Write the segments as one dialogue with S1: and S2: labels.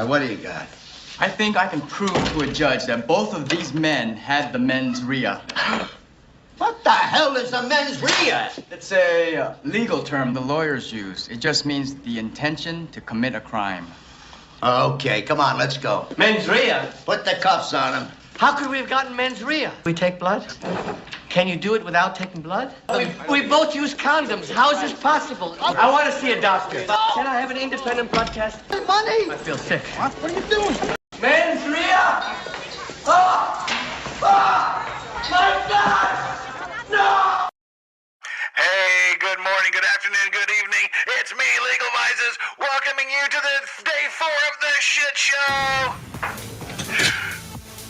S1: what do you got?
S2: I think I can prove to a judge that both of these men had the mens rea.
S1: What the hell is a mens rea?
S2: It's a legal term the lawyers use. It just means the intention to commit a crime.
S1: Okay, come on, let's go.
S3: Mens rea?
S1: Put the cuffs on him.
S3: How could we have gotten mens rea? We take blood? Can you do it without taking blood? We both use condoms. How is this possible? I want to see a doctor. Can I have an independent blood test?
S1: Money!
S3: I feel sick.
S1: What are you doing?
S3: Mens rea! Oh! Oh! My God! No!
S4: Hey, good morning, good afternoon, good evening. It's me, Legal Vices, welcoming you to the day 4 of the shit show.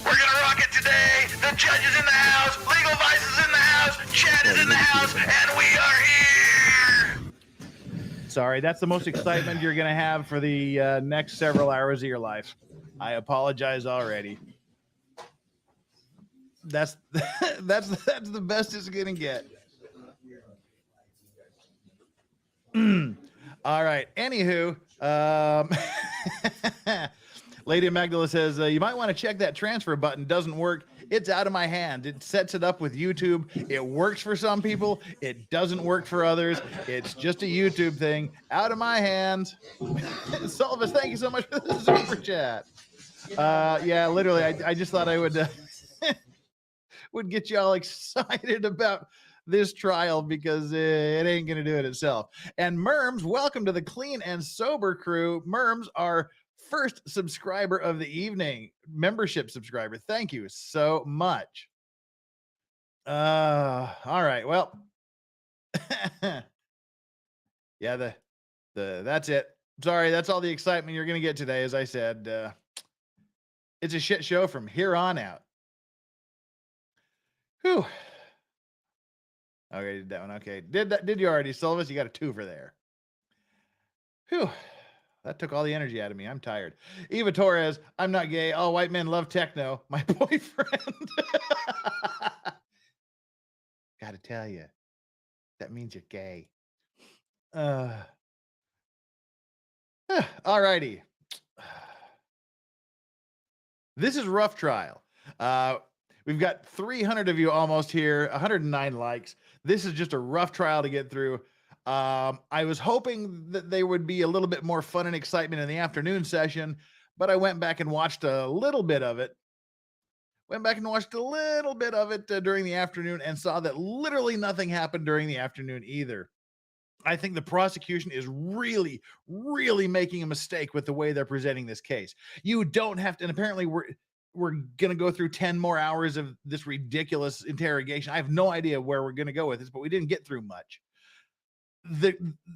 S4: We're gonna rock it today. The judge is in the house, Legal Vices is in the house, Chad is in the house, and we are here.
S5: Sorry, that's the most excitement you're gonna have for the next several hours of your life. I apologize already. That's the best it's gonna get. All right. Anywho, Lady Magdala says you might want to check that transfer button. Doesn't work. It's out of my hand. It sets it up with YouTube. It works for some people. It doesn't work for others. It's just a YouTube thing. Out of my hands. Solvis, thank you so much for the super chat. Yeah, literally, I just thought I would would get you all excited about this trial because it ain't gonna do it itself. And Merms, welcome to the Clean and Sober crew. Merms, our first subscriber of the evening, membership subscriber. Thank you so much. All right, well, yeah, that's it. Sorry, that's all the excitement you're gonna get today. As I said, it's a shit show from here on out. Whew. Okay, did that one. Okay. Did you already, Silvis? You got a 2 for there. Whew. That took all the energy out of me. I'm tired. Eva Torres, I'm not gay. All white men love techno. My boyfriend. Gotta tell you, that means you're gay. All righty. This is rough trial. We've got 300 of you almost here, 109 likes. This is just a rough trial to get through. I was hoping that they would be a little bit more fun and excitement in the afternoon session, but I went back and watched a little bit of it. During the afternoon and saw that literally nothing happened during the afternoon either. I think the prosecution is really, really making a mistake with the way they're presenting this case. You don't have to, and apparently we're going to go through 10 more hours of this ridiculous interrogation. I have no idea where we're going to go with this, but we didn't get through much.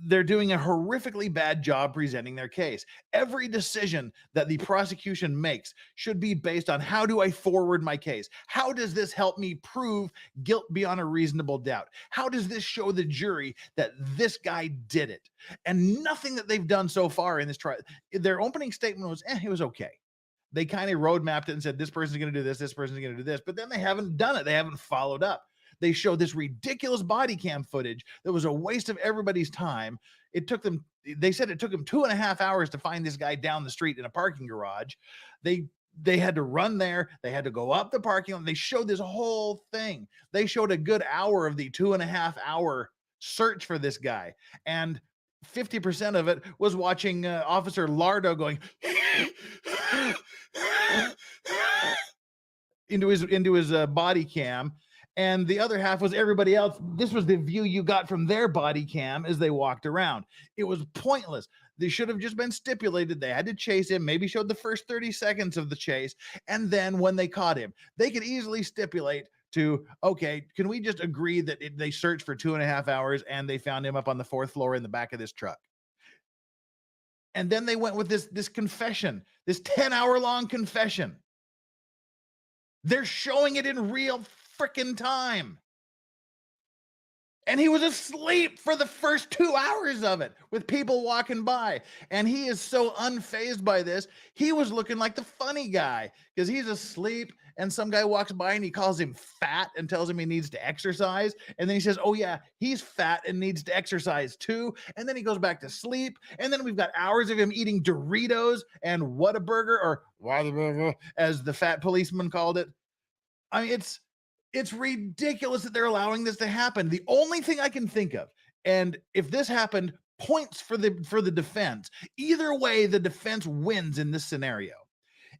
S5: They're doing a horrifically bad job presenting their case. Every decision that the prosecution makes should be based on, how do I forward my case? How does this help me prove guilt beyond a reasonable doubt? How does this show the jury that this guy did it? And nothing that they've done so far in this trial. Their opening statement was, it was okay. They kind of roadmapped it and said, this person's going to do this, this person's going to do this, but then they haven't done it. They haven't followed up. They showed this ridiculous body cam footage that was a waste of everybody's time. They said it took them 2.5 hours to find this guy down the street in a parking garage. They had to run there. They had to go up the parking lot. They showed this whole thing. They showed a good hour of the 2.5 hour search for this guy. And 50% of it was watching Officer Lardo going into his body cam. And the other half was everybody else. This was the view you got from their body cam as they walked around. It was pointless. They should have just been stipulated. They had to chase him, maybe showed the first 30 seconds of the chase. And then when they caught him, they could easily stipulate to, okay, can we just agree that they searched for 2.5 hours and they found him up on the 4th floor in the back of this truck? And then they went with this confession, this 10-hour-long confession. They're showing it in real freaking time. And he was asleep for the first 2 hours of it with people walking by. And he is so unfazed by this. He was looking like the funny guy because he's asleep and some guy walks by and he calls him fat and tells him he needs to exercise. And then he says, oh yeah, he's fat and needs to exercise too. And then he goes back to sleep. And then we've got hours of him eating Doritos and Whataburger, or Whataburger, as the fat policeman called it. I mean, it's ridiculous that they're allowing this to happen. The only thing I can think of, and if this happened, points for the defense. Either way, the defense wins in this scenario.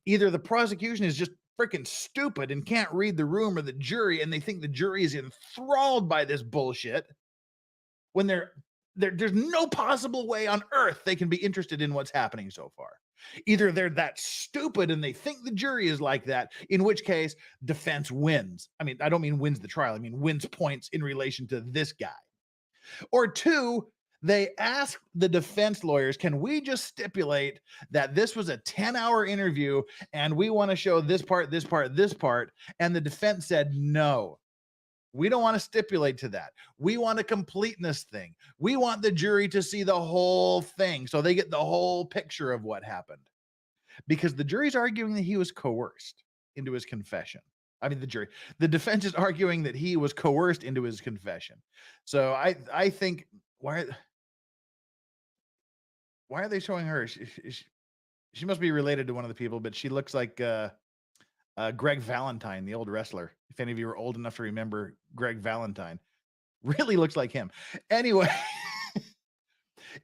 S5: Either the prosecution is just freaking stupid and can't read the room, or the jury, and they think the jury is enthralled by this bullshit when there's no possible way on earth they can be interested in what's happening so far. Either they're that stupid and they think the jury is like that, in which case defense wins. I mean, I don't mean wins the trial. I mean, wins points in relation to this guy. Or two, they ask the defense lawyers, can we just stipulate that this was a 10-hour interview and we want to show this part, this part, this part? And the defense said, no, we don't want to stipulate to that. We want a completeness thing. We want the jury to see the whole thing so they get the whole picture of what happened. Because the jury's arguing that he was coerced into his confession. I mean, the defense is arguing that he was coerced into his confession. So I think, why are they showing her? She must be related to one of the people, but she looks like Greg Valentine, the old wrestler. If any of you are old enough to remember Greg Valentine, really looks like him. Anyway,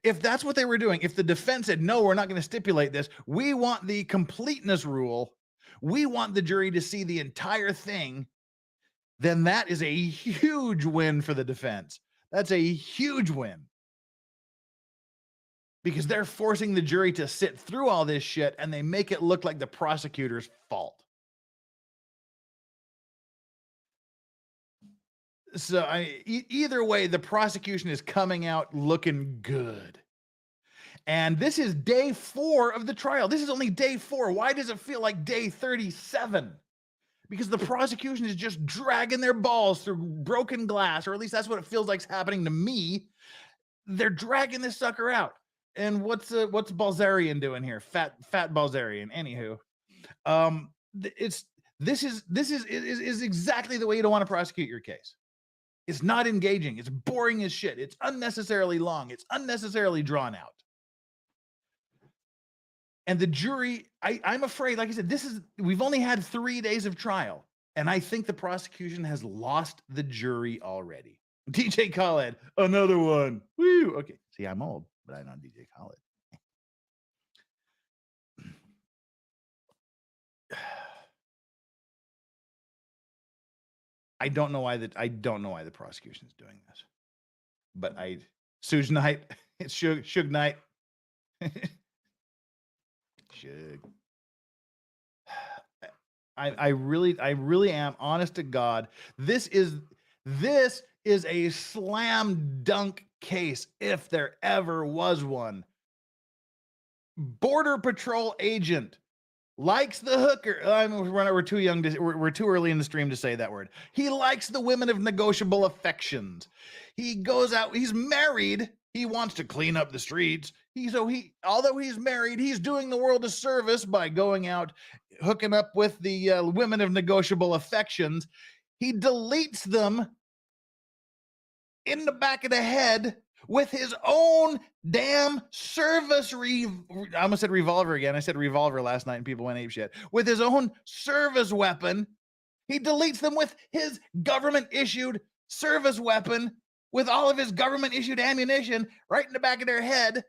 S5: if that's what they were doing, if the defense said, no, we're not going to stipulate this, we want the completeness rule, we want the jury to see the entire thing, then that is a huge win for the defense. That's a huge win. Because they're forcing the jury to sit through all this shit and they make it look like the prosecutor's fault. So either way, the prosecution is coming out looking good. And this is day 4 of the trial. This is only day 4. Why does it feel like day 37? Because the prosecution is just dragging their balls through broken glass, or at least that's what it feels like is happening to me. They're dragging this sucker out. And what's Balzarian doing here? Fat Balzarian. Anywho, this is exactly the way you don't want to prosecute your case. It's not engaging. It's boring as shit. It's unnecessarily long. It's unnecessarily drawn out. And the jury, I'm afraid, like I said, we've only had 3 days of trial. And I think the prosecution has lost the jury already. DJ Khaled, another one. Woo. Okay. See, I'm old, but I'm not DJ Khaled. I don't know why the prosecution is doing this, but Suge Knight, it's Suge Knight. Suge. I really am, honest to God. This is a slam dunk case if there ever was one. Border Patrol agent likes the hooker. We're too young we're too early in the stream to say that word. He likes the women of negotiable affections. He goes out, he's married, he wants to clean up the streets. Although he's married, he's doing the world a service by going out, hooking up with the women of negotiable affections. He deletes them in the back of the head with his own damn service I almost said revolver again. I said revolver last night and people went apeshit. With his own service weapon, he deletes them with his government-issued service weapon with all of his government-issued ammunition right in the back of their head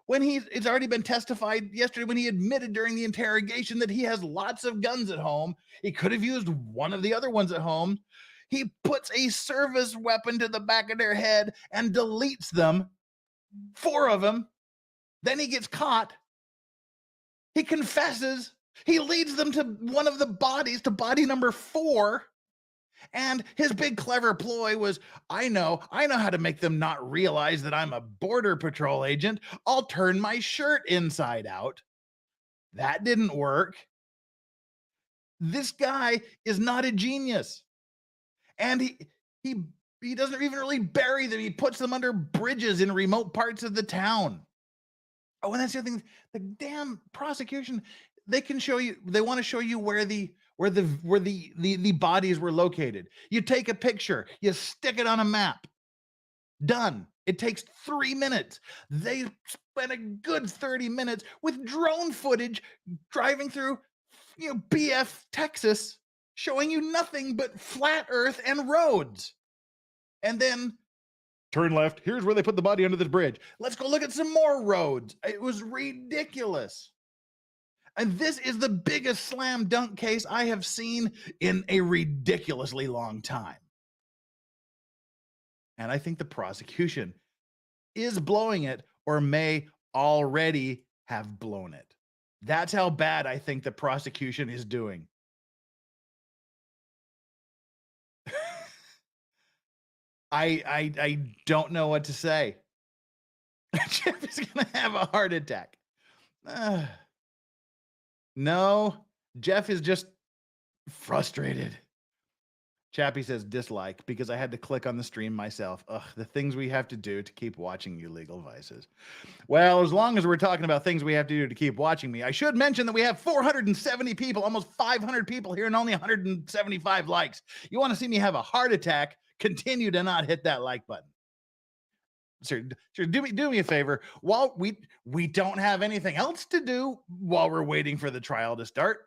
S5: when it's already been testified yesterday when he admitted during the interrogation that he has lots of guns at home. He could have used one of the other ones at home. He puts a service weapon to the back of their head and deletes them, 4 of them. Then he gets caught. He confesses. He leads them to one of the bodies, to body number 4. And his big clever ploy was, I know how to make them not realize that I'm a Border Patrol agent. I'll turn my shirt inside out. That didn't work. This guy is not a genius. And He doesn't even really bury them. He puts them under bridges in remote parts of the town. Oh, and that's the other thing. The damn prosecution, they can show you, they want to show you where the bodies were located. You take a picture, you stick it on a map. Done. It takes 3 minutes. They spent a good 30 minutes with drone footage driving through, BF, Texas, showing you nothing but flat earth and roads. And then turn left. Here's where they put the body under this bridge. Let's go look at some more roads. It was ridiculous. And this is the biggest slam dunk case I have seen in a ridiculously long time. And I think the prosecution is blowing it or may already have blown it. That's how bad I think the prosecution is doing. I don't know what to say. Jeff is going to have a heart attack. No, Jeff is just frustrated. Chappie says dislike because I had to click on the stream myself. Ugh, the things we have to do to keep watching you, Legal Vices. Well, as long as we're talking about things we have to do to keep watching me, I should mention that we have 470 people, almost 500 people here and only 175 likes. You want to see me have a heart attack? Continue to not hit that like button. Sir, do me a favor. While we don't have anything else to do while we're waiting for the trial to start,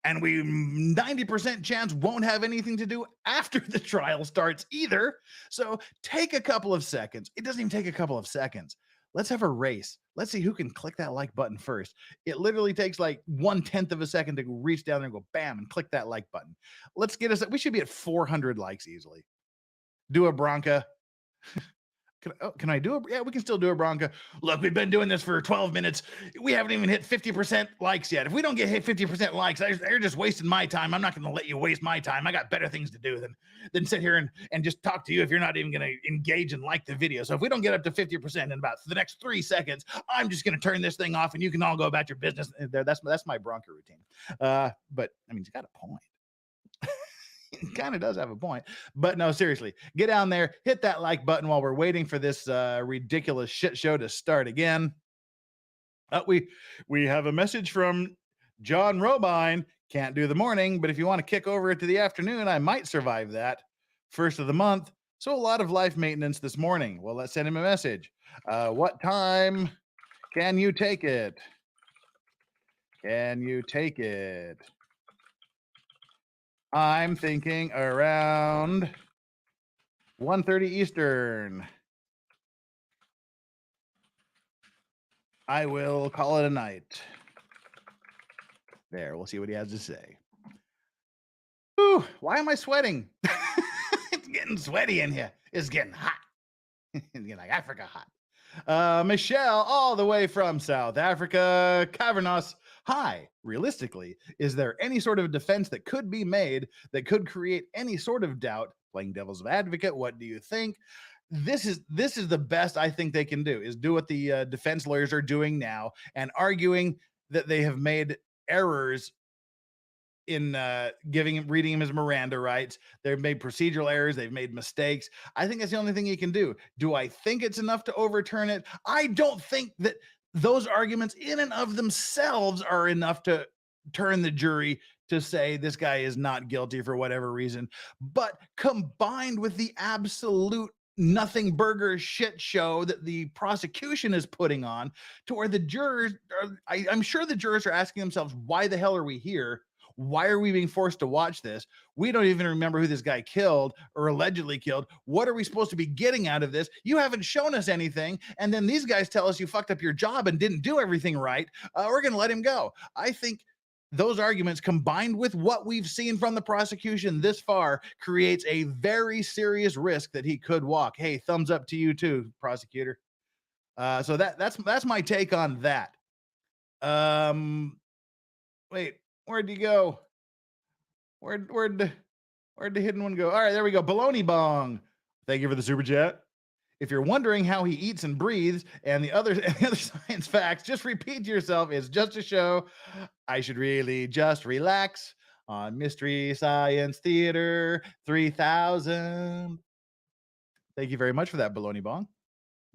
S5: and we 90% chance won't have anything to do after the trial starts either. So take a couple of seconds. It doesn't even take a couple of seconds. Let's have a race. Let's see who can click that like button first. It literally takes like 1/10 of a second to reach down there and go bam and click that like button. Let's get us, we should be at 400 likes easily. Do a Bronca. Can I do it? Yeah, we can still do a Bronca. Look, we've been doing this for 12 minutes. We haven't even hit 50% likes yet. If we don't get hit 50% likes, they're just wasting my time. I'm not going to let you waste my time. I got better things to do than sit here and just talk to you if you're not even going to engage and like the video. So if we don't get up to 50% in about the next 3 seconds, I'm just going to turn this thing off and you can all go about your business. That's my Bronca routine. But I mean, he's got a point. It kind of does have a point, but no, seriously, get down there, hit that like button while we're waiting for this ridiculous shit show to start again. We have a message from John Robine. Can't do the morning, but if you want to kick over it to the afternoon, I might survive that. First of the month, so a lot of life maintenance this morning. Well, let's send him a message. What time can you take it? Can you take it? I'm thinking around 1:30 Eastern. I will call it a night. There, we'll see what he has to say. Whew, why am I sweating? It's getting sweaty in here. It's getting hot. It's getting like Africa hot. Michelle, all the way from South Africa. Cavernos. Hi, realistically, is there any sort of defense that could be made that could create any sort of doubt? Playing devil's advocate, what do you think? This is the best I think they can do, is do what the defense lawyers are doing now and arguing that they have made errors in reading him his Miranda rights. They've made procedural errors. They've made mistakes. I think that's the only thing you can do. Do I think it's enough to overturn it? I don't think that those arguments in and of themselves are enough to turn the jury to say this guy is not guilty for whatever reason. But combined with the absolute nothing burger shit show that the prosecution is putting on, to where the jurors are, I'm sure the jurors are asking themselves, why the hell are we here? Why are we being forced to watch this? We don't even remember who this guy killed or allegedly killed. What are we supposed to be getting out of this? You haven't shown us anything. And then these guys tell us you fucked up your job and didn't do everything right. We're going to let him go. I think those arguments, combined with what we've seen from the prosecution this far, creates a very serious risk that he could walk. Hey, thumbs up to you too, prosecutor. So that's my take on that. Wait. Where'd you go? Where'd the hidden one go? All right, there we go. Baloney Bong. Thank you for the super chat. If you're wondering how he eats and breathes and the other science facts, just repeat to yourself, it's just a show. I should really just relax on Mystery Science Theater 3000. Thank you very much for that, Baloney Bong.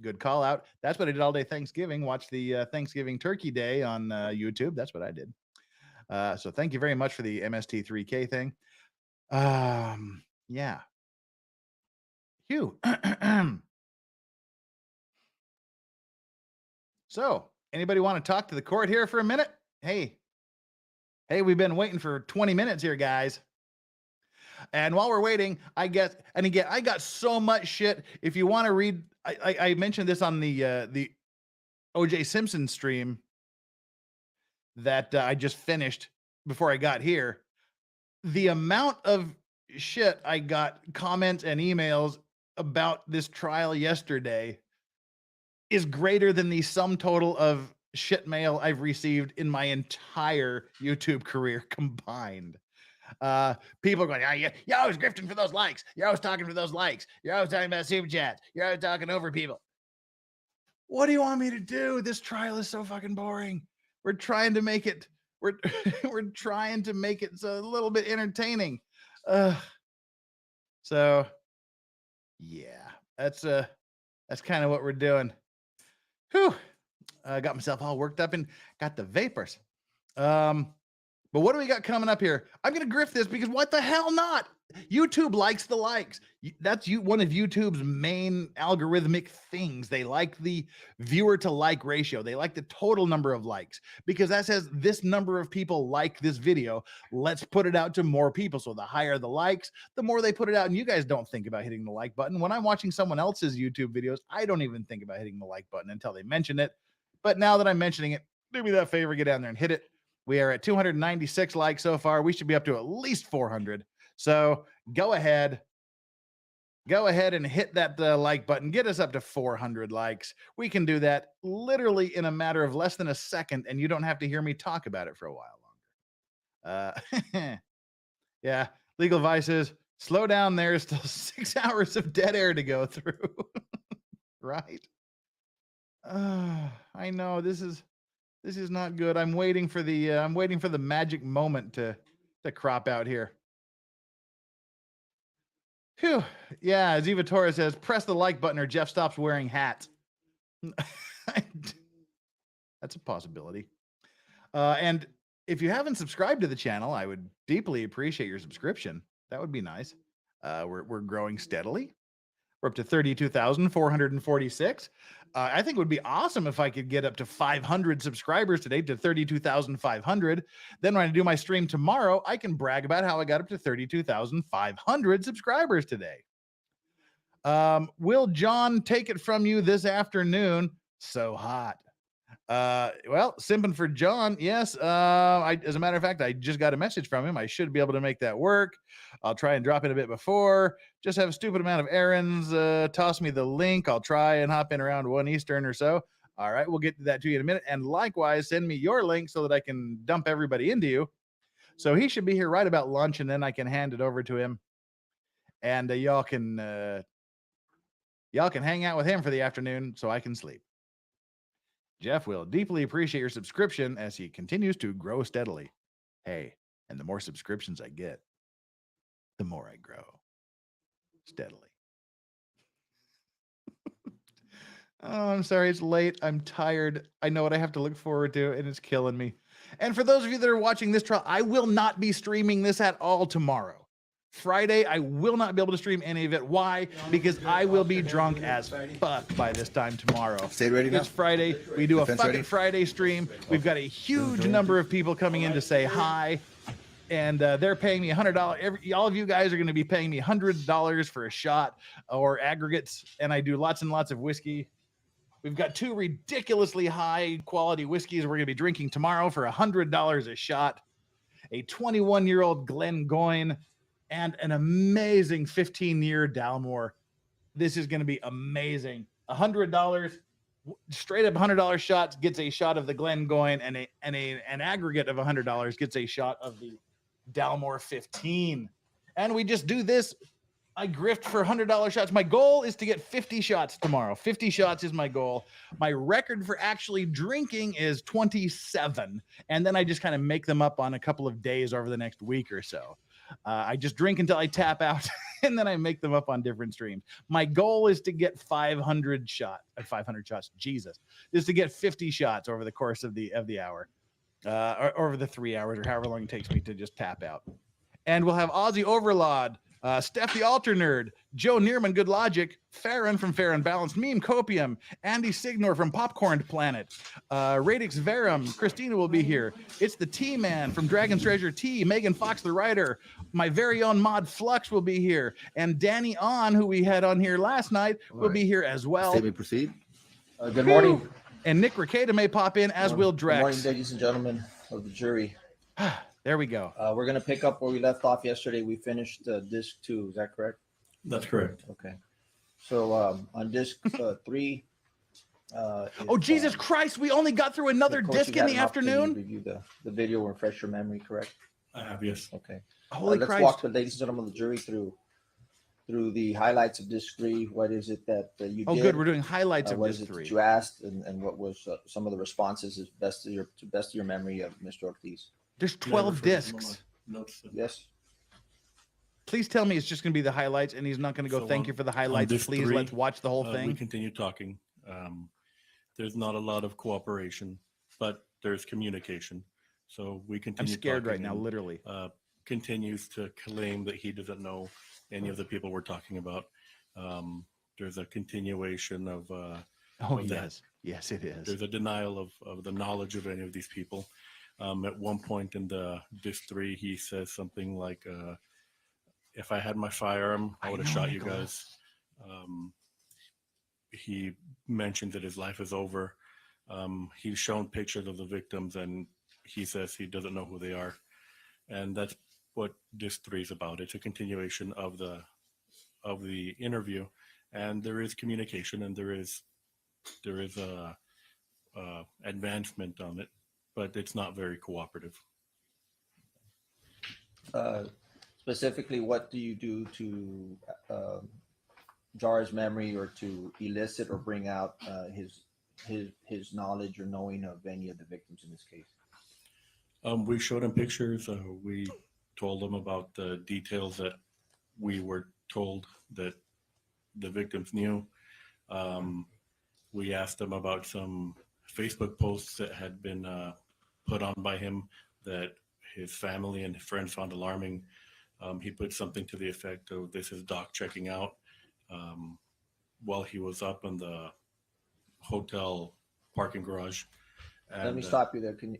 S5: Good call out. That's what I did all day Thanksgiving. Watch the Thanksgiving Turkey Day on YouTube. That's what I did. So thank you very much for the MST3K thing. Yeah. Hugh. So, anybody want to talk to the court here for a minute? Hey, we've been waiting for 20 minutes here, guys. And while we're waiting, I got so much shit. If you want to read, I mentioned this on the OJ Simpson stream that I just finished before I got here. The amount of shit I got, comments and emails about this trial yesterday, is greater than the sum total of shit mail I've received in my entire YouTube career combined. People are going, you're always grifting for those likes. You're always talking for those likes. You're always talking about super chats. You're always talking over people. What do you want me to do? This trial is so fucking boring. We're trying to make it, we're trying to make it so a little bit entertaining. So yeah, that's kind of what we're doing. Whew. I got myself all worked up and got the vapors. But what do we got coming up here? I'm going to grift this because what the hell not? YouTube likes the likes. That's one of YouTube's main algorithmic things. They like the viewer to like ratio. They like the total number of likes because that says this number of people like this video. Let's put it out to more people. So the higher the likes, the more they put it out. And you guys don't think about hitting the like button. When I'm watching someone else's YouTube videos, I don't even think about hitting the like button until they mention it. But now that I'm mentioning it, do me that favor, get down there and hit it. We are at 296 likes so far. We should be up to at least 400. So go ahead and hit that like button. Get us up to 400 likes. We can do that literally in a matter of less than a second, and you don't have to hear me talk about it for a while longer. Yeah, Legal Vices, slow down. There's still 6 hours of dead air to go through. Right? I know this is not good. I'm waiting for the magic moment to crop out here. Phew. Yeah, Ziva Torres says, press the like button or Jeff stops wearing hats. That's a possibility. And if you haven't subscribed to the channel, I would deeply appreciate your subscription. That would be nice. We're growing steadily. We're up to 32,446. I think it would be awesome if I could get up to 500 subscribers today, to 32,500. Then when I do my stream tomorrow, I can brag about how I got up to 32,500 subscribers today. Will John take it from you this afternoon? So hot. Well, simping for John. Yes. As a matter of fact, I just got a message from him. I should be able to make that work. I'll try and drop in a bit before. Just have a stupid amount of errands. Toss me the link. I'll try and hop in around 1 Eastern or so. All right. We'll get to that to you in a minute. And likewise, send me your link so that I can dump everybody into you. So he should be here right about lunch, and then I can hand it over to him. And y'all can hang out with him for the afternoon so I can sleep. Jeff will deeply appreciate your subscription as he continues to grow steadily. Hey, and the more subscriptions I get, the more I grow steadily. Oh, I'm sorry. It's late. I'm tired. I know what I have to look forward to, and it's killing me. And for those of you that are watching this trial, I will not be streaming this at all tomorrow. Friday, I will not be able to stream any of it. Why? Because I will be drunk as fuck by this time tomorrow.
S6: Say it ready now.
S5: This Friday, we do a fucking Friday stream. We've got a huge number of people coming in to say hi. And they're paying me $100. All of you guys are going to be paying me $100 for a shot or aggregates. And I do lots and lots of whiskey. We've got 2 ridiculously high quality whiskeys we're going to be drinking tomorrow for $100 a shot. A 21-year-old Glengoyne and an amazing 15-year Dalmore. This is going to be amazing. $100, straight up $100 shots gets a shot of the Glengoyne, and an aggregate of $100 gets a shot of the Dalmore 15. And we just do this. I grift for $100 shots. My goal is to get 50 shots tomorrow. 50 shots is my goal. My record for actually drinking is 27. And then I just kind of make them up on a couple of days over the next week or so. I just drink until I tap out, and then I make them up on different streams. My goal is to get 500 shots. Jesus, is to get 50 shots over the course of the hour, or over the 3 hours, or however long it takes me to just tap out. And we'll have Aussie Overlord, Steph the Alter Nerd, Joe Neerman, Good Logic, Farron from Fair and Balanced, Meme Copium, Andy Signor from Popcorn Planet, Radix Verum, Christina will be here. It's the T-Man from Dragon's Treasure T, Megan Fox the writer, my very own Mod Flux will be here, and Danny On, who we had on here last night, will be here as well.
S6: May we proceed? Good morning.
S5: And Nick Ricada may pop in, as will Drex.
S6: Good morning, ladies and gentlemen of the jury.
S5: There we go.
S6: We're going to pick up where we left off yesterday. We finished disc 2. Is that correct?
S7: That's correct.
S6: Okay. So on disc 3.
S5: Oh, Jesus Christ. We only got through another disc in the afternoon.
S6: Review the video and refresh your memory, correct?
S7: I have, yes.
S6: Okay.
S5: Holy
S6: let's
S5: Christ.
S6: walk the ladies and gentlemen of the jury through the highlights of disc 3. What is it that you did?
S5: Oh, good. We're doing highlights of
S6: what
S5: disc
S6: is it
S5: 3.
S6: that you asked, and what was some of the responses to best of your memory of Mr. Ortiz?
S5: There's 12 discs.
S6: Yes.
S5: Please tell me it's just going to be the highlights, and he's not going to go, thank you for the highlights. Please, let's watch the whole thing.
S7: We continue talking. There's not a lot of cooperation, but there's communication. So we
S5: I'm
S7: continue
S5: scared right
S7: talking
S5: now,
S7: and,
S5: literally.
S7: continues to claim that he doesn't know any of the people we're talking about. There's a continuation of
S5: Oh,
S7: of that.
S5: yes. Yes, it is.
S7: There's a denial of the knowledge of any of these people. At one point in the disc 3, he says something like, if I had my firearm, I would have shot you guys. He mentions that his life is over. He's shown pictures of the victims, and he says he doesn't know who they are. And that's what disc 3 is about. It's a continuation of the interview, and there is communication, and there is a advancement on it, but it's not very cooperative.
S6: Specifically, what do you do to jar his memory, or to elicit or bring out his knowledge or knowing of any of the victims in this case?
S7: We showed him pictures. We told him about the details that we were told that the victims knew. We asked him about some Facebook posts that had been put on by him that his family and friends found alarming. He put something to the effect of, "This is Doc checking out," while he was up in the hotel parking garage. And,
S6: Let me stop you there. Can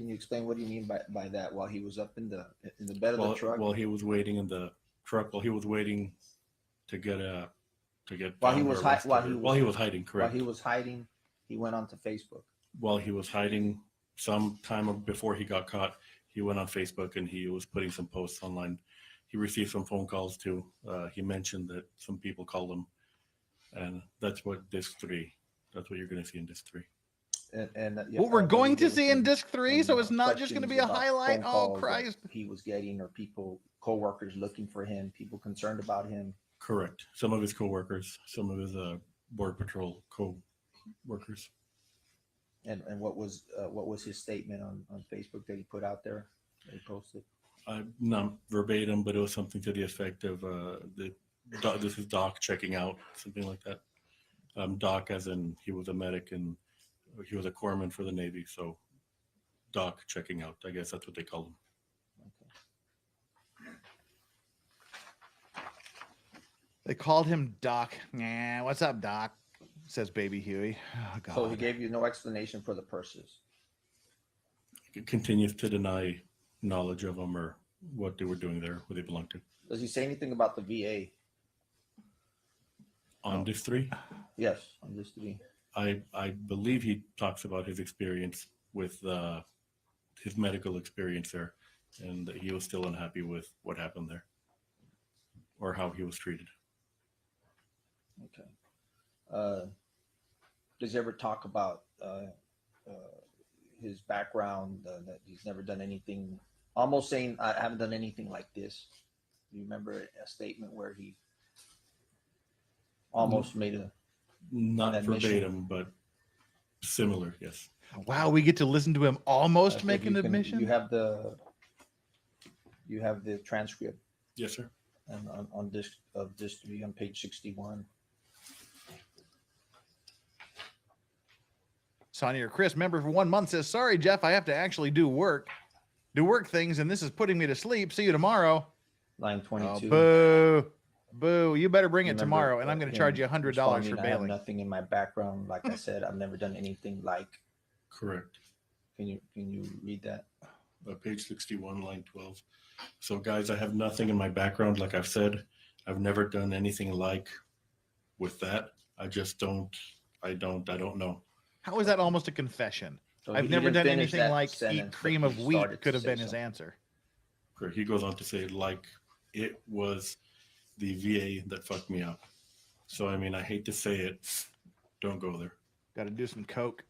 S6: you explain what do you mean by that? While he was up in the bed of the truck?
S7: While he was waiting in the truck, while he was waiting to get
S6: While he was hiding,
S7: correct.
S6: While he was hiding, he went onto Facebook.
S7: While he was hiding, some time before he got caught, he went on Facebook and he was putting some posts online. He received some phone calls too. He mentioned that some people called him, and that's what disc 3. That's what you're going to see in disc 3.
S5: What we're going to see in disc 3, so it's not just going to be a highlight. Oh, Christ.
S6: He was getting, or people, co-workers looking for him, people concerned about him.
S7: Correct. Some of his co-workers, some of his Border Patrol co-workers.
S6: And what was his statement on Facebook that he put out there, that he posted?
S7: Not verbatim, but it was something to the effect of, this is Doc checking out, something like that. Doc as in he was a medic and he was a corpsman for the Navy, so Doc checking out, I guess that's what they call him.
S5: They called him Doc. Nah, what's up, Doc? Says Baby Huey. Oh, God.
S6: So he gave you no explanation for the purses.
S7: It continues to deny knowledge of them or what they were doing there, who they belonged to.
S6: Does he say anything about the VA?
S7: On disc 3?
S6: Yes, on disc 3.
S7: I believe he talks about his experience with his medical experience there, and that he was still unhappy with what happened there or how he was treated.
S6: Okay. Does he ever talk about his background, that he's never done anything, almost saying, I haven't done anything like this? Do you remember a statement where he almost made a...
S7: Not verbatim, but similar, yes.
S5: Wow, we get to listen to him almost make an admission?
S6: You have the you have the transcript
S7: Yes, sir.
S6: and on disc of disc 3 on page 61.
S5: Sonia or Chris, member for 1 month, says, sorry, Jeff, I have to actually do work things, and this is putting me to sleep. See you tomorrow.
S6: Line
S5: Oh,
S6: 22.
S5: boo. Boo. You better bring it
S6: Remember,
S5: tomorrow, and I'm going to charge you $100 for
S6: responding, I have
S5: bailing.
S6: nothing in my background. Like I said, I've never done anything like.
S7: Correct.
S6: Can you read that?
S7: Page 61, line 12. So, guys, I have nothing in my background. Like I've said, I've never done anything like with that. I just don't. I don't know.
S5: How is that almost a confession?
S6: So
S5: I've
S6: he
S5: never
S6: didn't
S5: done
S6: finish
S5: anything
S6: that
S5: like
S6: sentence,
S5: eat cream
S6: but
S5: of
S6: he
S5: wheat
S6: started
S5: could
S6: to
S5: have
S6: say
S5: been his
S6: something.
S5: answer.
S7: He goes on to say, like, it was the VA that fucked me up. So, I mean, I hate to say it. Don't go there.
S5: Got to do some coke.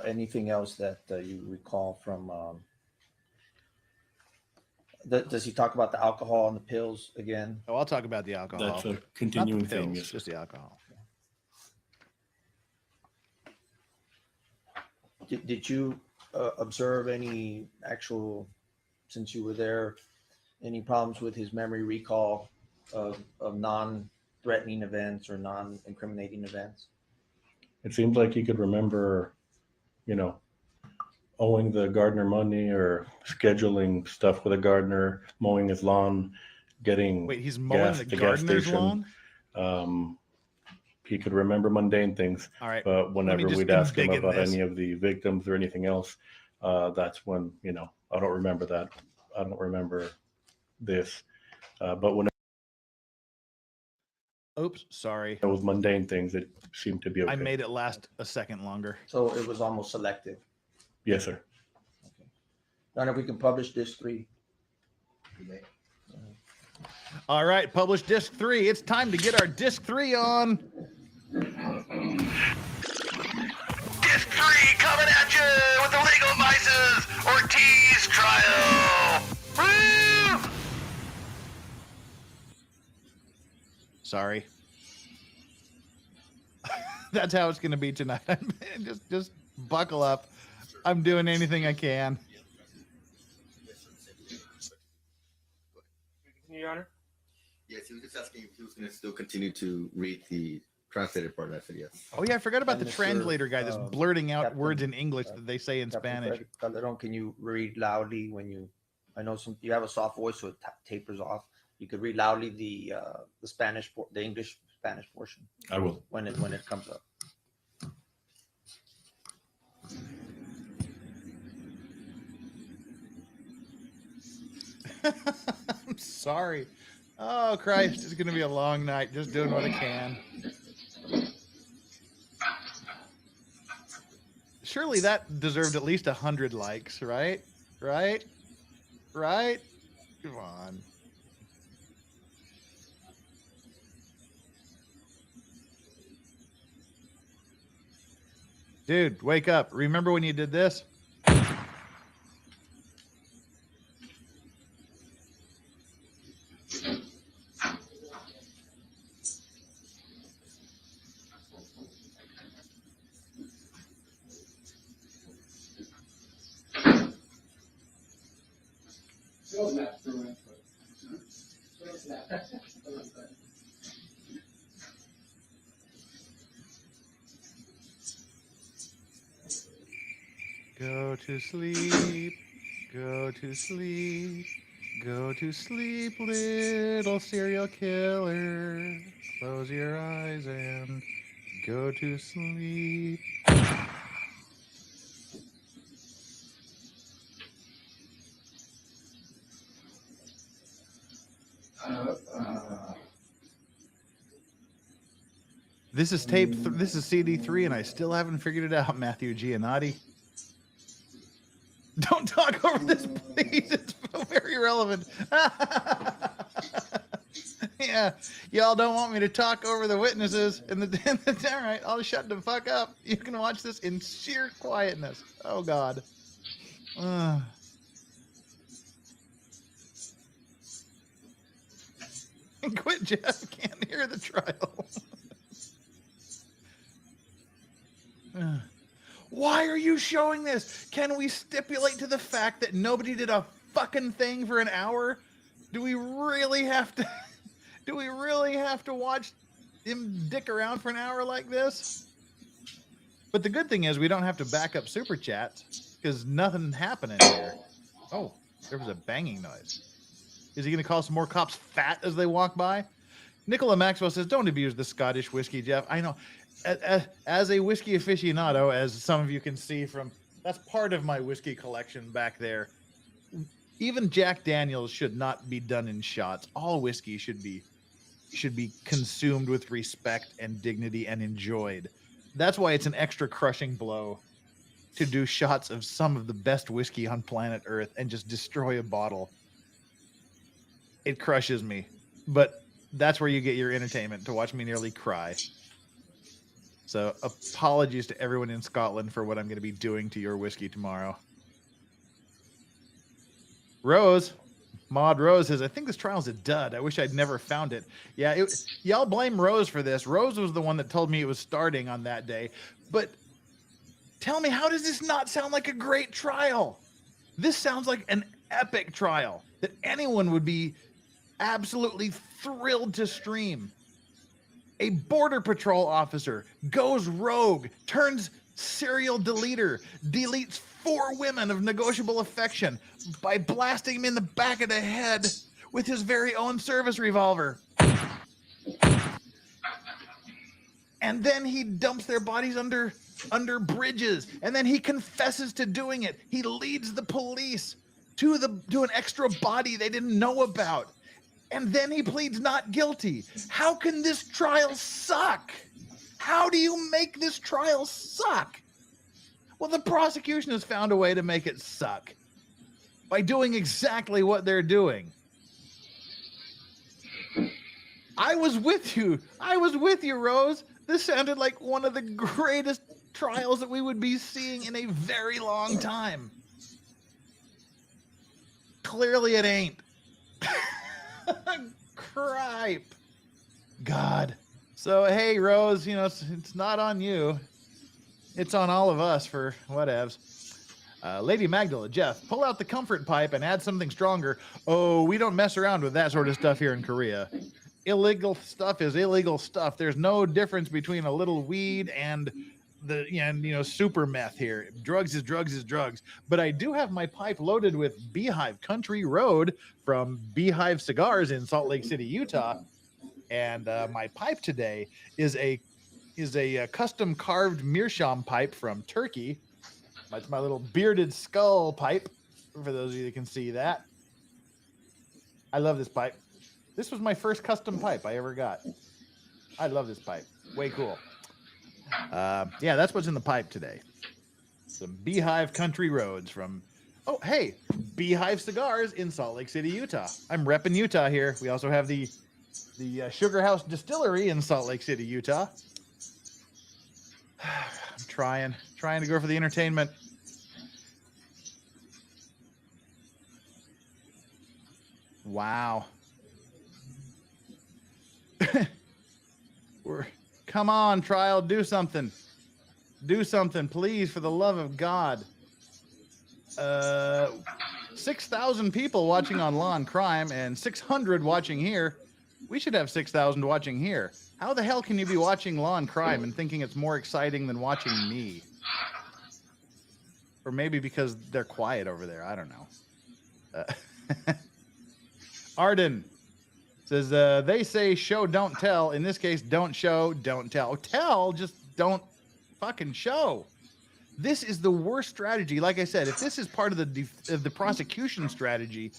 S6: Anything else that you recall from? Does he talk about the alcohol and the pills again?
S5: Oh, I'll talk about the alcohol.
S7: That's a
S5: Not the
S7: continuing
S5: pills,
S7: thing. Yes, sir.
S5: just the alcohol.
S6: Did you observe any actual, since you were there, any problems with his memory recall of non-threatening events or non-incriminating events?
S7: It seems like he could remember, owing the gardener money or scheduling stuff with a gardener, mowing his lawn, getting
S5: Wait, he's mowing
S7: gas
S5: the
S7: at the gas
S5: gardener's
S7: station.
S5: lawn?
S7: He could remember mundane things,
S5: All right.
S7: but whenever
S5: just
S7: we'd ask him
S5: embiggen
S7: about
S5: this.
S7: any of the victims or anything else, that's when, I don't remember that. I don't remember this. But when
S5: Oops, sorry.
S7: it was mundane things, it seemed to be okay.
S5: I made it last a second longer.
S6: So it was almost selective.
S7: Yes, sir.
S6: Okay. Now, if we can publish disc 3.
S5: All right, publish disc 3. It's time to get our disc 3 on.
S4: Disc 3 coming at you with the legal vices Ortiz trial. Woo!
S5: Sorry. That's how it's going to be tonight. just buckle up. I'm doing anything I can.
S8: Your Honor?
S9: Yes, he was just asking if he was going to still continue to read the translated part. I said yes.
S5: Oh, yeah, I forgot about
S6: And
S5: the
S6: Mr.
S5: translator guy that's blurting out
S6: Captain,
S5: words in English that they say in
S6: Captain
S5: Spanish.
S6: Frederick Calderon, can you read loudly when you? I know you have a soft voice, so it tapers off. You could read loudly the Spanish, the English Spanish portion
S7: I will.
S6: when it comes up.
S5: I'm sorry. Oh, Christ. It's going to be a long night. Just doing what I can. Surely that deserved at least 100 likes, right? Right? Right? Come on. Dude, wake up. Remember when you did this? Go to sleep, go to sleep, go to sleep, little serial killer. Close your eyes and go to sleep. This is this is CD3, and I still haven't figured it out, Matthew Giannotti. Don't talk over this, please. It's very relevant. Yeah, y'all don't want me to talk over the witnesses. And all right, I'll shut the fuck up. You can watch this in sheer quietness. Oh, God. Quit, Jeff. Can't hear the trial. Why are you showing this? Can we stipulate to the fact that nobody did a fucking thing for an hour? Do we really have to? Do we really have to watch him dick around for an hour like this? But the good thing is we don't have to back up super chats because nothing happening here. Oh, there was a banging noise. Is he going to call some more cops fat as they walk by? Nicola Maxwell says, don't abuse the Scottish whiskey, Jeff. I know. As a whiskey aficionado, as some of you can see from, that's part of my whiskey collection back there. Even Jack Daniels should not be done in shots. All whiskey should be consumed with respect and dignity and enjoyed. That's why it's an extra crushing blow to do shots of some of the best whiskey on planet Earth and just destroy a bottle. It crushes me, but that's where you get your entertainment, to watch me nearly cry. So apologies to everyone in Scotland for what I'm going to be doing to your whiskey tomorrow. Rose, Maud Rose says, I think this trial's a dud. I wish I'd never found it. Yeah, y'all blame Rose for this. Rose was the one that told me it was starting on that day. But tell me, how does this not sound like a great trial? This sounds like an epic trial that anyone would be absolutely thrilled to stream. A border patrol officer goes rogue, turns serial deleter, deletes 4 women of negotiable affection by blasting them in the back of the head with his very own service revolver. And then he dumps their bodies under bridges, and then he confesses to doing it. He leads the police to an extra body they didn't know about. And then he pleads not guilty. How can this trial suck? How do you make this trial suck? Well, the prosecution has found a way to make it suck by doing exactly what they're doing. I was with you. Rose. This sounded like one of the greatest trials that we would be seeing in a very long time. Clearly it ain't. Cripe. God. So, hey, Rose, it's not on you. It's on all of us for whatevs. Lady Magdala, Jeff, pull out the comfort pipe and add something stronger. Oh, we don't mess around with that sort of stuff here in Korea. Illegal stuff is illegal stuff. There's no difference between a little weed and super meth here. Drugs is drugs is drugs. But I do have my pipe loaded with Beehive Country Road from Beehive Cigars in Salt Lake City, Utah. And my pipe today is a custom carved meerschaum pipe from Turkey. That's my little bearded skull pipe, for those of you that can see that. I love this pipe. This was my first custom pipe I ever got. I love this pipe. Way cool. Yeah, that's what's in the pipe today. Some Beehive Country Roads from, Beehive Cigars in Salt Lake City, Utah. I'm repping Utah here. We also have the Sugar House Distillery in Salt Lake City, Utah. I'm trying to go for the entertainment. Wow. Come on, trial, do something. Do something, please, for the love of God. 6,000 people watching on Law and Crime and 600 watching here. We should have 6,000 watching here. How the hell can you be watching Law and Crime and thinking it's more exciting than watching me? Or maybe because they're quiet over there. I don't know. Arden says, they say show, don't tell. In this case, don't show, don't tell. Tell, just don't fucking show. This is the worst strategy. Like I said, if this is part of the prosecution strategy,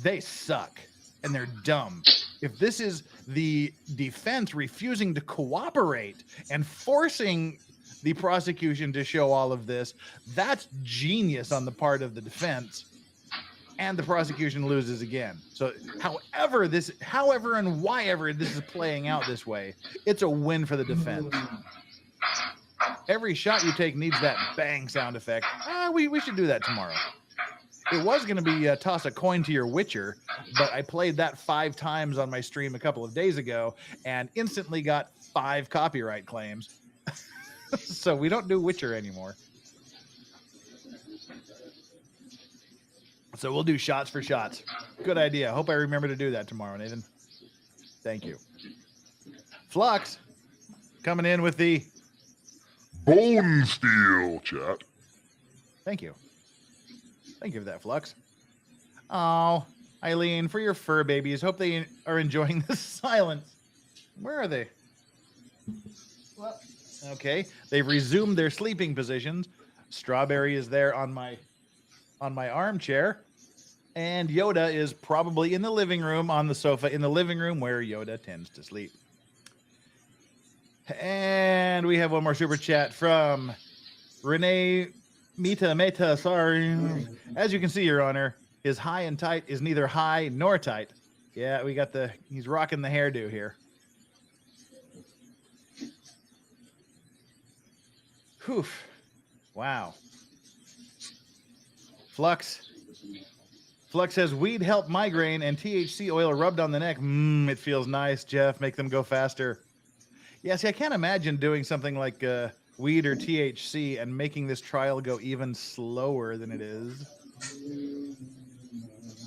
S5: they suck and they're dumb. If this is the defense refusing to cooperate and forcing the prosecution to show all of this, that's genius on the part of the defense. And the prosecution loses again. So however and why ever this is playing out this way, it's a win for the defense. Every shot you take needs that bang sound effect. We should do that tomorrow. It was going to be toss a coin to your Witcher, but I played that 5 times on my stream a couple of days ago and instantly got 5 copyright claims. So we don't do Witcher anymore. So we'll do shots for shots. Good idea. Hope I remember to do that tomorrow, Nathan. Thank you. Flux coming in with the
S8: Bone Steel chat.
S5: Thank you. Thank you for that, Flux. Oh, Eileen, for your fur babies. Hope they are enjoying the silence. Where are they? Well, okay. They've resumed their sleeping positions. Strawberry is there on my armchair. And Yoda is probably in the living room on the sofa in the living room where Yoda tends to sleep. And we have one more super chat from Renee Meta, sorry. As you can see, Your Honor, his high and tight is neither high nor tight. Yeah, he's rocking the hairdo here. Whew. Wow. Flux says weed help migraine and THC oil rubbed on the neck. It feels nice, Jeff. Make them go faster. Yeah, see, I can't imagine doing something like weed or THC and making this trial go even slower than it is.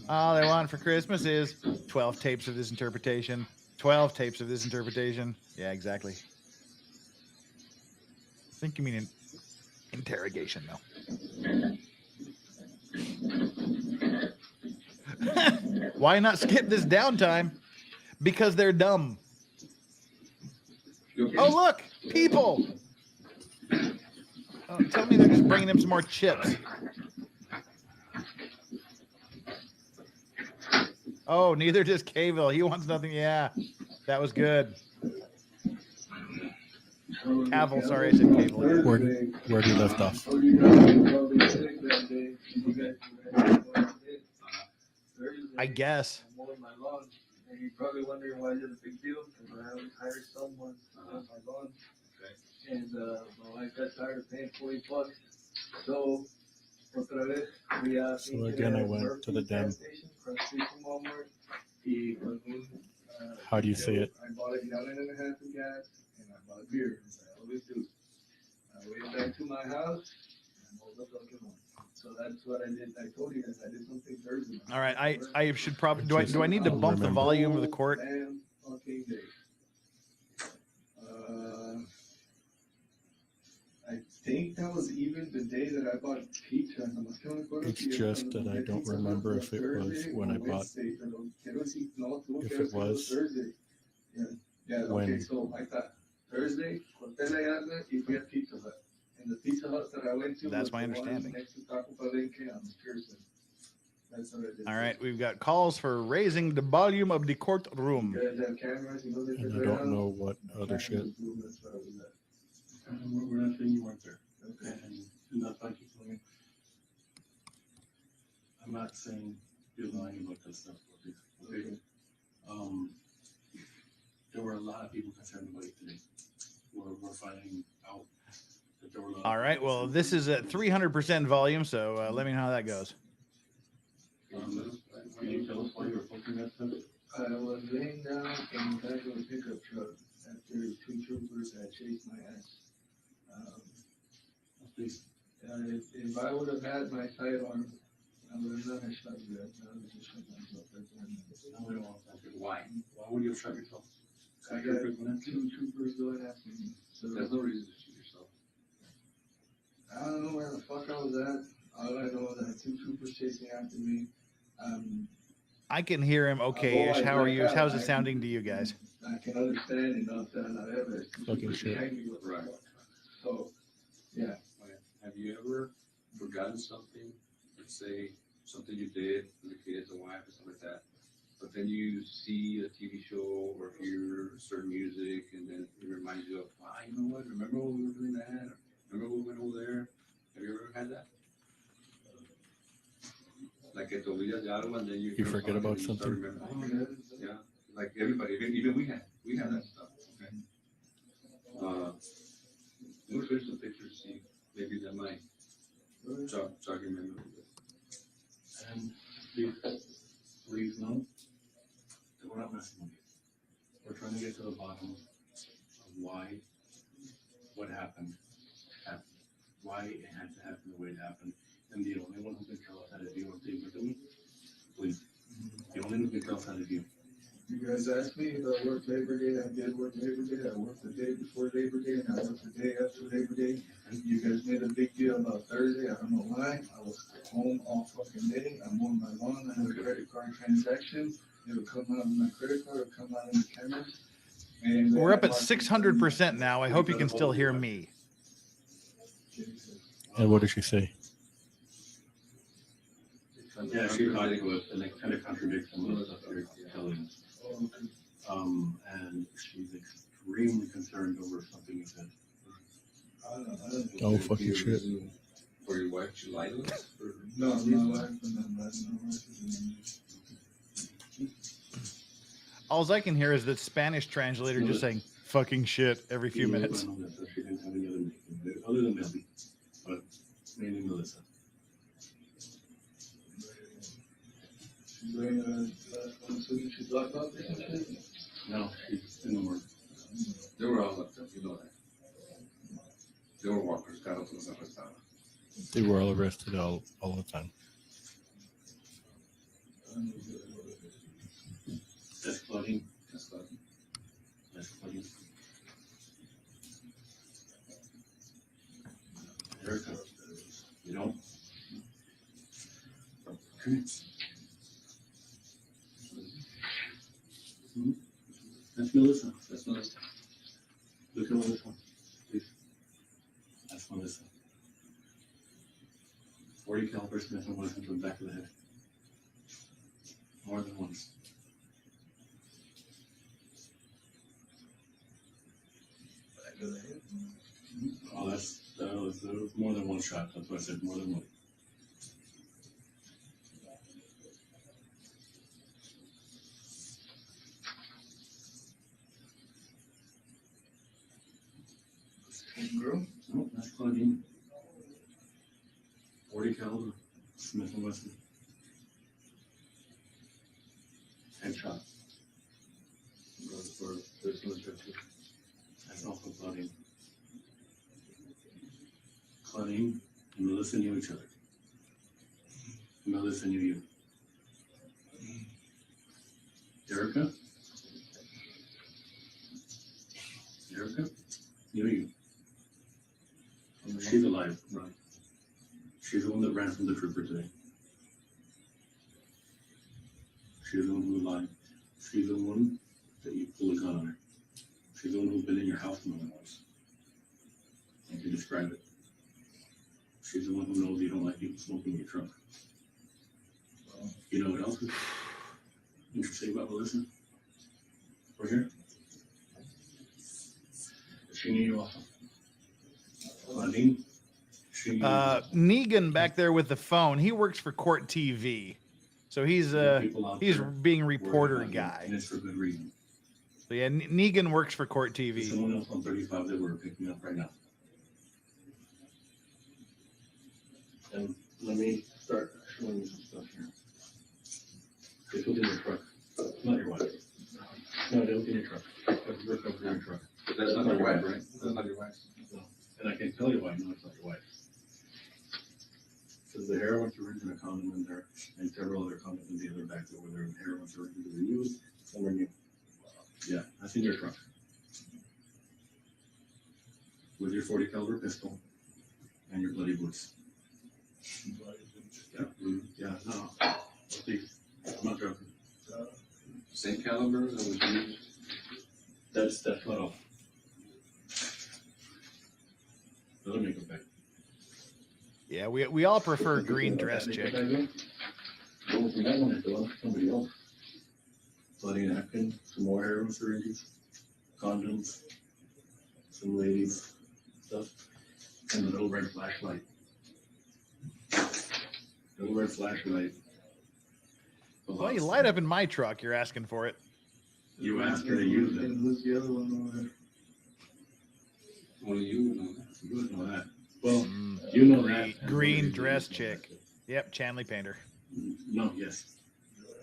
S5: All they want for Christmas is 12 tapes of this interpretation. 12 tapes of this interpretation. Yeah, exactly. I think you mean an interrogation, though. Why not skip this downtime? Because they're dumb. Oh, look! People! Oh, tell me they're just bringing him some more chips. Oh, neither does Cavill. He wants nothing. Yeah, that was good. Cavill, sorry, I said Cavill.
S7: Where do you left off?
S5: I guess.
S10: And you're probably wondering why is it a big deal? Because I haven't hired someone on my lawn. Okay. And my wife got tired of paying $40. So, otra vez,
S7: So again, I went to the den. How do you say it?
S10: I bought a gallon and a half of gas and I bought beer, as I always do. I went back to my house and I mowed the fucking lawn. So that's what I did. I told you guys I did something Thursday.
S5: All right, I should probably do I need to bump the volume of the court?
S10: Fucking day. I think that was even the day that I bought pizza.
S7: It's just that I don't remember if it was when I bought. If it was
S10: when. Okay, so I thought Thursday, corté la yarda y fui a Pizza Hut. And the Pizza Hut that I went to.
S5: That's my understanding.
S10: Next to Taco Palenque on Pearson. That's what I did.
S5: All right, we've got calls for raising the volume of the courtroom.
S10: You guys have cameras, you know this
S7: and I don't know what other shit.
S10: We're not saying you weren't there. Okay. And do not find people in. I'm not saying you're lying about that stuff. Okay. There were a lot of people concerned about it today. We're finding out that there were a lot.
S5: All right, well, this is at 300% volume, so let me know how that goes.
S10: Can you tell us why you were posting that stuff? I was laying down in the back of a pickup truck after two troopers had chased my ass. If I would have had my sidearm, I would have not shot you guys. I would have just shot myself. Why? Why would you have shot yourself? I got two troopers going after me. So there's no reason to shoot yourself. I don't know where the fuck I was at. All I know is I had two troopers chasing after me.
S5: I can hear him okay-ish. How are you? How's it sounding to you guys?
S10: I can understand enough that I'm not ever.
S7: Fucking shit.
S10: Right. So, yeah.
S11: Have you ever forgotten something? Let's say something you did for the kids, a wife, or something like that. But then you see a TV show or hear certain music, and then it reminds you of, wow, you know what? Remember when we were doing that? Or remember when we went over there? Have you ever had that? Like at the olvidas de algo, and then you
S7: forget about something.
S11: Yeah, like everybody, even we have that stuff. Okay. We'll finish the pictures, see maybe that might jog your memory a little bit.
S10: And please know that we're not messing with you. We're trying to get to the bottom of why what happened, why it had to happen the way it happened,
S7: And the only one who can tell us how to do what they were doing, please. The only one who can tell us how to do.
S10: You guys asked me if I worked Labor Day. I did work Labor Day. I worked the day before Labor Day, and I worked the day after Labor Day. You guys made a big deal about Thursday. I don't know why. I was home all fucking day. I mowed my lawn. I had a credit card transaction. It would come out of my credit card. It would come out in the cameras. And
S5: We're up at 600% now. I hope you can still hear me.
S7: And what did she say?
S11: Yeah, she thought it was, and it kind of contradicts some of the stuff you're telling us. And she's extremely concerned over something you said.
S7: Oh, fucking shit.
S11: For your wife, she lied to us?
S10: No, my wife and my wife.
S5: All I can hear is that Spanish translator just saying fucking shit every few minutes.
S7: She didn't have any other than Melody, but mainly Melissa.
S10: She's locked up or something?
S7: No, she's in the morgue.
S11: They were all locked up, you know that. They were walkers, got up to the hospital.
S7: They were all arrested all the time. That's flooding. That's flooding. That's flooding. Erica, you know? That's Melissa. That's Melissa. Look at Melissa, please. That's Melissa. 40 caliber Smith & Wesson to the back of the head. More than once. Oh, that was more than one shot. That's why I said more than one.
S10: Girl?
S7: No, that's Claudine. 40 caliber Smith & Wesson. Headshot. Goes for personal objective. That's also Claudine. Claudine and Melissa knew each other. Melissa knew you. Erica? Erica knew you. She's alive, right? She's the one that ran from the trooper today. She's the one who lied. She's the one that you pulled a gun on her. She's the one who's been in your house more than once. I can describe it. She's the one who knows you don't like people smoking in your trunk. You know what else is interesting about Melissa? We're here. She knew you also. Claudine?
S5: Negan back there with the phone. He works for Court TV, so he's being reporter guy.
S7: And it's for good reason.
S5: So yeah, Negan works for Court TV.
S7: Someone else on 35 that we're picking up right now. And let me start showing you some stuff here. This was in your truck. Not your wife. No, that was in your truck. That's your truck.
S11: That's not your wife, right? That's not your wife.
S7: No. And I can tell you why. No, it's not your wife. Because the heroin syringe and a condom in there, and several other condoms in the other bags that were there, and heroin syringes that were used, some were new. Yeah, that's in your truck. With your 40 caliber pistol and your bloody boots. Yeah, no. Please, I'm not joking.
S11: Same caliber that was used?
S7: That's not all. Another makeup bag.
S5: Yeah, we all prefer green dress chick.
S7: Well, if we got one, it belongs to somebody else. Bloody napkin, some more heroin syringes, condoms, some ladies' stuff, and a little red flashlight. Little red flashlight.
S5: Well, you light up in my truck. You're asking for it.
S7: You asked her to use it.
S10: And who's the other one over there?
S11: Only you would know that.
S7: You would know that. Well, you know that.
S5: Green dress chick. Yep, Chanley Painter.
S7: No, yes.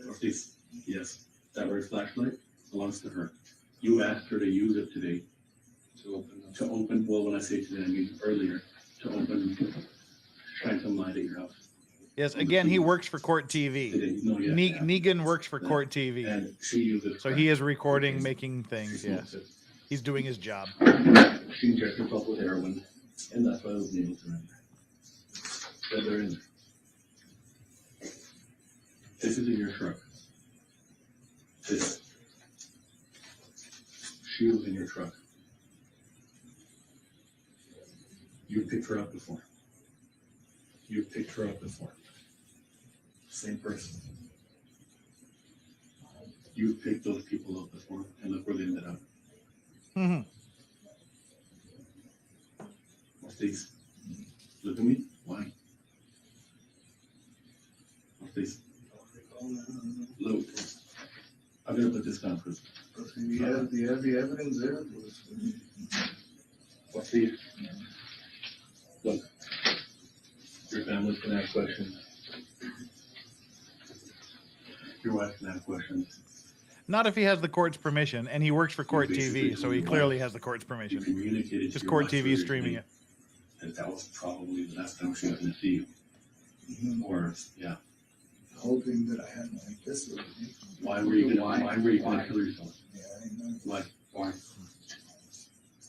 S7: Ortiz, yes. That red flashlight belongs to her. You asked her to use it today. To open, well, when I say today, I mean earlier. To open, shine some light at your house.
S5: Yes, again, he works for Court TV. Negan works for Court TV.
S7: And she uses
S5: So he is recording, making things, yes. He's doing his job.
S7: She injected herself with heroin, and that's why I was able to remember. Said they're in there. This is in your truck. This. She was in your truck. You picked her up before. You picked her up before. Same person. You picked those people up before, and look where they ended up.
S5: Mm-hmm.
S7: What's these? Look at me. Why? What's these? Look. I'm gonna put this down first.
S10: He has the evidence there.
S7: What's these? Look. Your family's gonna have questions. Your wife's gonna have questions.
S5: Not if he has the court's permission, and he works for Court TV, so he clearly has the court's permission. Because Court TV is streaming it.
S7: That was probably the last time she was gonna see you. Or, yeah.
S10: Hoping that I had my pistol with me.
S7: Why were you gonna kill yourself? Why? Why?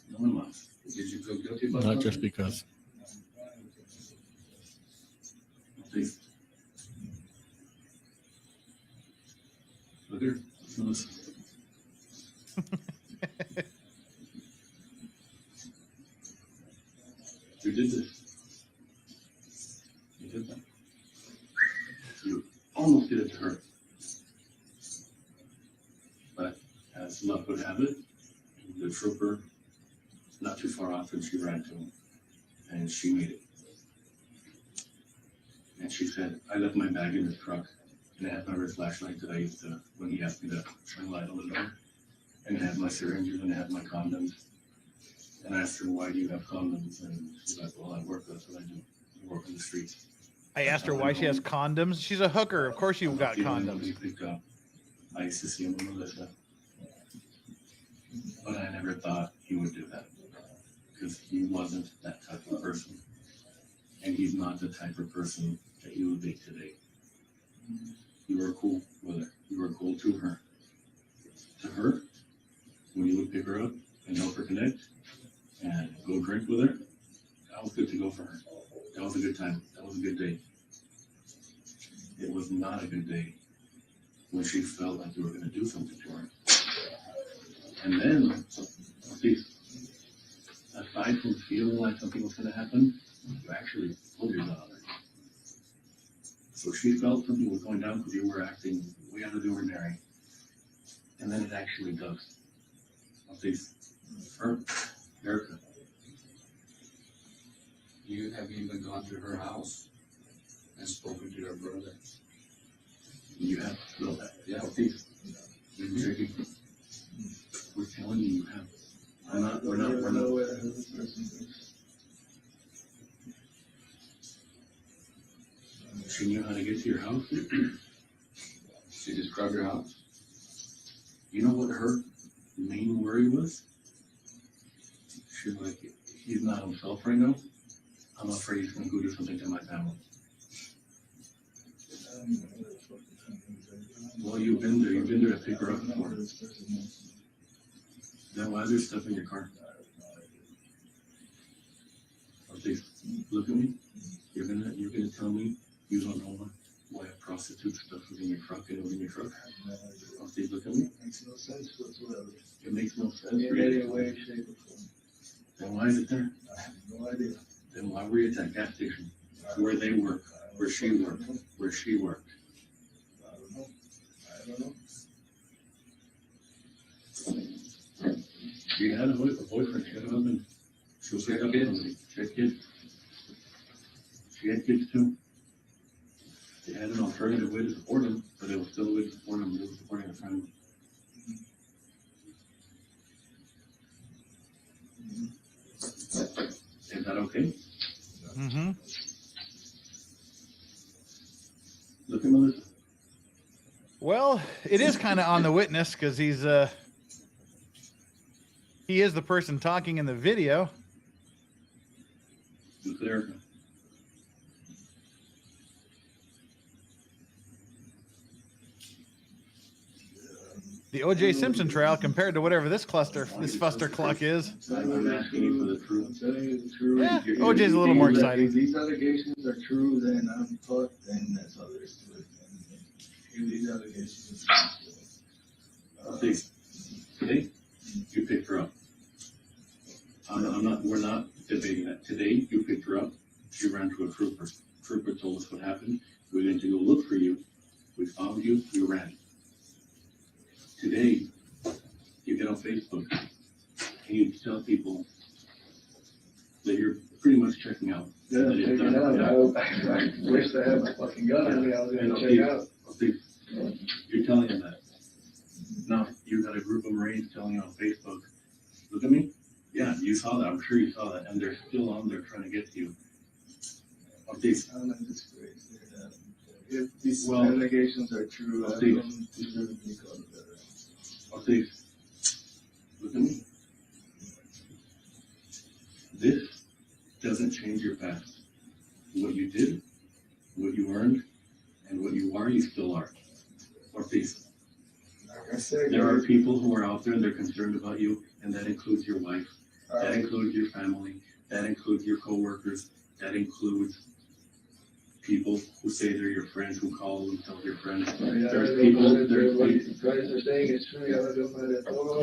S7: No one wants. Did you feel guilty about that? Not just because. Please. Look here. Listen. You did this. You did that. You almost did it to her. But as luck would have it, the trooper, not too far off, and she ran to him. And she made it. And she said, I left my bag in the truck. And I had my red flashlight that I used to, when he asked me to shine light on the door. And I had my syringes and I had my condoms. And I asked her, why do you have condoms? And she's like, well, I work, that's what I do. I work on the streets.
S5: I asked her why she has condoms. She's a hooker. Of course you got condoms.
S7: I used to see him with Melissa. But I never thought he would do that. Because he wasn't that type of person. And he's not the type of person that you would date today. You were cool with her. You were cool to her. To her, when you would pick her up and help her connect and go drink with her, that was good to go for her. That was a good time. That was a good day. It was not a good day when she felt like you were going to do something to her. And then, aside from feeling like something was going to happen, you actually pulled your gun on her. So she felt something was going down because you were acting way out of the ordinary. And then it actually does. Her, Erica.
S11: You have even gone to her house and spoken to her brother.
S7: You have? No,
S11: yeah.
S7: We're telling you you have. We're not. She knew how to get to your house.
S11: She described your house.
S7: You know what her main worry was? She was like, he's not himself right now. I'm afraid he's going to go do something to my family. Well, you've been there. You've been there to pick her up before. Then why is there stuff in your car? Please, look at me. You're gonna tell me you don't know why a prostitute stuff was in your truck and it was in your truck? Please look at me.
S10: It makes no sense whatsoever.
S7: It makes no sense.
S10: In any way, shape, or form.
S7: Then why is it there?
S10: I have no idea.
S7: Then why were you at that gas station? Where they work, where she worked, where she worked.
S10: I don't know. I don't know.
S7: She had a boyfriend, she had a husband. She was picked up with somebody. She had kids. She had kids too. They had an alternative way to support them, but it was still a way to support them. They were supporting their family. Is that okay?
S5: Mm-hmm.
S7: Look at Melissa.
S5: Well, it is kind of on the witness because he is the person talking in the video.
S7: Look at Erica.
S5: the O.J. Simpson trial compared to whatever this fuster cluck is.
S11: I'm asking you for the truth.
S10: I'm telling you the truth.
S5: Yeah, OJ's a little more exciting.
S10: If these allegations are true, then I'm fucked, then that's all there is to it. If these allegations are true.
S11: Today, you picked her up. We're not debating that. Today, you picked her up. She ran to a trooper. Trooper told us what happened. We went to go look for you. We found you. You ran. Today, you get on Facebook and you tell people that you're pretty much checking out.
S10: Yeah,
S11: that it's
S10: checking
S11: done.
S10: out. I wish I had my fucking gun on me. I was gonna check out.
S11: You're telling them that. Now, you got a group of Marines telling you on Facebook, look at me. Yeah, you saw that. I'm sure you saw that. And they're still on there trying to get to you.
S10: I'm not disgraced. If these allegations are true, I don't deserve to be called a veteran.
S11: Ortiz, look at me. This doesn't change your past. What you did, what you earned, and what you are, you still are. Ortiz.
S10: Like I said,
S11: There are people who are out there and they're concerned about you, and that includes your wife, that includes your family, that includes your coworkers, that includes people who say they're your friends, who call themselves your friends. There's people,
S10: what you guys are saying is true.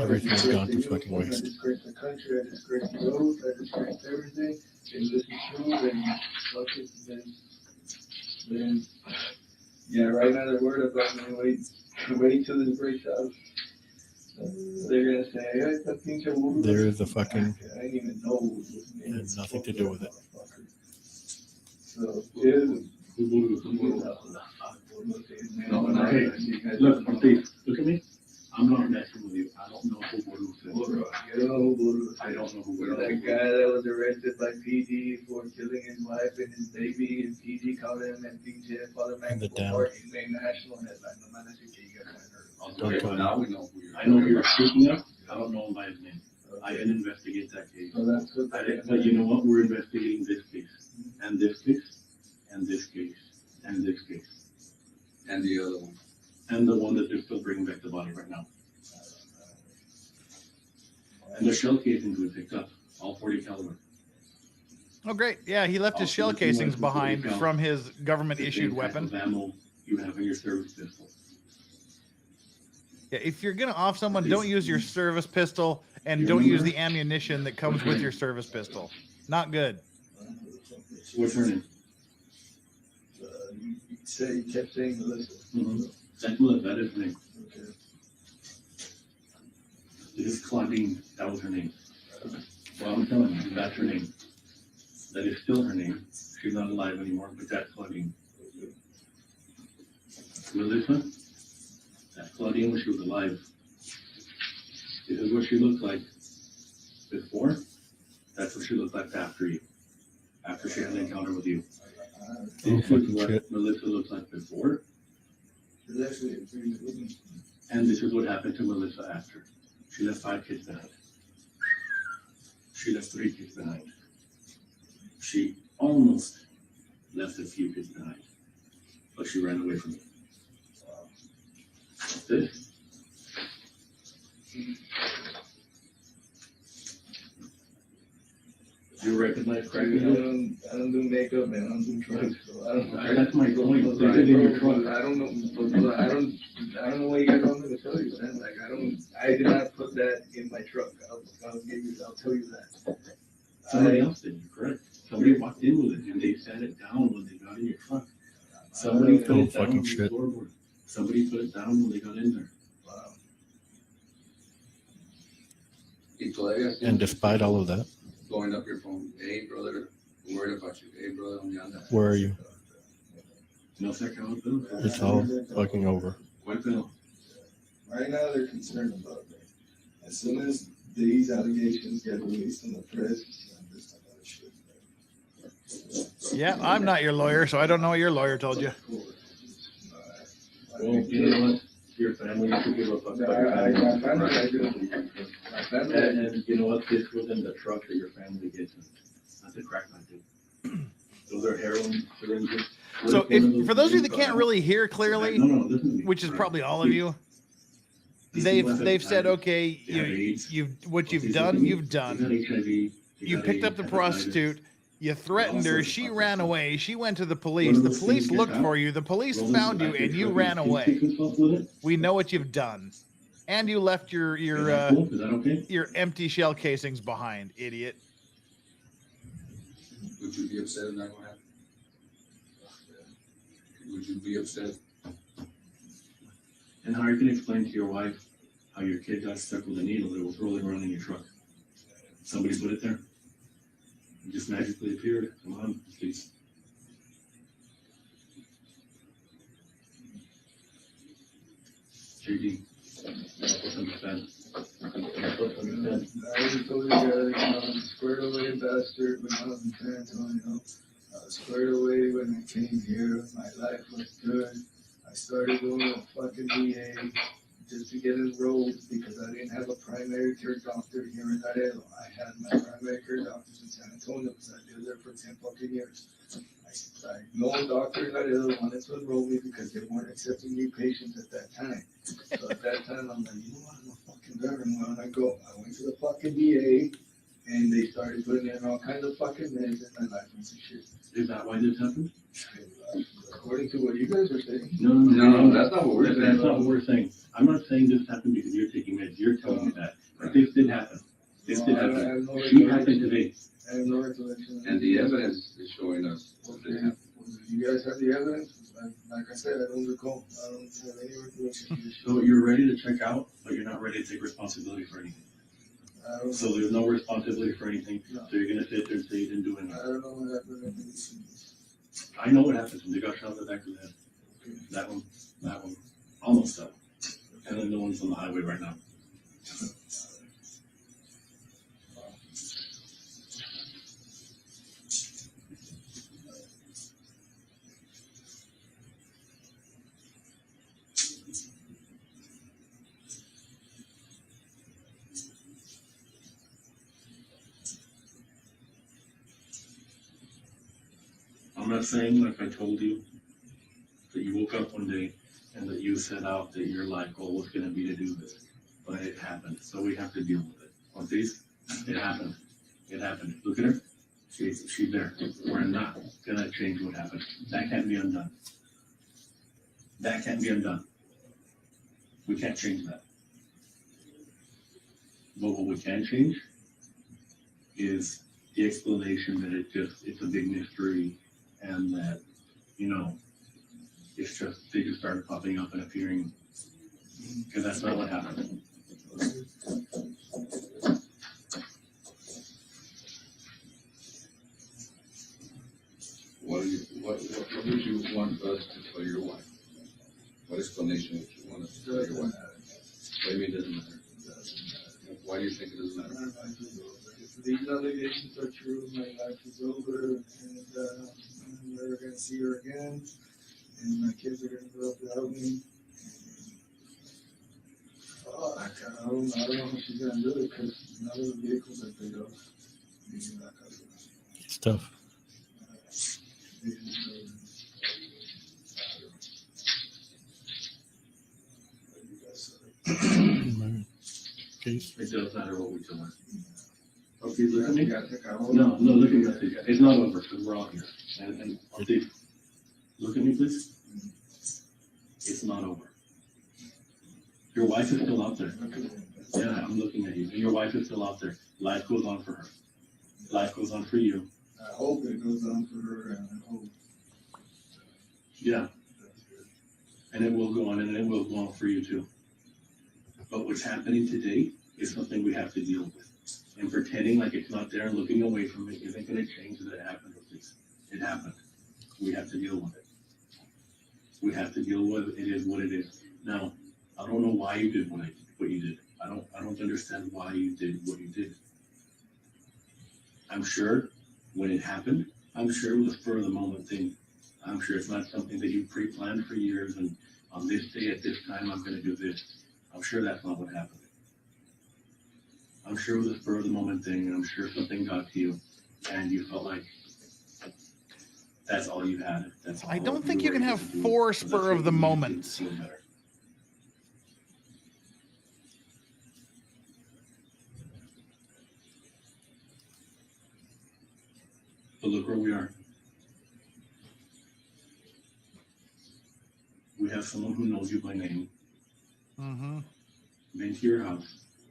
S7: Everything's gone to fucking waste.
S10: I disgrace the country, I disgrace the oath, I disgrace everything. If this is true, then fuck it, then yeah, right now they're worried about me. Wait till this breaks out. They're gonna say, hey, it's a pinche burro.
S7: There is a fucking.
S10: I didn't even know.
S7: It had nothing to do with it.
S10: So, yeah.
S11: Look, Ortiz, look at me. I'm not messing with you. I don't know who Boru is. I don't know who Boru is.
S10: That guy that was arrested by PD for killing his wife and his baby, and PD caught him and DJ Father Mac he made national headline. No matter if you get hurt.
S11: Okay, but now we know who you're. I know who you're speaking of. I don't know him by his name. I didn't investigate that case.
S10: So that's good.
S11: But you know what? We're investigating this case, and this case, and this case, and this case. And the other one. And the one that they're still bringing back the body right now. And the shell casings we picked up, all 40 caliber.
S5: Oh, great. Yeah, he left his shell casings behind from his government-issued weapon.
S11: Ammo you have in your service pistol.
S5: Yeah, if you're going to off someone, don't use your service pistol, and don't use the ammunition that comes with your service pistol. Not good.
S11: What's her name?
S10: You kept saying Melissa.
S11: That's Melissa, that is her name.
S10: Okay.
S11: This is Claudine, that was her name. Well, I'm telling you, that's her name. That is still her name. She's not alive anymore, but that's Claudine. Melissa, that's Claudine when she was alive. This is what she looked like before. That's what she looked like after you. After she had an encounter with you. This is what Melissa looked like before. And this is what happened to Melissa after. She left 5 kids behind. She left 3 kids behind. She almost left a few kids behind, but she ran away from me. This. You recognize cracking?
S10: I don't do makeup and I don't do drugs. So I don't.
S11: That's my point. They did in your truck.
S10: I don't know. I don't know what you guys want me to tell you, man. Like I did not put that in my truck. I'll tell you that.
S11: Somebody else did. You're correct. Somebody walked in with it and they sat it down when they got in your truck. Somebody put it down on the floorboard. Somebody put it down when they got in there.
S10: Wow.
S7: And despite all of that,
S11: Blowing up your phone. Hey, brother, I'm worried about you. Hey, brother, I'm down there.
S7: where are you?
S11: No second bill.
S7: It's all fucking over.
S11: What bill?
S10: Right now, they're concerned about me. As soon as these allegations get released in the press, this type of shit.
S5: Yeah, I'm not your lawyer, so I don't know what your lawyer told you.
S11: Well, you know what? Your family should give a fuck about your family. And you know what? This was in the truck that your family gets in. That's a crack pipe. Those are heroin syringes.
S5: So, for those of you that can't really hear clearly, which is probably all of you, they've said, okay, what you've done. You picked up the prostitute. You threatened her. She ran away. She went to the police. The police looked for you. The police found you, and you ran away. We know what you've done, and you left your empty shell casings behind, idiot.
S11: Would you be upset if that happened? Would you be upset?
S7: And how are you going to explain to your wife how your kid got stuck with a needle that was rolling around in your truck? Somebody put it there? It just magically appeared. Come on, please. JD, help us understand.
S10: I already told you guys, I'm squared away bastard when I was in San Antonio. I was squared away when I came here. My life was good. I started going to a fucking VA just to get enrolled because I didn't have a primary care doctor here in Laredo. I had my primary care doctors in San Antonio because I lived there for 10 fucking years. No doctor in Laredo wanted to enroll me because they weren't accepting new patients at that time. So at that time, I'm like, you know what, I'm a fucking veteran. Why don't I go? I went to the fucking VA and they started putting in all kinds of fucking meds and my life went to shit.
S7: Is that why this happened?
S10: According to what you guys are saying.
S7: No, that's not what we're saying. That's not what we're saying. I'm not saying this happened because you're taking meds. You're telling me that. But this did happen. This did happen. She happened today.
S10: I have no recollection.
S11: And the evidence is showing us what did happen.
S10: You guys have the evidence? Like I said, I don't recall. I don't have any recollection.
S7: So you're ready to check out, but you're not ready to take responsibility for anything. So there's no responsibility for anything. No. So you're gonna sit there and say you didn't do anything.
S10: I don't know what happened.
S7: I know what happened to them. They got shot in the back of the head. Okay. That one, almost that one. And then the one's on the highway right now. I'm not saying, like I told you, that you woke up one day and that you set out that your life goal was going to be to do this. But it happened, so we have to deal with it. Ortiz, it happened. It happened. Look at her. She's there. We're not going to change what happened. That can't be undone. That can't be undone. We can't change that. But what we can change is the explanation that it's a big mystery and that, you know, it's just, they just started popping up and appearing, because that's not what happened.
S11: What would you want us to tell your wife? What explanation would you want us to tell your wife? What do you mean it doesn't matter? Why do you think it doesn't matter?
S10: If these allegations are true, my life is over, and I'm never going to see her again, and my kids are going to grow up without me. I don't know how she's going to do it, because none of the vehicles are paid off.
S7: It's tough. It does matter what we tell her. Okay, look at me. No, look at me. It's not over because we're all here. And Steve, look at me, please. It's not over. Your wife is still out there. Yeah, I'm looking at you. And your wife is still out there. Life goes on for her. Life goes on for you.
S10: I hope it goes on for her, and I hope.
S7: Yeah. And it will go on, and it will go on for you too. But what's happening today is something we have to deal with. And pretending like it's not there and looking away from it isn't going to change that it happened. It happened. We have to deal with it. We have to deal with it. It is what it is. Now, I don't know why you did what you did. I don't understand why you did what you did. I'm sure when it happened, I'm sure it was a spur of the moment thing. I'm sure it's not something that you pre-planned for years and on this day at this time I'm going to do this. I'm sure that's not what happened. I'm sure it was a spur of the moment thing, and I'm sure something got to you, and you felt like that's all you had. That's all
S5: I don't think you can have 4 spur of the moments.
S7: But look where we are. We have someone who knows you by name.
S5: Mm-hmm.
S7: Been to your house.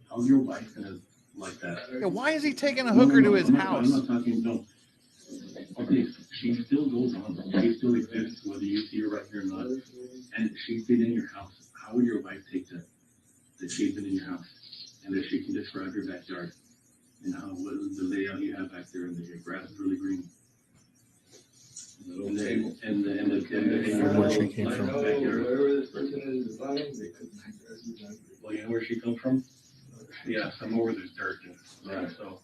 S7: How's your wife gonna like that?
S5: Yeah, why is he taking a hooker to his house?
S7: I'm not talking, no. Okay, she still goes on. She still exists, whether you see her right here or not. And she's been in your house. How would your wife take that? That she's been in your house and that she can describe your backyard and how what the layout you have back there and your grass is really green. And where she came from.
S10: Wherever this person is lying, they couldn't hang grass.
S7: Well, you know where she comes from? Yeah, somewhere where there's dirt. Yeah, so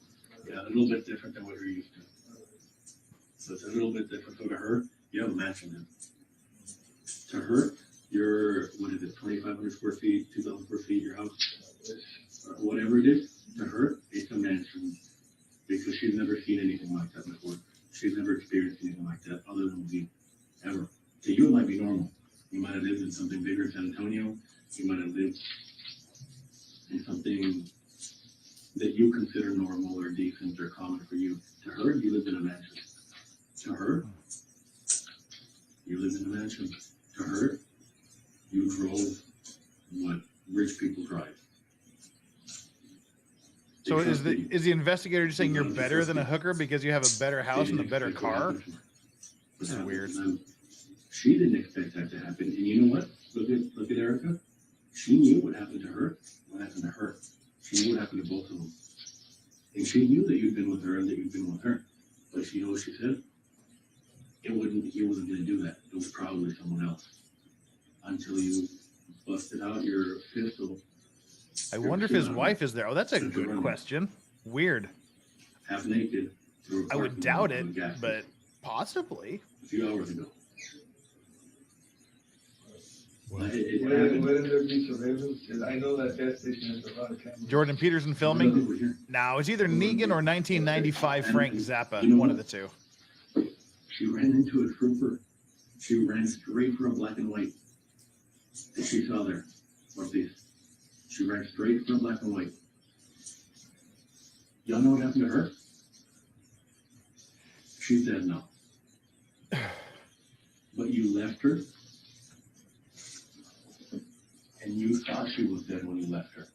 S7: yeah, a little bit different than what you're used to. So it's a little bit different. So to her, you have a mansion then. To her, you're, what is it, 2,500 square feet, 2,000 square feet, your house, or whatever it is. To her, it's a mansion because she's never seen anything like that before. She's never experienced anything like that other than with you, ever. To you, it might be normal. You might have lived in something bigger in San Antonio. You might have lived in something that you consider normal or decent or common for you. To her, you lived in a mansion. To her, you lived in a mansion. To her, you drove what rich people drive.
S5: So is the investigator just saying you're better than a hooker because you have a better house and a better car? This is weird.
S7: She didn't expect that to happen. And you know what? Look at Erica. She knew what happened to her, what happened to her. She knew what happened to both of them. And she knew that you'd been with her and that you'd been with her. But you know what she said? He wasn't going to do that. It was probably someone else. Until you busted out your pistol.
S5: I wonder if his wife is there. Oh, that's a good question. Weird.
S7: Half naked.
S5: I would doubt it, but possibly.
S7: A few hours ago.
S10: Wouldn't there be surveillance? Because I know that gas station has a lot of cameras.
S5: Jordan Peterson filming? No, it's either Negan or 1995 Frank Zappa. One of the two.
S7: She ran into a trooper. She ran straight for a black and white that she saw there. Ortiz. She ran straight for a black and white. Y'all know what happened to her? She said no. But you left her, and you thought she was dead when you left her.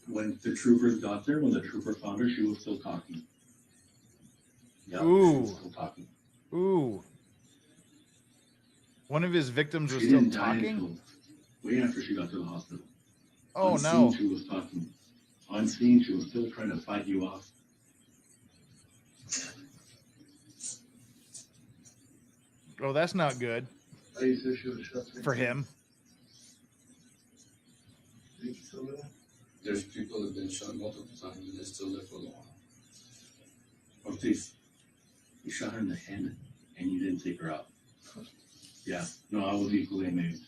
S7: When the troopers got there, when the trooper found her, she was still talking. Yeah,
S5: ooh.
S7: she was still talking.
S5: Ooh. One of his victims was
S7: She
S5: still
S7: didn't die
S5: talking?
S7: until way after she got to the hospital.
S5: Oh,
S7: On
S5: no.
S7: scene, she was talking. On scene, she was still trying to fight you off.
S5: Oh, that's not good for him.
S11: There's people that have been shot multiple times and they still live for a while.
S7: Ortiz, you shot her in the head and you didn't take her out. Yeah, no, I was equally amazed.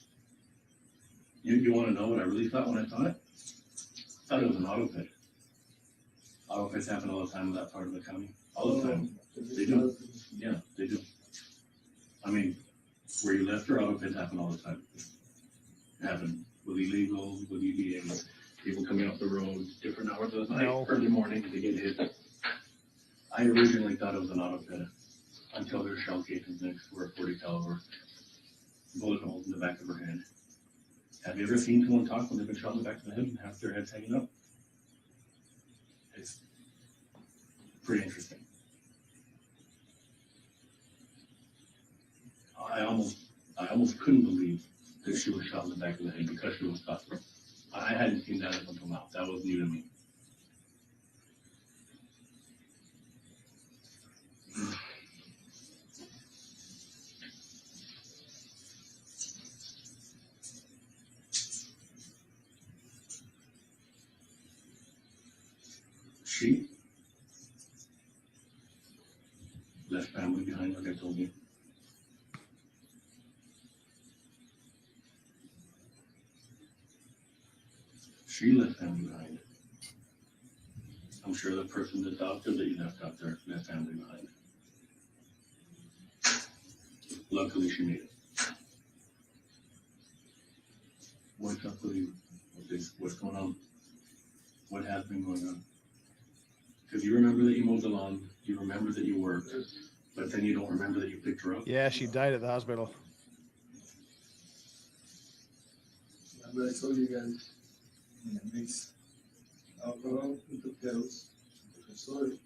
S7: You want to know what I really thought when I saw it? I thought it was an auto pit. Auto pits happen all the time in that part of the county. All the time. They do. Yeah, they do. I mean, where you left her, auto pits happen all the time. Happen with illegals, with EDAs, people coming off the road, different hours of the night, early morning to get hit. I originally thought it was an auto pit until there's shell casings next to her 40 caliber, bullet holes in the back of her head. Have you ever seen someone talk when they've been shot in the back of the head and have their heads hanging up? It's pretty interesting. I almost couldn't believe that she was shot in the back of the head because she was talking. I hadn't seen that up until now. That was new to me. She left family behind, like I told you. She left family behind. I'm sure the person, the doctor that you left out there, left family behind. Luckily, she made it. What's up with you? What's going on? What has been going on? Because you remember that you mowed the lawn, You remember that you worked, but then you don't remember that you picked her up?
S5: Yeah, she died at the hospital.
S10: But I told you guys, mix alcohol with the pills. Different story.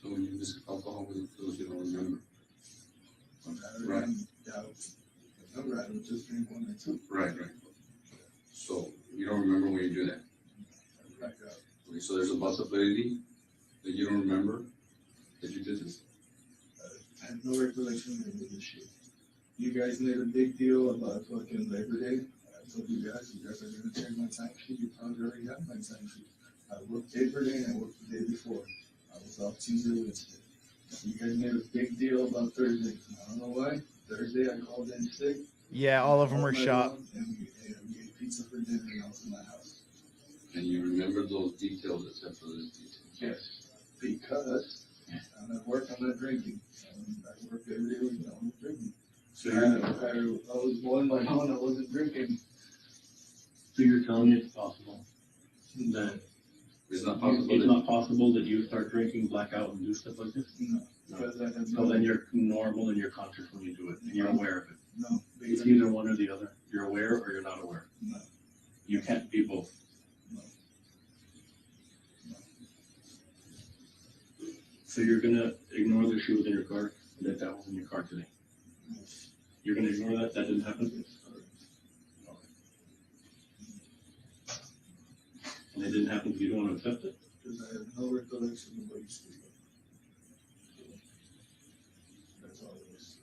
S11: So when you mix alcohol with the pills, you don't remember.
S10: Right. I would just drink one or two.
S11: Right. So you don't remember when you do that.
S10: Right.
S11: Okay, so there's a possibility that you don't remember that you did this.
S10: I have no recollection of this shit. You guys made a big deal about fucking Labor Day. I told you guys are gonna check my time sheet. You probably already have my time sheet. I worked Labor Day and I worked the day before. I was off Tuesday, Wednesday. You guys made a big deal about Thursday. I don't know why. Thursday I called in sick.
S5: Yeah, all of them were shot.
S10: And we ate pizza for dinner and I was in my house.
S11: And you remember those details except for this detail?
S10: Yes, because I'm at work, I'm not drinking. I work every day, I'm not drinking.
S7: So
S10: I was blowing my own, I wasn't drinking.
S7: So you're telling me it's possible that
S11: It's not possible.
S7: it's not possible that you start drinking, black out, and do stuff like this?
S10: No, because I have
S7: So then you're normal and you're conscious when you do it, and you're aware of it.
S10: No.
S7: It's either one or the other. You're aware or you're not aware.
S10: No.
S7: You can't be both.
S10: No.
S7: So you're gonna ignore the shoe in your car, that was in your car today. You're gonna ignore that? That didn't happen? And it didn't happen because you don't want to accept it?
S10: Because I have no recollection of what you speak of. That's all it is.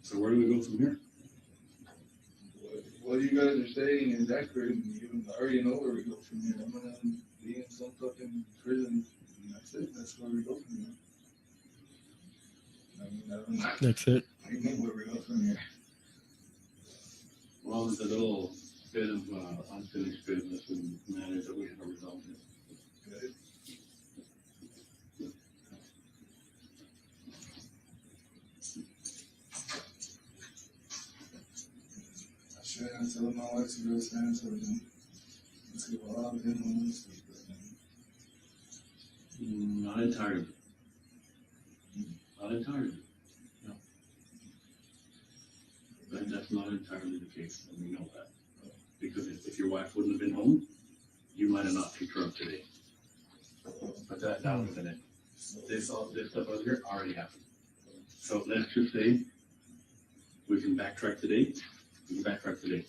S7: So where do we go from here?
S10: What you guys are saying is accurate, and you already know where we go from here. I'm gonna be in some fucking prison, and that's it. That's where we go from here. I don't know.
S7: That's it.
S10: I know where we go from here.
S7: Well, there's a little bit of unfinished business and matters that we have to resolve.
S10: Good. I should have told my wife to go stand for them. Let's go all of them on this week.
S7: Not entirely. Not entirely. No. That's not entirely the case, and we know that. Because if your wife wouldn't have been home, you might have not picked her up today. But that would have been it. This stuff over here already happened. So let's just say we can backtrack today. We can backtrack today.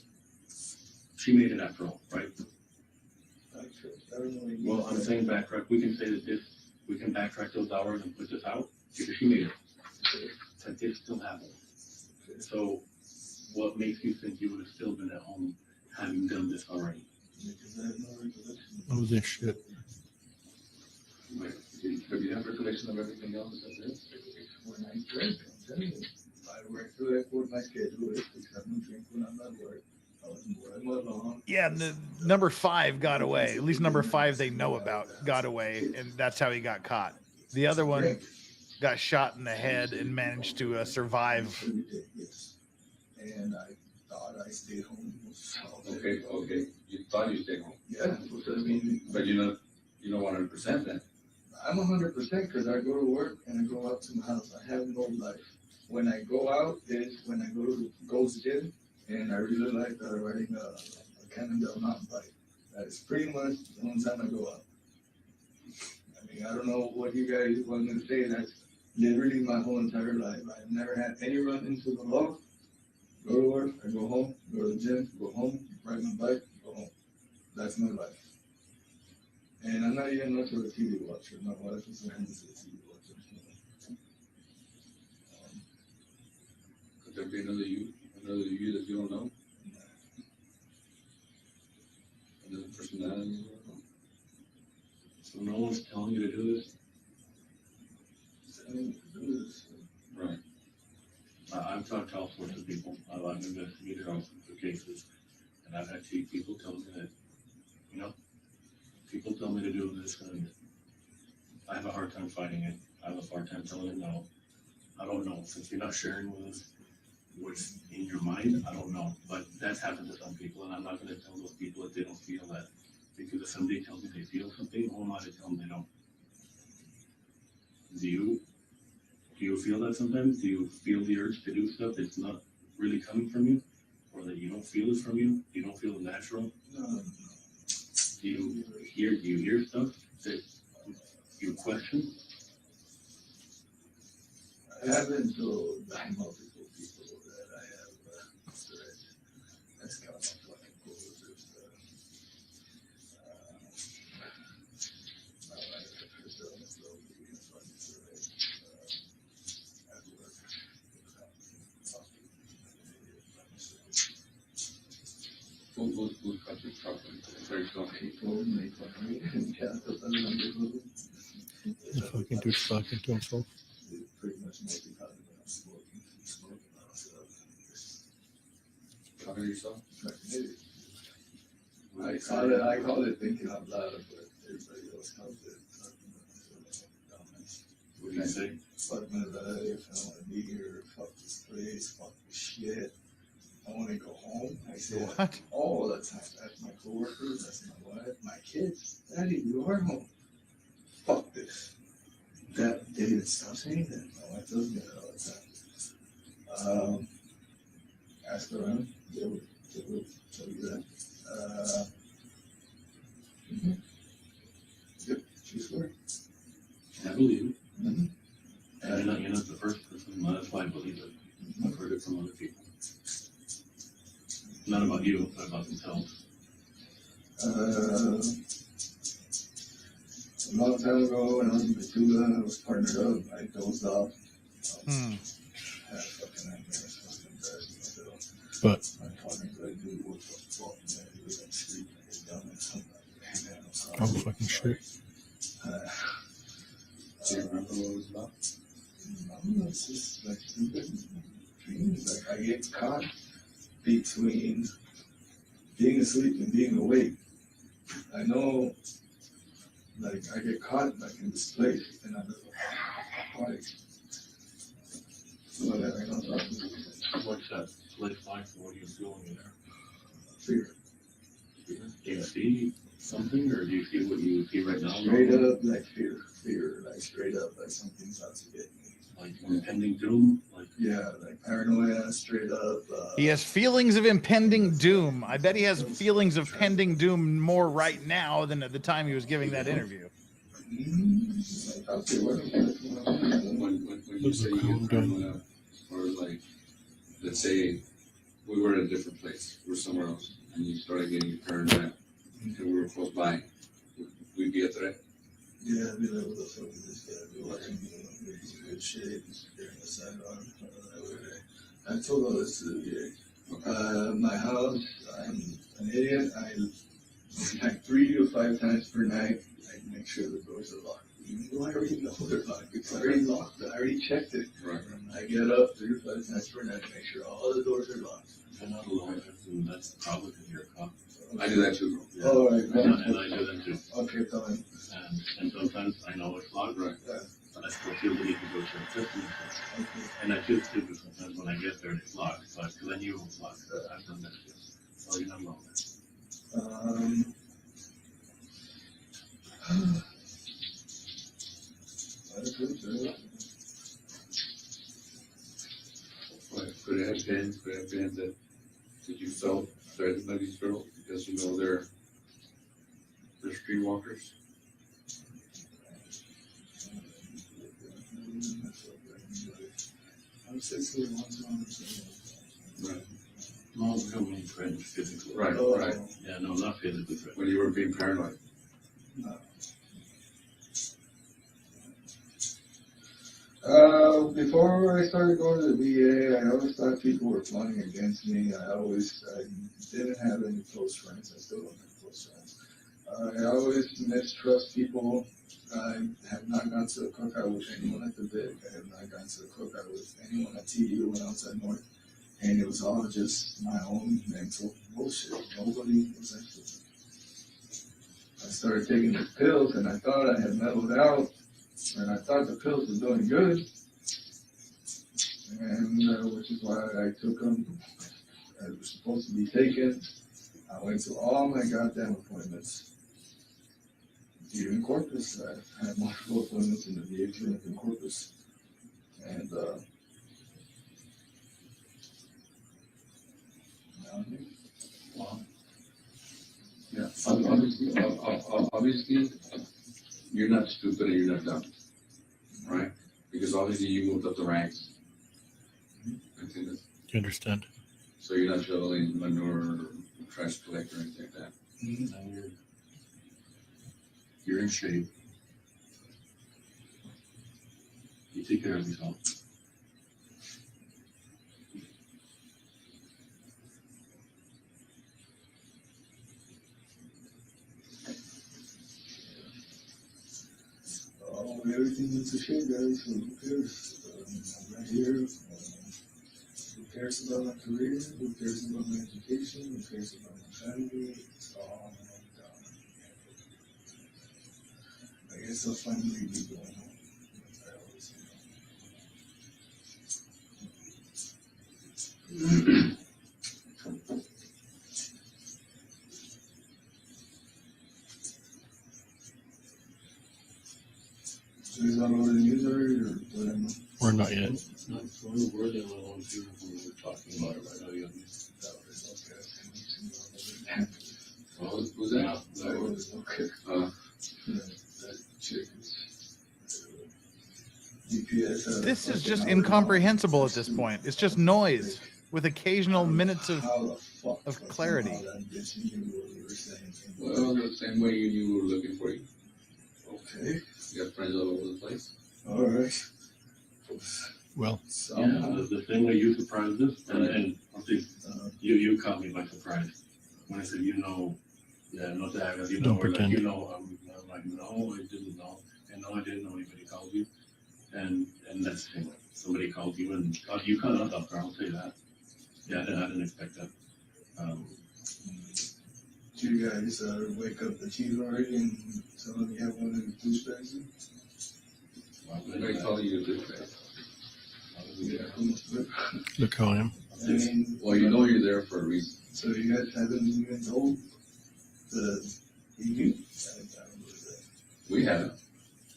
S7: She made it after all, right? Well, I'm saying backtrack. We can say that we can backtrack those hours and put this out because she made it. That did still happen. So what makes you think you would have still been at home having done this already?
S10: Because I have no recollection.
S7: Oh, this shit.
S11: Wait, do you have recollection of everything else except this?
S10: When I drink, I'm telling you, I work through that for my schedule is because I don't drink when I'm at work. I was mowing my lawn.
S5: Yeah, and the number 5 got away. At least number 5 they know about got away, and that's how he got caught. The other one got shot in the head and managed to survive.
S10: Yes. And I thought I stayed home.
S11: Okay. You thought you stayed home.
S10: Yeah, because I mean.
S11: But you know 100% then.
S10: I'm 100% because I go to work and I go out to my house. I have no life. When I go out is when I go to Gold's Gym, and I really like riding a Cannondale mountain bike. That is pretty much the only time I go out. I mean, I don't know what you guys want me to say. That's literally my whole entire life. I've never had any run into the law. Go to work, I go home, go to the gym, go home, ride my bike, go home. That's my life. And I'm not even much of a TV watcher. My wife is a TV watcher.
S11: Could there be another you that you don't know? Another personality you don't know?
S7: So no one's telling you to do this?
S11: Right.
S7: I've talked to all sorts of people. I've investigated all sorts of cases, and I've had people tell me that, people tell me to do this, and I have a hard time fighting it. I have a hard time telling them no. I don't know. Since you're not sharing with us what's in your mind, I don't know. But that's happened to some people, and I'm not going to tell those people if they don't feel that Because if somebody tells me they feel something, who am I to tell them they don't? Do you feel that sometimes? Do you feel the urge to do stuff that's not really coming from you? Or that you don't feel is from you? You don't feel natural?
S10: No.
S7: Do you hear stuff that you question?
S10: I haven't told multiple people that I have threat. That's kind of fucking cool. My wife, Crystal, is lovely and funny threat at work.
S11: Who's got this problem? Very talking.
S10: People make fun of me and cast up on them.
S12: The fucking dude's talking to himself.
S10: Pretty much multi-cognitive. I'm smoking myself.
S11: Talking to yourself?
S10: I call it thinking out loud, but everybody else calls it talking to myself.
S7: What do you say?
S10: Fuck my life, I don't want to be here, fuck this place, fuck this shit. I want to go home. I say that all the time. That's my coworkers, that's my wife, my kids. Daddy, you are home. Fuck this. That David, stop saying that. My wife tells me that all the time. Ask around, they will tell you that. Yep, she's swear.
S7: I believe it.
S10: Mm-hmm.
S7: And you're not the first person. That's why I believe it. I've heard it from other people. Not about you, but about themselves.
S10: A long time ago, when I was in Petula, I was partnered up. I dozed off. Had fucking nightmares. I was embarrassing myself.
S12: But
S10: my partner's like, dude, what the fuck, man? He was like, sleep, I get done and something. Man, I'm sorry.
S12: oh fucking shit.
S11: Do you remember what it was about?
S10: No, it's just like stupid dreams. Like I get caught between being asleep and being awake. I know, like I get caught like in this place, and I'm just like, so that I don't know.
S7: What's that place like? What do you feel when you're there?
S10: Fear.
S7: Do you see something, or do you see what you see right now?
S10: Straight up, like fear, like straight up, like something's out to get me.
S7: Like impending doom? Like
S10: yeah, like paranoia, straight up.
S5: He has feelings of impending doom. I bet he has feelings of pending doom more right now than at the time he was giving that interview.
S11: When you say you get paranoia, or like, let's say we were at a different place, we're somewhere else, and you started getting paranoia, and we were close by, we'd be a threat?
S10: Yeah, I'd be like, what the fuck is this guy doing? He's in good shape, he's carrying a sidearm. I told all this to the VA. My house, I'm an idiot. I like 3 to 5 times per night, I make sure the doors are locked. Even though I already know they're locked. It's already locked. I already checked it.
S11: Right.
S10: I get up 3 to 5 times per night to make sure all the doors are locked.
S7: you're not alone, and that's probably because you're a cop.
S11: I do that too, bro.
S7: Yeah.
S10: All right,
S7: And I do that too.
S10: okay, fine.
S7: And sometimes I know it's locked, right?
S10: Yeah.
S7: But I still feel the need to go check testimony.
S10: Okay.
S7: And I feel stupid sometimes when I get there and it's locked, but because I knew it was locked. I've done that too. So you're not alone.
S11: Could it have been that you felt threatened by these girls because you know they're streetwalkers?
S10: I'm 6 months.
S7: Right. No, we don't mean threatened physically.
S11: Right, right.
S7: Yeah, no, not physically threatened.
S11: When you were being paranoid.
S10: No. Before I started going to the VA, I always thought people were plotting against me. I didn't have any close friends. I still don't have close friends. I always mistrust people. I have not gone to a cookout with anyone at the VIC. I have not gone to a cookout with anyone at TDU when I was at North. And it was all just my own mental bullshit. Nobody was actually. I started taking the pills and I thought I had mellowed out. And I thought the pills were doing good. And which is why I took them. I was supposed to be taken. I went to all my goddamn appointments. here in Corpus. I had multiple appointments in the VA clinic in Corpus. And
S11: Wow. Yeah, obviously, you're not stupid and you're not dumb, right? Because obviously you moved up the ranks.
S12: You understand?
S11: So you're not shoveling manure, trash collector, or anything like that.
S10: mm-hmm.
S11: You're in shape. You take care of yourself.
S10: Everything is a shit, guys. So who cares? I'm right here. Who cares about my career? Who cares about my education? Who cares about my family? It's all I guess I'll finally be going home. I always So is that over the news already, or whatever?
S12: Or not yet.
S11: No, so we're the only ones here who were talking about it right now. You well, was that?
S10: Okay. That chick is GPS.
S5: This is just incomprehensible at this point. It's just noise with occasional minutes of clarity.
S11: Well, the same way you were looking for you.
S10: Okay.
S11: You got friends all over the place.
S10: All right.
S12: Well,
S11: Yeah, the same way you surprised us, and I think you caught me by surprise when I said, yeah, no te hagas,
S12: Don't pretend.
S11: I'm like, no, I didn't know, and no, I didn't know anybody called you, and that's the same way. Somebody called you, and you caught us off guard. I'll say that. Yeah, I didn't expect that.
S10: Did you guys wake up the chief already and tell them you have one of the douchebags?
S11: Nobody called you a douchebag.
S12: look how I am.
S10: I mean,
S11: Well, you're there for a reason.
S10: so you guys haven't even told the EU?
S11: We haven't.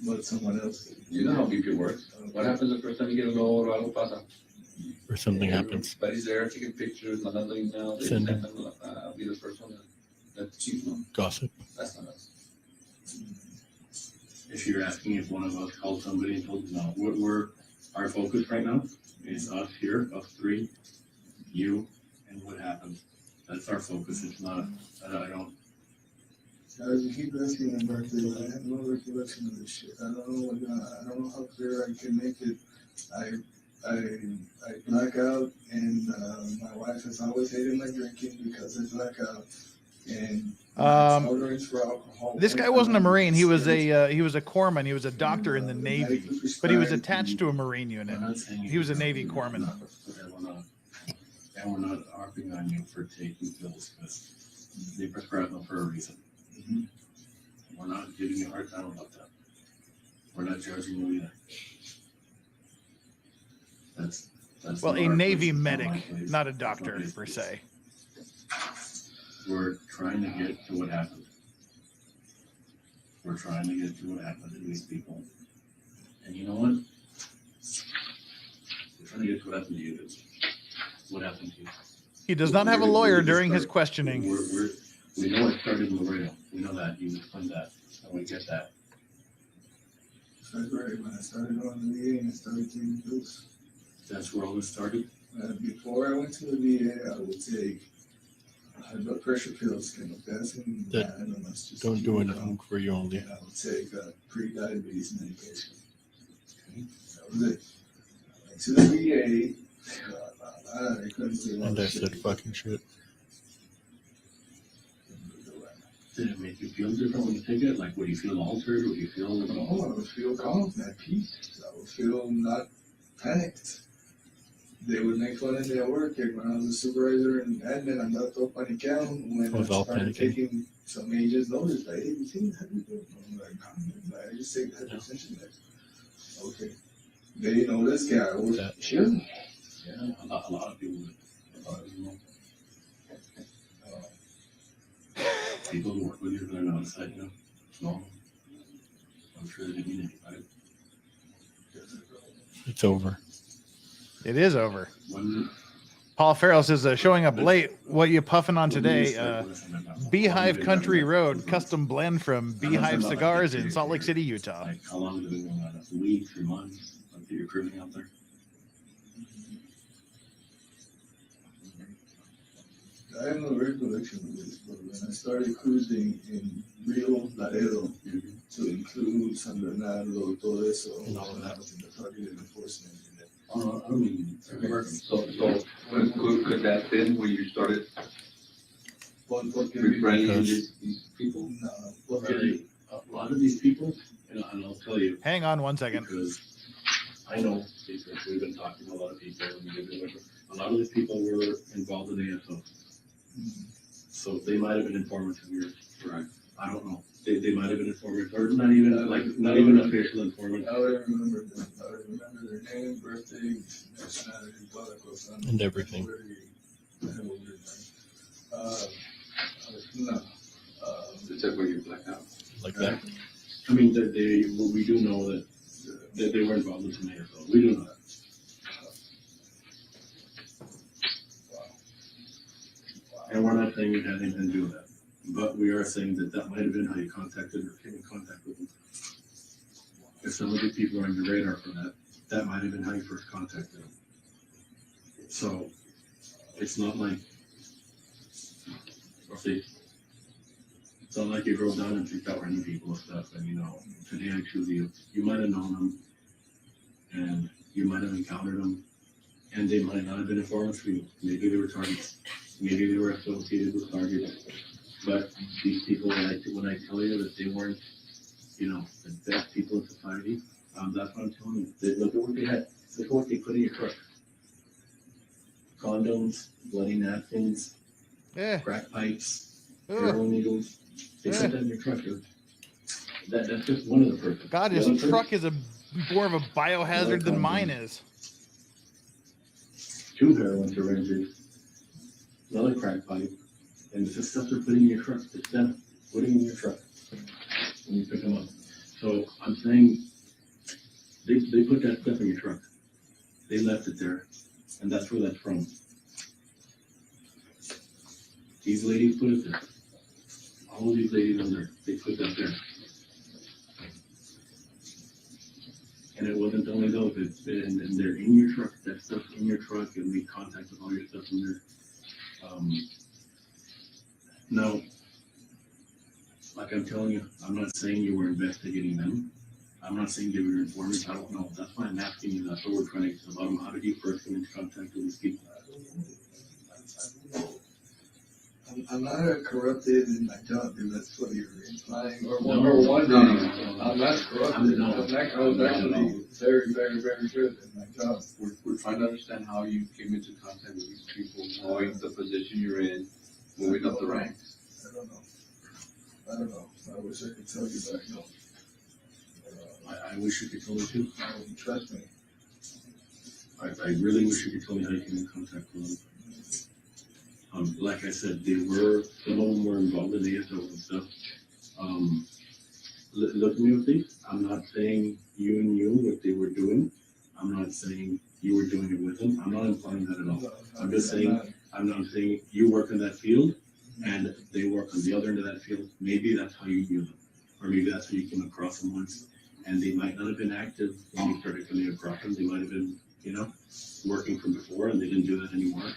S10: But someone else did.
S11: You know how BP works. What happens the first time you get a load or algo pasa?
S12: Or something happens.
S11: Everybody's there taking pictures, mandando emails.
S12: Send them.
S11: I'll be the first one that the chief knows.
S12: Gossip.
S11: That's not us. If you're asking if one of us called somebody and told them, no, our focus right now is us here, us three, you, and what happened. That's our focus. It's not, I don't.
S10: Guys, you keep asking me about this. I have no recollection of this shit. I don't know how clear I can make it. I black out, and my wife has always hated my drinking because I black out. And tolerance for alcohol.
S5: This guy wasn't a Marine. He was a corpsman. He was a doctor in the Navy, but he was attached to a Marine unit. He was a Navy corpsman.
S11: And we're not harping on you for taking pills because they prescribe them for a reason.
S10: Mm-hmm.
S11: We're not giving you a hard time about that. We're not judging you either. That's
S5: Well,
S11: not
S5: a
S11: our
S5: Navy
S11: place. It's
S5: medic,
S11: not my place.
S5: not a
S11: It's
S5: doctor
S11: nobody's
S5: per
S11: place.
S5: se.
S11: We're trying to get to what happened. We're trying to get to what happened to these people. And you know what? We're trying to get to what happened to you. What happened to you?
S5: He does not have a lawyer during his questioning.
S11: We know it started in Laredo. We know that. You explained that. And we get that.
S10: February when I started on the VA and I started taking pills.
S11: That's where all this started?
S10: Before I went to the VA, I would take high blood pressure pills, chemotherapy,
S12: That don't do anything for you only.
S10: and I would take pre-diabetes medication. Okay? That was it. I went to the VA. I couldn't do a lot
S12: And
S10: of
S12: I
S10: shit.
S12: said fucking shit.
S11: Did it make you feel different when you take it? Like, would you feel altered? Would you feel...
S10: No, I would feel calm, at peace. I would feel not panicked. They would make fun of me at work. Like when I was a supervisor and admin, I'm not top paniqueado. When
S12: I was
S10: I
S12: all
S10: started
S12: panicking.
S10: taking some agents notice, like, hey, you think how you doing? I'm like, nah, man, I just take hypertension meds. Okay. They know this guy. I was chill.
S11: Yeah, a lot of people would. A lot of people. People who work with you, they're not outside, you know. It's normal.
S7: I'm sure they didn't mean anybody.
S12: It's over.
S5: It is over.
S7: When,
S5: Paul Farrell says, showing up late. What you puffing on today? Beehive Country Road, custom blend from Beehive Cigars in Salt Lake City, Utah.
S7: like, how long has it been going on? A week, 3 months? Like, that you're cruising out there?
S10: I have no recollection of this, but when I started cruising in Rio Laredo to include San Bernardo, todo eso, when I was in the targeted enforcement unit.
S7: I don't mean,
S11: So could that have been where you started
S10: Porque
S11: befriending these people?
S10: no,
S7: really, a lot of these people, and I'll tell you,
S5: Hang on one second.
S7: because I know, because we've been talking to a lot of people, and we've been working, a lot of these people were involved in ASO. So they might have been informants of yours.
S11: Right.
S7: I don't know. They might have been informants, or not even official informants.
S10: I don't remember them. I don't remember their name, birthday, nationality, toda la cosa.
S12: And everything.
S10: No.
S11: Except when you black out.
S12: Like that.
S7: I mean, we do know that they were involved in some ASO. We do know that. And we're not saying it had anything to do with that, but we are saying that might have been how you contacted or came in contact with them. If some of the people are on your radar for that might have been how you first contacted them. So it's not like, it's not like you drove down and picked out random people and stuff. And today I choose you. You might have known them, and you might have encountered them, and they might not have been informants for you. Maybe they were targets. Maybe they were associated with targets. But these people, when I tell you that they weren't, the best people in society, that's what I'm telling you. Look at what they had. Look at what they put in your truck. Condoms, bloody napkins, crack pipes, heroin needles. They put that in your truck. That's just one of the purposes.
S5: God, his truck is more of a biohazard than mine is.
S7: 2 heroin syringes, another crack pipe, and it's just stuff they're putting in your truck. It's them putting in your truck when you pick them up. So I'm saying they put that stuff in your truck. They left it there, and that's where that's from. These ladies put it there. All of these ladies on there, they put that there. And it wasn't only those, and they're in your truck, that stuff's in your truck, and we contacted all your stuff in there. Now, like I'm telling you, I'm not saying you were investigating them. I'm not saying they were informants. I don't know. That's why I'm asking you. That's what we're trying to get to the bottom. How did you first come into contact with these people?
S10: I'm not corrupted in my job, if that's what you're implying, or
S11: No.
S10: wondering. I'm not corrupted. I was actually very, very, very good at my job.
S11: We're trying to understand how you came into contact with these people, knowing the position you're in, moving up the ranks.
S10: I don't know. I wish I could tell you, but I don't.
S7: I wish you could tell me too.
S10: Trust me.
S7: I really wish you could tell me how you came in contact with them. Like I said, some of them were involved in the ASO and stuff. Look at me with these. I'm not saying you knew what they were doing. I'm not saying you were doing it with them. I'm not implying that at all. I'm just saying, I'm not saying you work in that field and they work on the other end of that field. Maybe that's how you knew them. Or maybe that's how you came across them once. And they might not have been active when you started coming across them. They might have been, working from before and they didn't do that anymore.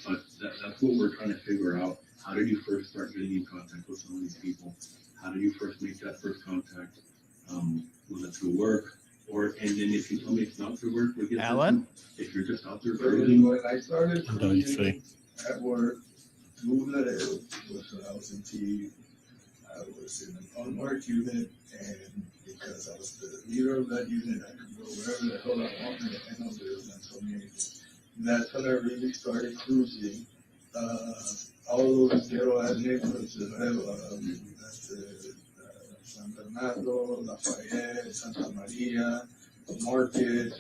S7: But that's what we're trying to figure out. How did you first start getting in contact with some of these people? How did you first make that first contact? Was it through work? And then if you tell me it's not through work, we get
S5: Alan?
S7: If you're just out there cruising.
S10: When I started
S12: say?
S10: at work, Laredo was when I was in T. I was in an unmarked unit, and because I was the leader of that unit, I could go wherever the hell I wanted, and nobody was going to tell me anything. That's when I really started cruising. All those ghetto-ass neighborhoods, San Bernardo, Lafayette, Santa Maria, Market,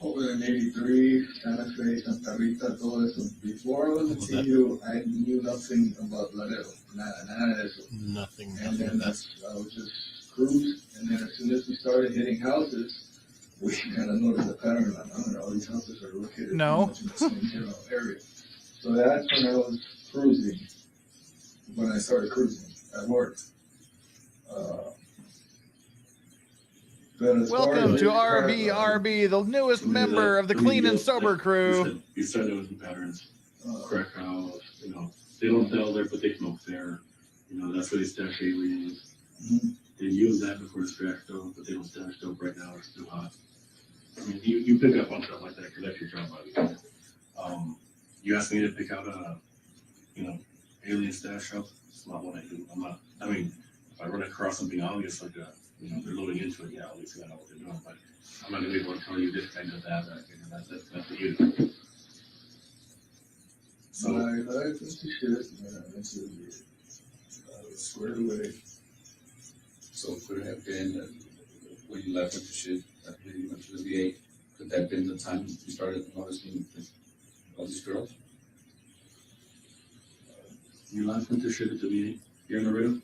S10: over in 83, Santa Fe, Santa Rita, todo eso. Before I was a TU, I knew nothing about Laredo. Nada de eso.
S12: Nothing.
S10: And then I was just cruise, and then as soon as we started hitting houses, we kind of noticed the pattern. Like, all these houses are located pretty much in the same general area. So that's when I was cruising, when I started cruising at work.
S5: Welcome to RB, the newest member of the Clean and Sober crew.
S7: You said there was patterns. Crack house, they don't sell there, but they smoke there. That's where they stash aliens. They use that before the stash dope, but they don't stash dope right now. It's too hot. I mean, you pick up on stuff like that because that's your job, buddy. You asked me to pick out a, alien stash house. It's not what I do. I'm not. I mean, if I run across something obvious like a, they're loading into it. Yeah, at least I know what they're doing. But I'm not gonna be able to tell you this kind of that. That's what you do. So
S10: my life is the shit, man. That's it. I was squared away.
S11: So could it have been when you left with the shit, after you went to the VA, could that have been the time you started noticing all these girls?
S7: You last went to shit at the VA here in Laredo?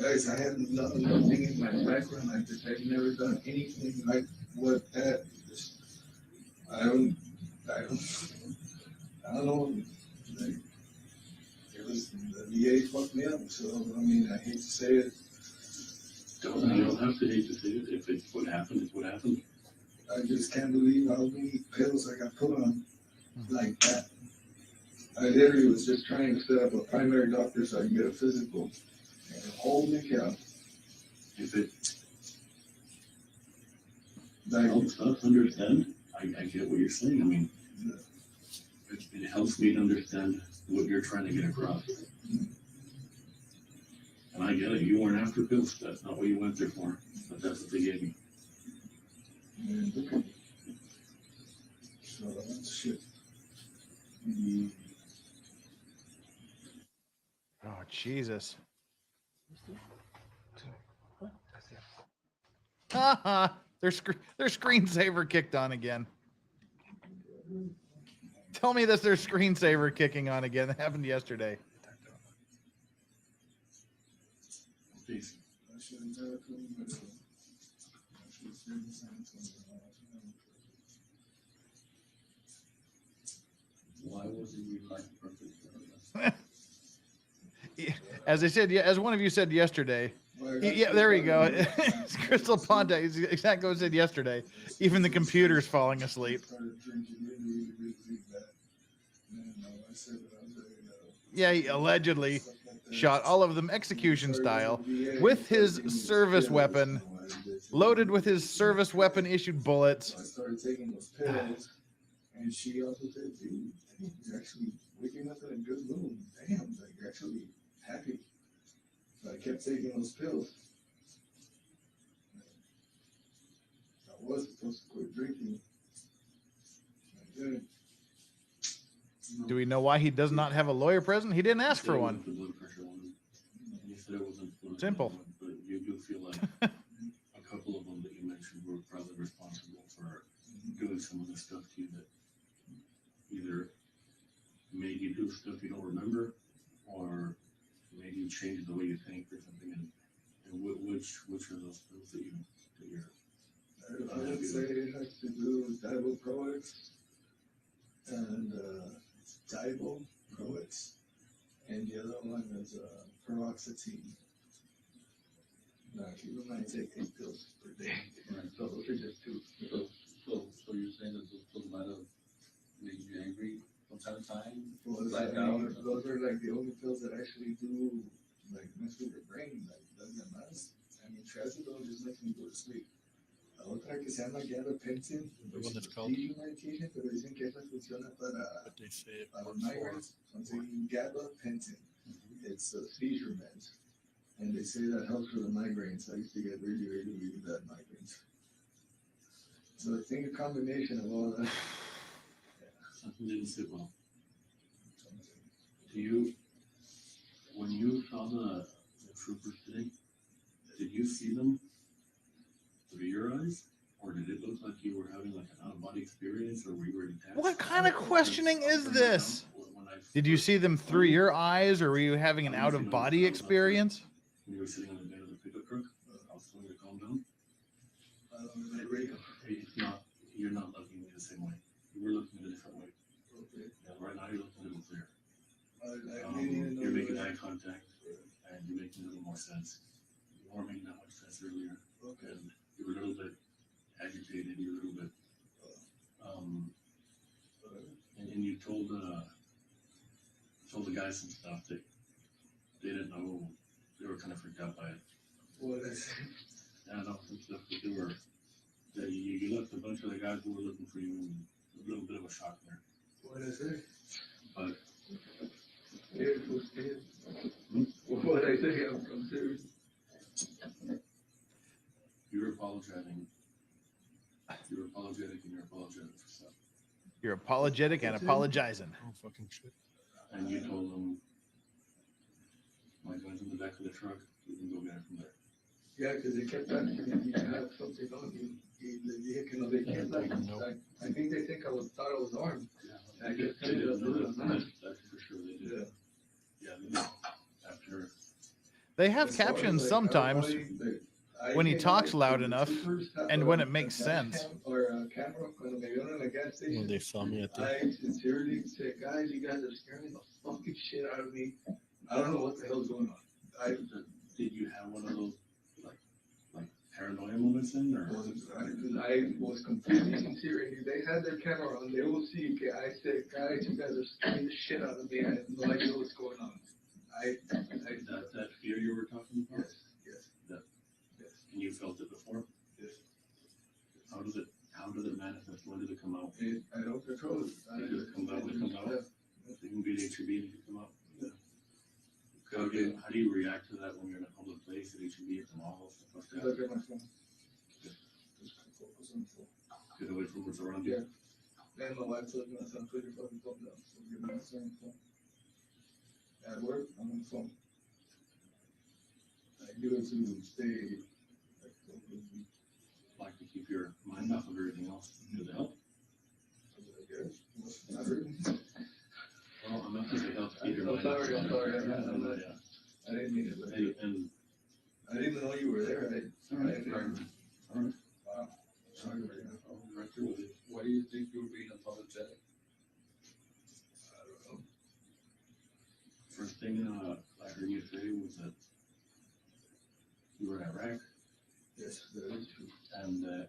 S10: Guys, I had nothing in my background like this. I've never done anything like what that. I don't know. Like, it was the VA fucked me up. So I mean, I hate to say it.
S7: You don't have to hate to say it. If it's what happened, it's what happened.
S10: I just can't believe how many pills I got put on like that. I literally was just trying to set up a primary doctor so I can get a physical. And holy cow.
S7: If it,
S10: like,
S7: understand, I get what you're saying. I mean, it helps me to understand what you're trying to get across. And I get it. You weren't after pills. That's not what you went there for. But that's what they gave me.
S10: Man, so that's shit.
S5: Oh, Jesus. Their screensaver kicked on again. Tell me that's their screensaver kicking on again. That happened yesterday.
S11: Why wasn't you like perfect?
S5: As I said, as one of you said yesterday. Yeah, there we go. Crystal Ponte, exactly what I said yesterday. Even the computer's falling asleep. Yeah, he allegedly shot all of them execution style with his service weapon, loaded with his service weapon issued bullets.
S10: I started taking those pills, and she also said, dude, you're actually waking up in a good mood. Damn, like you're actually happy. So I kept taking those pills. I was supposed to quit drinking. I didn't.
S5: Do we know why he does not have a lawyer present? He didn't ask for one. Simple.
S7: But you do feel like a couple of them that you mentioned were probably responsible for doing some of the stuff to you that either made you do stuff you don't remember or made you change the way you think or something. And which are those pills that you're
S10: I would say it has to do with diboproix and diboproix, and the other one is paroxetine. Now, keep in mind, I take 8 pills per day, so those are just 2.
S11: So you're saying that those pills might have made you angry from time to time?
S10: Well, those are like the only pills that actually do like mess with your brain, like doesn't mess. I mean, trazodone just makes me go to sleep. Otra que se llama gabapentin, which is a seizure medication, pero dicen que esa funciona para migraines. So I'm taking gabapentin. It's a seizure med, and they say that helps with the migraines. I used to get really, really, really bad migraines. So I think a combination of all that.
S7: Something didn't sit well. Do you, when you saw the troopers today, did you see them through your eyes experience, or were you already tasked?
S5: What kind of questioning is this? Did you see them through your eyes, or were you having an out-of-body experience?
S7: When you were sitting on the bed of the pickup truck, I was telling you to calm down. It's not, you're not looking at it the same way. You were looking at it a different way.
S10: Okay.
S7: Yeah, right now you're looking a little clear.
S10: Meaning
S7: You're making eye contact, and you're making a little more sense. You weren't making that much sense earlier.
S10: Okay.
S7: And you were a little bit agitated, you were a little bit, and you told the guys some stuff that they didn't know. They were kind of freaked out by it.
S10: What is
S7: Yeah, no, some stuff that they were, that you left a bunch of the guys who were looking for you, and a little bit of a shock there.
S10: What is it?
S7: But
S10: It was scared. What I say, I'm serious.
S7: you're apologizing. You're apologetic, and you're apologetic for stuff.
S5: You're apologetic and apologizing.
S12: Oh, fucking shit.
S7: And you told them, my gun's in the back of the truck, you can go get it from there.
S10: Yeah, because they kept asking me if you have something on you. They kept like, I think they think thought I was armed. I just
S7: They didn't know that. That's for sure they did. Yeah, they did. After.
S5: They have captions sometimes when he talks loud enough and when it makes sense.
S10: Or a camera, cuando me vieron en la gas station.
S12: When they saw me at the.
S10: I sincerely said, guys, you guys are scaring the fucking shit out of me. I don't know what the hell's going on.
S7: Did you have one of those like paranoia moments then, or?
S10: I was completely sincere. And if they had their camera on, they will see. Okay, I said, guys, you guys are scaring the shit out of me. I have no idea what's going on.
S7: That fear you were talking about?
S10: Yes.
S7: Yes. And you felt it before?
S10: Yes.
S7: How did it manifest? When did it come out?
S10: I don't control it.
S7: Did it come out? It can be HEB, did it come out?
S10: Yeah.
S7: How do you react to that when you're in a public place at HEB at the mall, stuff like that?
S10: Look at my phone. Just focus on the phone.
S7: Get away from what's around you?
S10: Yeah. And my wife told me, I said, put your fucking phone down. So give me my phone. At work, I'm on the phone. I do it to stay
S7: Like to keep your mind off of everything else. Does it help?
S10: I guess. It's not hurting.
S7: Well, I'm not saying it helps keep your
S10: I'm
S7: mind off.
S10: sorry.
S7: Yeah.
S10: I didn't mean it. But
S7: And
S10: I didn't even know you were there.
S7: all right.
S10: Wow. Sorry right now.
S7: Right through with it.
S11: Why do you think you were being apologetic?
S10: I don't know.
S7: First thing I heard you say was that you were in Iraq
S10: Yes, that is true.
S7: and that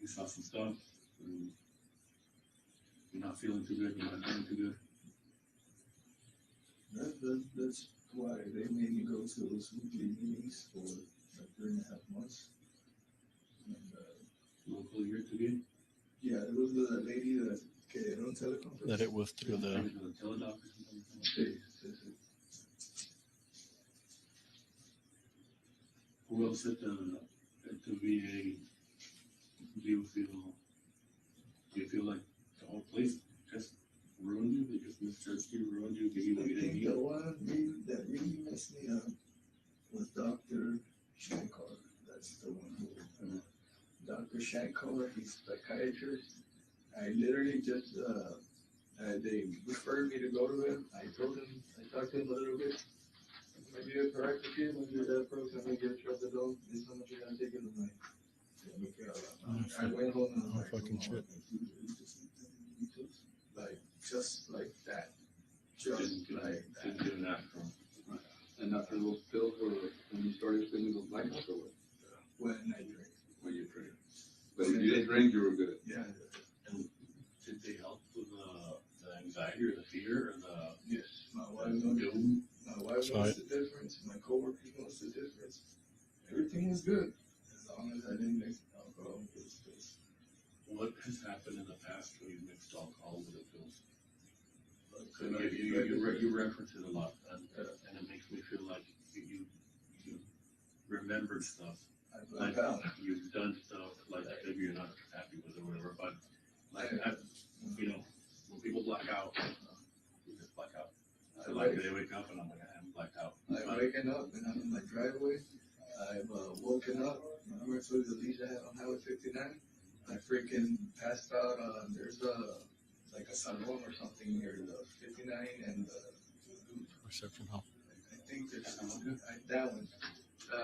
S7: you saw some stuff and you're not feeling too good, you're not feeling too good.
S10: That's why they made me go to those weekly meetings for like 3.5 months. And,
S7: Local year to be?
S10: yeah, there was the lady that came on teleconference.
S12: That it was through the.
S7: Teledoc or something?
S10: Sí.
S7: Who else at the VA do you feel like the whole place just ruined you? They just misjudged you, ruined you, gave you what you
S10: I
S7: didn't
S10: think
S7: need?
S10: the one that really messed me up was Dr. Shankar. That's the one who, Dr. Shankar, he's a psychiatrist. I literally just, they referred me to go to him. I told him, I talked to him a little bit. Maybe a corrective kid, maybe that program, maybe I trust the dog. This is how much you're gonna take in the night. I went home and I was like,
S12: fucking shit.
S10: Like, just like that. Just like
S7: Didn't
S10: that.
S7: do an after.
S11: And after those pills were, when you started feeling those blackouts or what?
S10: When I drink.
S11: When you drank. But if you didn't drink, you were good.
S10: Yeah.
S7: And did they help with the anxiety or the fear or the
S10: Yes. My wife knows.
S7: doom?
S10: My wife knows the difference. My coworkers knows the difference. Everything was good as long as I didn't mix alcohol with this.
S7: What has happened in the past when you mixed alcohol with the pills? So
S10: Like,
S7: you reference it a lot, and it makes me feel like you remembered stuff.
S10: I
S7: Like
S10: blacked out.
S7: you've done stuff, like maybe you're not happy with it or whatever, but like when people black out, you just black out. So like they wake up and I'm like, I'm blacked out.
S10: I've waken up and I'm in my driveway. I've woken up. Remember I told you the lease I had on Highway 59? I freaking passed out. There's like a salon or something near the 59 and the
S12: Reception hall.
S10: I think there's that one. I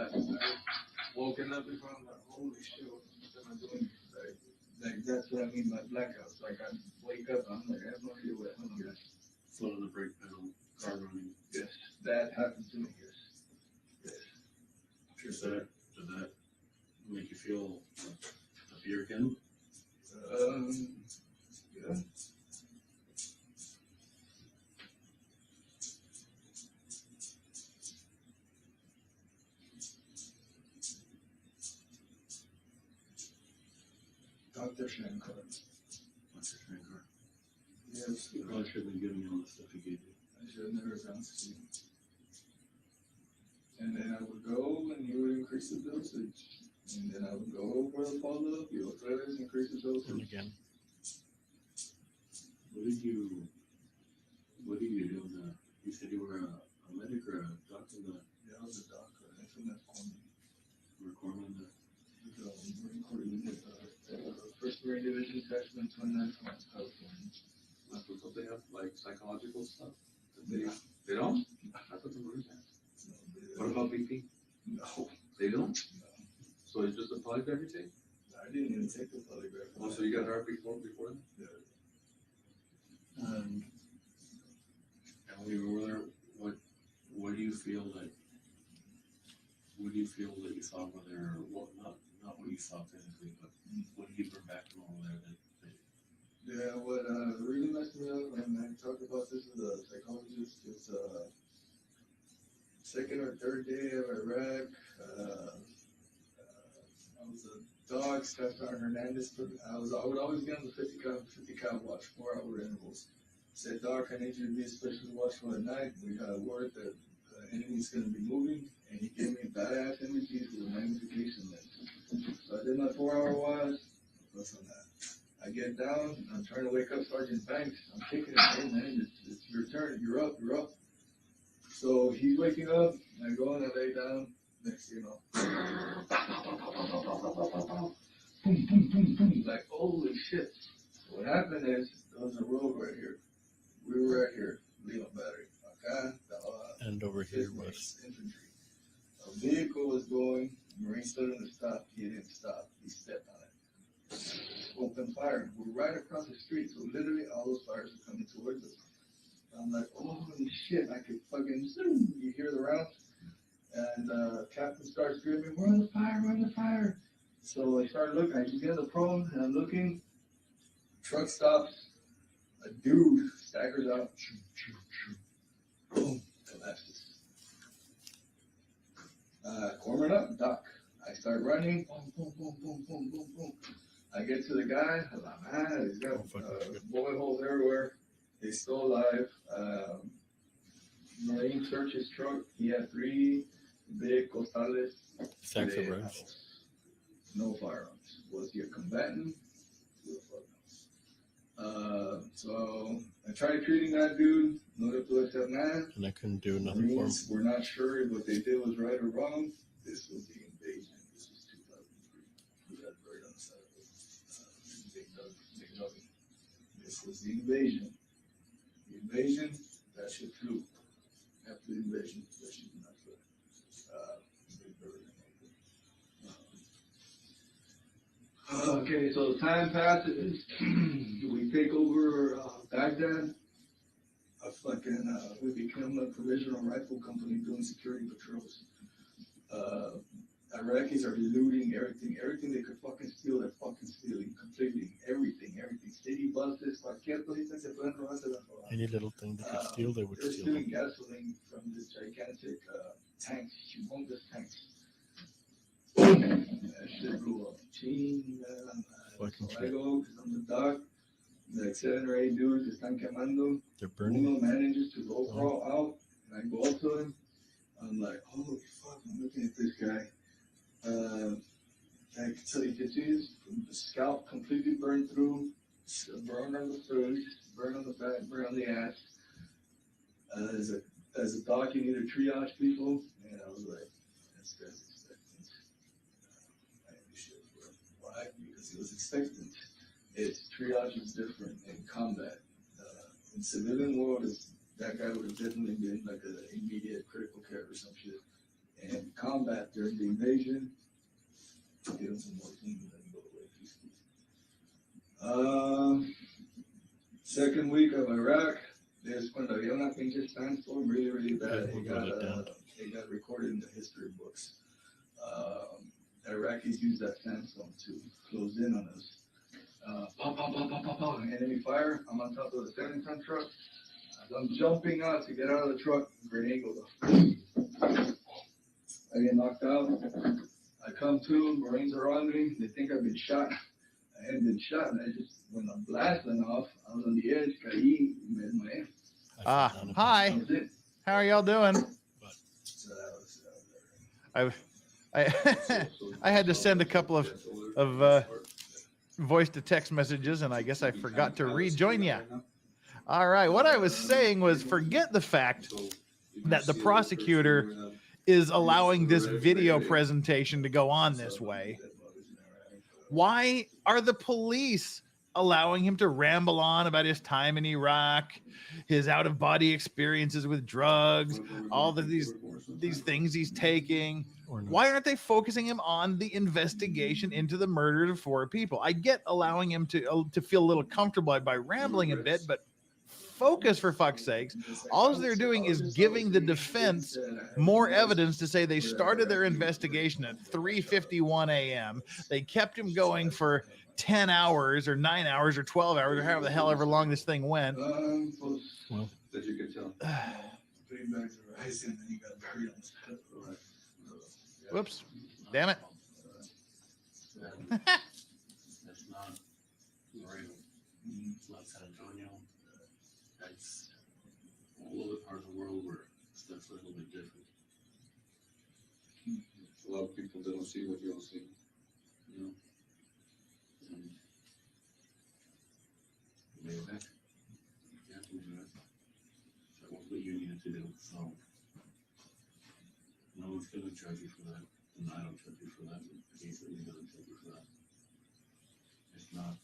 S10: woken up before I'm like, holy shit, what am I doing? Like that's what I mean by blackouts. Like I wake up, I'm like, I have no idea what I'm doing.
S11: Foot on the brake pedal, car running.
S10: Yes, that happened to me. Yes.
S11: Does that make you feel a fear again?
S10: Yeah. Dr. Shankar. Yes.
S11: You probably should have been giving me all the stuff he gave you.
S10: I should have never gone to see him. And then I would go and he would increase the dosage. And then I would go over the follow-up, he would increase the dosage.
S12: And again.
S11: What did you do? You said you were a medic or a doctor?
S10: Yeah, I was a doctor. I think that's Corman.
S11: You were corpsman?
S10: The Marine Corps unit, First Marine Division, Attachment 29 from California.
S11: That's what they have, like psychological stuff? They don't? I thought the Marines had.
S10: No,
S11: What about BP?
S10: No.
S11: They don't?
S10: No.
S11: So it's just a polygraph you take?
S10: I didn't even take the polygraph.
S11: Oh, so you got hurt before then?
S10: Yeah.
S11: And when you were there, what do you feel like? What do you feel that you saw over there? What not what you saw physically, but what did you bring back from over there?
S10: Yeah, what really messed me up, and I talked about this with a psychologist, is second or third day of Iraq. I was a dog, Scott Hernandez. I would always be on the 50 count watch, 4-hour intervals. Said, Doc, I need you to be especially watchful at night. We got a word that the enemy's going to be moving, and he gave me badass images with a magnification lens. So I did my 4-hour watch. What's on that? I get down, I'm trying to wake up Sergeant Banks. I'm kicking him, hey man, it's your turn, you're up. So he's waking up, and I go and I lay down. Next thing you know, boom, boom, boom, boom, like holy shit. So what happened is, there was a road right here. We were right here, Lima Battery. Okay?
S12: And over here was
S10: infantry. A vehicle was going, Marine stood in the stop, he didn't stop, he stepped on it. Open fire. We're right across the street, so literally all those fires are coming towards us. I'm like, holy shit, I could fucking, you hear the rounds, and captain starts screaming, we're on the fire. So I start looking, I get the prone, and I'm looking, truck stops, a dude staggers out, boom, collapses. Cornered up, duck. I start running, boom, boom, boom, boom, boom, boom, boom. I get to the guy, I'm like, man, he's got bullet holes everywhere. He's still alive. Marine searched his truck. He had 3 big costales.
S12: sacks of rice.
S10: No firearms. Was he a combatant? Who the fuck knows? So I tried treating that dude. No place at man.
S12: And I couldn't do nothing for him.
S10: We're not sure if what they did was right or wrong. This was the invasion. This was 2003. We got buried on the side of it. Big Nugget. This was the invasion. The invasion, that shit flew. After the invasion, that shit did not fly. Okay, so time passes. We take over Baghdad. We become a provisional rifle company doing security patrols. Iraqis are looting everything they could fucking steal, they're fucking stealing completely. Everything. City buses, cualquier cosita se pueden robar, se las roban.
S12: Any little thing they could steal, they would
S10: They're
S12: steal.
S10: stealing gasoline from this gigantic tanks, humongous tanks. That shit blew up.
S12: Fucking
S10: So I go, because I'm the doc, like 7 or 8 dudes están quemando.
S12: They're burning.
S10: Uno manages to go crawl out, and I go up to him. I'm like, holy fuck, I'm looking at this guy. So you can see his scalp completely burned through, burn on the face, burn on the back, burn on the ass. As a doc, you need to triage people, and I was like, this guy's expecting. I am shit, bro. Why? Because because he was expectant. Its triage is different in combat. In civilian world, that guy would have definitely been like an immediate critical care or some shit. And combat during the invasion, give him some more things and then go away peacefully. Second week of Iraq, there's cuando había una pinche sandstorm really, really bad. It got recorded in the history books. Iraqis used that sandstorm to close in on us. Pop, pop, pop, pop, pop, pop, enemy fire. I'm on top of the 70-ton truck. As I'm jumping out to get out of the truck, grenade goes off. I get knocked out. I come to, Marines are on me. They think I've been shot. I hadn't been shot, and I just, when the blast went off, I was on the edge, caí, me desmayé.
S5: Hi. How are y'all doing? I had to send a couple of voice to text messages, and I guess I forgot to rejoin you. All right, what I was saying was, forget the fact that the prosecutor is allowing this video presentation to go on this way. Why are the police allowing him to ramble on about his time in Iraq, his out-of-body experiences with drugs, all of these things he's taking? Why aren't they focusing him on the investigation into the murder of 4 people? I get allowing him to feel a little comfortable by rambling a bit, but focus, for fuck's sakes. All they're doing is giving the defense more evidence to say they started their investigation at 3:51 a.m. They kept him going for 10 hours or 9 hours or 12 hours or however the hell ever long this thing went.
S11: Well, that you can tell.
S5: Whoops. Damn it.
S11: That's not Laredo. It's not San Antonio. That's all other parts of the world where stuff's a little bit different. A lot of people, they don't see what you don't see. You know? And lay it back. You have to do that. That was what you needed to do. So no one's going to judge you for that. And I don't judge you for that. He's certainly doesn't judge you for that. It's not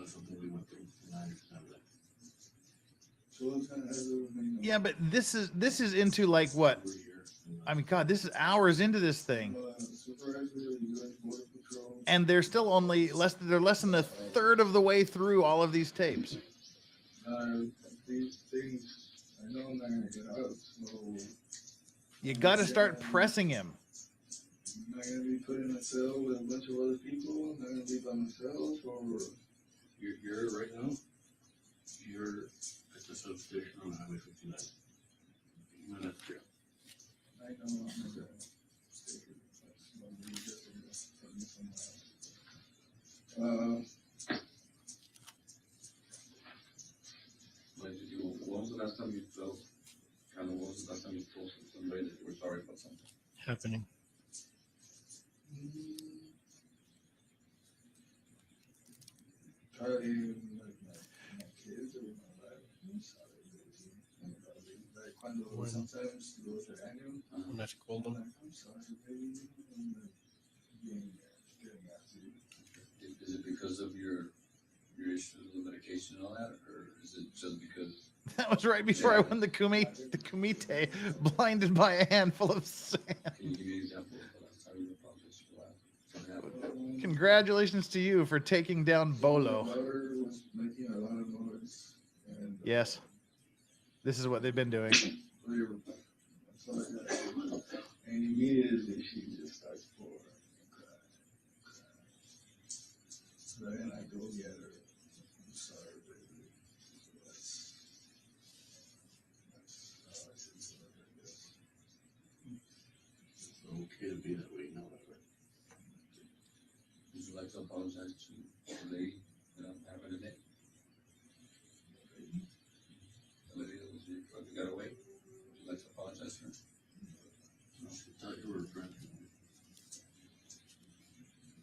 S11: something we went through, and I understand that.
S5: Yeah, but this is into like what? I mean, God, this is hours into this thing, and they're still only they're less than a third of the way through all of these tapes.
S10: These things, I know I'm not gonna get out, so
S5: You got to start pressing him.
S10: I'm not gonna be put in a cell with a bunch of other people. I'm not gonna be by myself, or
S11: you're right now. You're at the substation on Highway 59. You're not at jail.
S10: I know I'm not gonna stay here.
S11: What was the last time you felt? Kind of, what was the last time you told somebody that you were sorry about something
S12: happening?
S10: Probably like my kids or my life. I'm sorry, baby. Like cuando sometimes los regaño.
S12: When that's cold,
S10: I'm like, I'm sorry, baby. I'm like getting after you.
S11: Is it because of your issues with medication and all that, or is it just because?
S5: That was right before I won the Kumite, blinded by a handful of sand.
S11: Can you give me an example of the last time you apologized for that?
S5: Congratulations to you for taking down Bolo.
S10: My daughter was making a lot of noise. And,
S5: Yes. This is what they've been doing.
S10: that's all I got. And immediately she just starts pouring and crying. So then I go get her. I'm sorry, baby. That's how I should say it, I guess.
S11: It's okay to be that way, you know that, right? Would you like to apologize to the lady that I'm having today? The lady that was your truck that got away? Would you like to apologize to her? No, she thought you were a friend.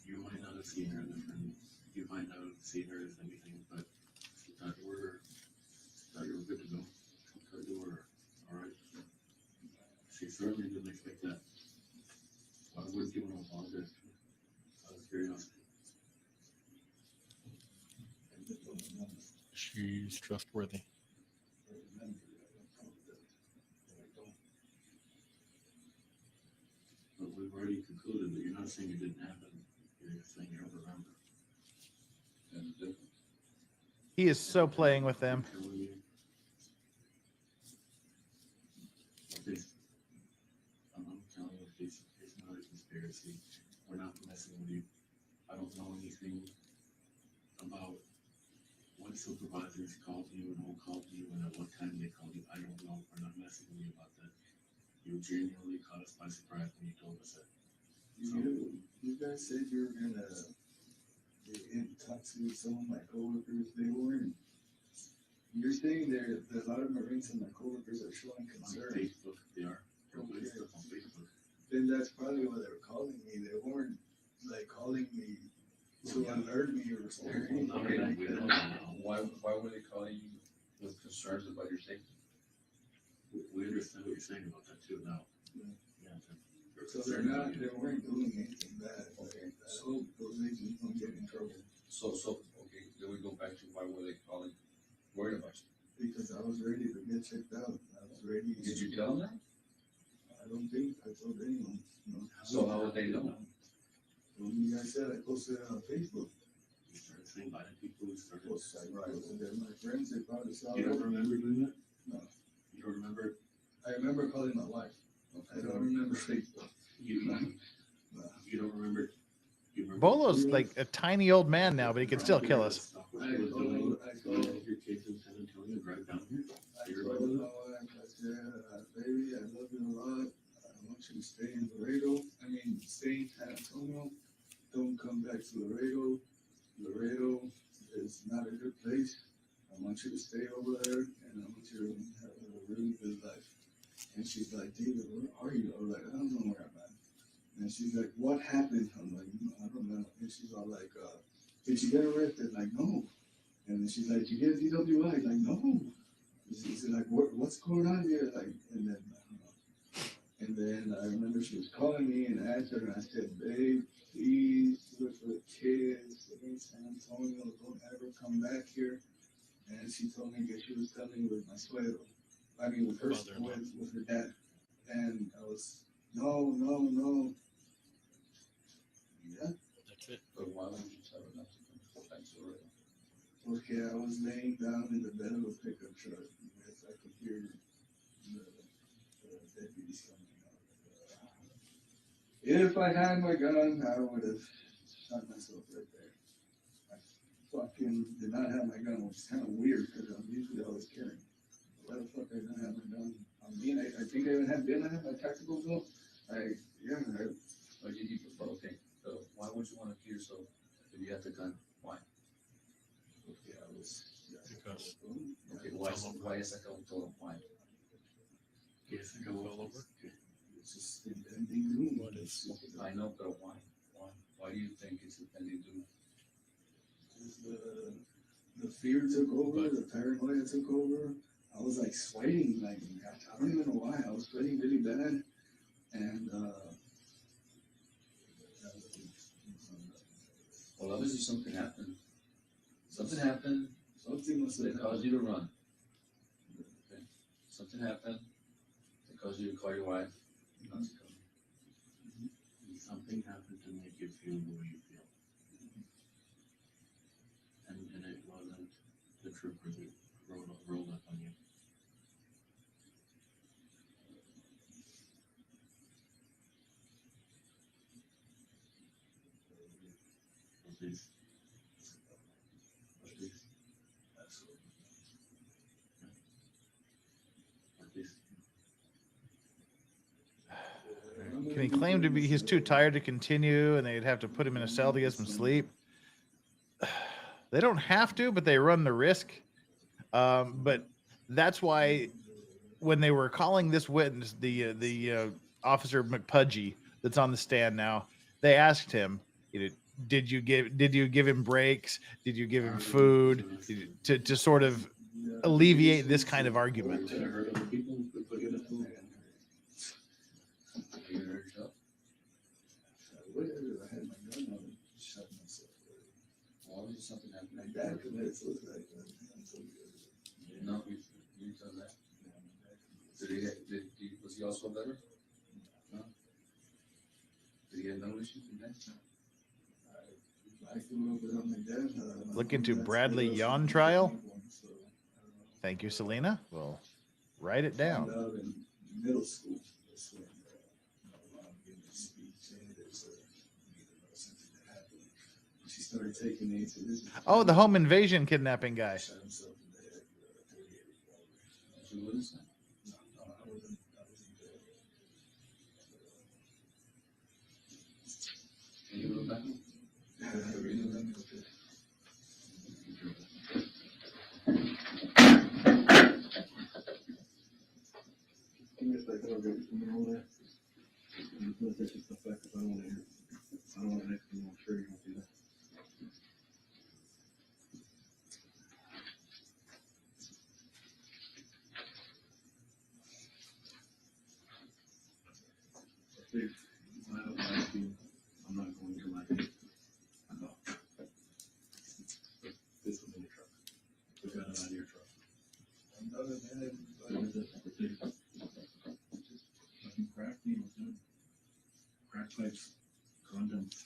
S11: You might not have seen her as a friend. You might not have seen her
S12: she's trustworthy.
S11: But we've already concluded that you're not saying it didn't happen. You're saying you don't remember. That's the difference.
S5: He is so playing with them.
S11: I'm telling you, it's not a conspiracy. We're not messing with you. I don't know anything about what supervisors called you and who called you and at what time they called you. I don't know. We're not messing with you about that. You genuinely caught us by surprise when you told us that.
S10: You guys said you were gonna talk to some of my coworkers. They weren't. You're saying that a lot of Marines and my coworkers are showing concern.
S11: On Facebook, they are. They're putting stuff on Facebook.
S10: Then that's probably why they were calling me. They weren't like calling me to alert me or something.
S11: Okay, we don't know. Why were they calling you with concerns about your safety? We understand what you're saying about that too now. Yeah.
S10: So they weren't doing anything bad. Okay. So those agents don't get in trouble.
S11: So okay, then we go back to why were they calling, worried about you?
S10: Because I was ready to get checked out. I was ready.
S11: Did you tell them that?
S10: I don't think I told anyone. No.
S11: So how would they know?
S10: Well, you guys said I posted it on Facebook.
S11: You started saying by the people who started.
S10: They're my friends. They probably saw it.
S11: You don't remember doing that?
S10: No.
S11: You don't remember?
S10: I remember calling my wife. I don't remember Facebook.
S11: You don't remember? You remember?
S5: Bolo's like a tiny old man now, but he can still kill us.
S10: I told
S11: your kids in San Antonio drive down here.
S10: my wife, I said, baby, I love you a lot. I want you to stay in Laredo. Stay in San Antonio. Don't come back to Laredo. Laredo is not a good place. I want you to stay over there, and I want you to have a really good life. And she's like, David, where are you? I was like, I don't know where I'm at. And she's like, what happened? I'm like, I don't know. And she's all like, did you get arrested? Like, no. And then she's like, did you get a DWI? Like, no. She's like, what's going on here? Like, and then I don't know. And then I remember she was calling me and I answered, and I said, babe, please do it for the kids. Stay in San Antonio. Don't ever come back here. And she told me that she was coming with my suegro. With her, with her dad. And I was, no. Yeah.
S12: That's it.
S11: But why would you tell her not to come back to Laredo?
S10: Okay, I was laying down in the bed of a pickup truck. I could hear the deputies coming out. If I had my gun, I would have shot myself right there. I fucking did not have my gun, which is kind of weird because I'm usually always carrying. Why the fuck I didn't have my gun on me? I think I even had my tactical gun. Why did you keep it? Okay, so why would you want to kill yourself if you had the gun? Why? Okay, I was.
S12: Because.
S11: Okay, why is that going to why?
S12: Yes, it goes all over.
S10: It's just impending doom.
S12: What is?
S11: I know, but why? Why do you think it's impending doom?
S10: The fear took over, the paranoia took over. I was like sweating, like I don't even know why. I was sweating really bad, and
S11: well, obviously something happened. Something must have caused you to run. Okay. Something happened that caused you to call your wife not to come. And something happened to make you feel the way you feel. And it wasn't the troopers that rolled up on you. Please.
S5: Can he claim to be he's too tired to continue and they'd have to put him in a cell to get some sleep? They don't have to, but they run the risk. But that's why when they were calling this witness, the Officer McPudgy that's on the stand now, they asked him, did you give him breaks? Did you give him food to sort of alleviate this kind of argument?
S10: I had my gun on and shot myself.
S11: Why was something happening?
S10: My dad committed suicide.
S11: also better? No? Did he have no issues with that?
S5: Look into Bradley Yawn trial. Thank you, Selena. We'll write it down.
S10: In middle school, she started taking me to this.
S5: Oh, the home invasion kidnapping guy.
S10: I'm not going to like it. This was in your truck. We got it out of your truck. Crack needles, dude. Crack pipes, condoms.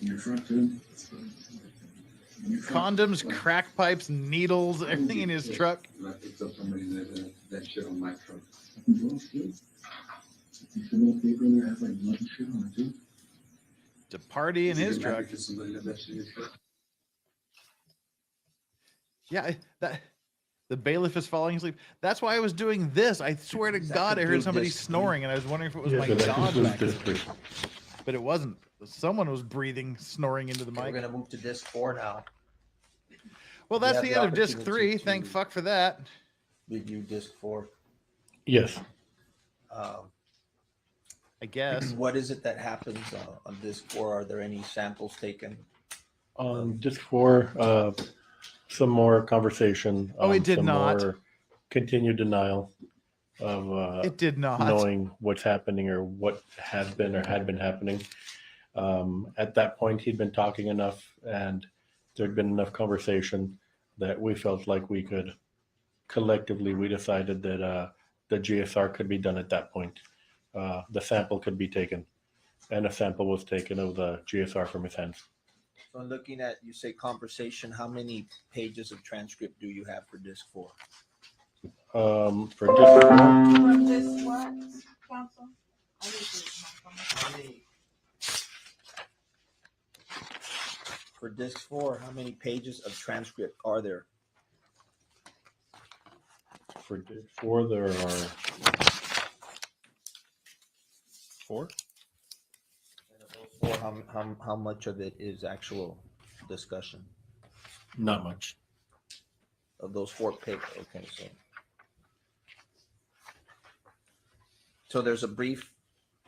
S10: In your truck, dude.
S5: Condoms, crack pipes, needles, everything in his truck.
S11: I picked up somebody that shit on my truck.
S10: You see no paper in there has like blood and shit on it too?
S5: To party in his
S11: Is it mad
S5: truck.
S11: because somebody left that shit in his truck?
S5: Yeah, that the bailiff is falling asleep. That's why I was doing this. I swear to God, I heard somebody snoring, and I was wondering if it was my dog back there. But it wasn't. Someone was breathing, snoring into the
S6: We're
S5: mic.
S6: gonna move to disc 4 now.
S5: Well, that's
S6: have
S5: the
S6: the
S5: end of disc
S6: opportunity
S5: 3.
S6: to-
S5: Thank fuck for that.
S6: Review disc 4.
S12: Yes.
S5: I guess.
S6: What is it that happens on disc 4? Are there any samples taken?
S12: On disc 4, some more conversation.
S5: Oh, it did
S12: some
S5: not.
S12: More continued denial of
S5: It did not.
S12: knowing what's happening or what had been happening. At that point, he'd been talking enough, and there'd been enough conversation that we felt like we could collectively. We decided that the GSR could be done at that point. The sample could be taken, and a sample was taken of the GSR from his hands.
S6: So looking at, you say conversation, how many pages of transcript do you have for disc 4?
S12: For disc 4,
S13: From this what, counsel? I need to-
S6: For disc 4, how many pages of transcript are there?
S12: for disc 4, there are 4.
S6: Or how much of it is actual discussion
S12: Not much.
S6: of those 4 pages? Okay, so there's a brief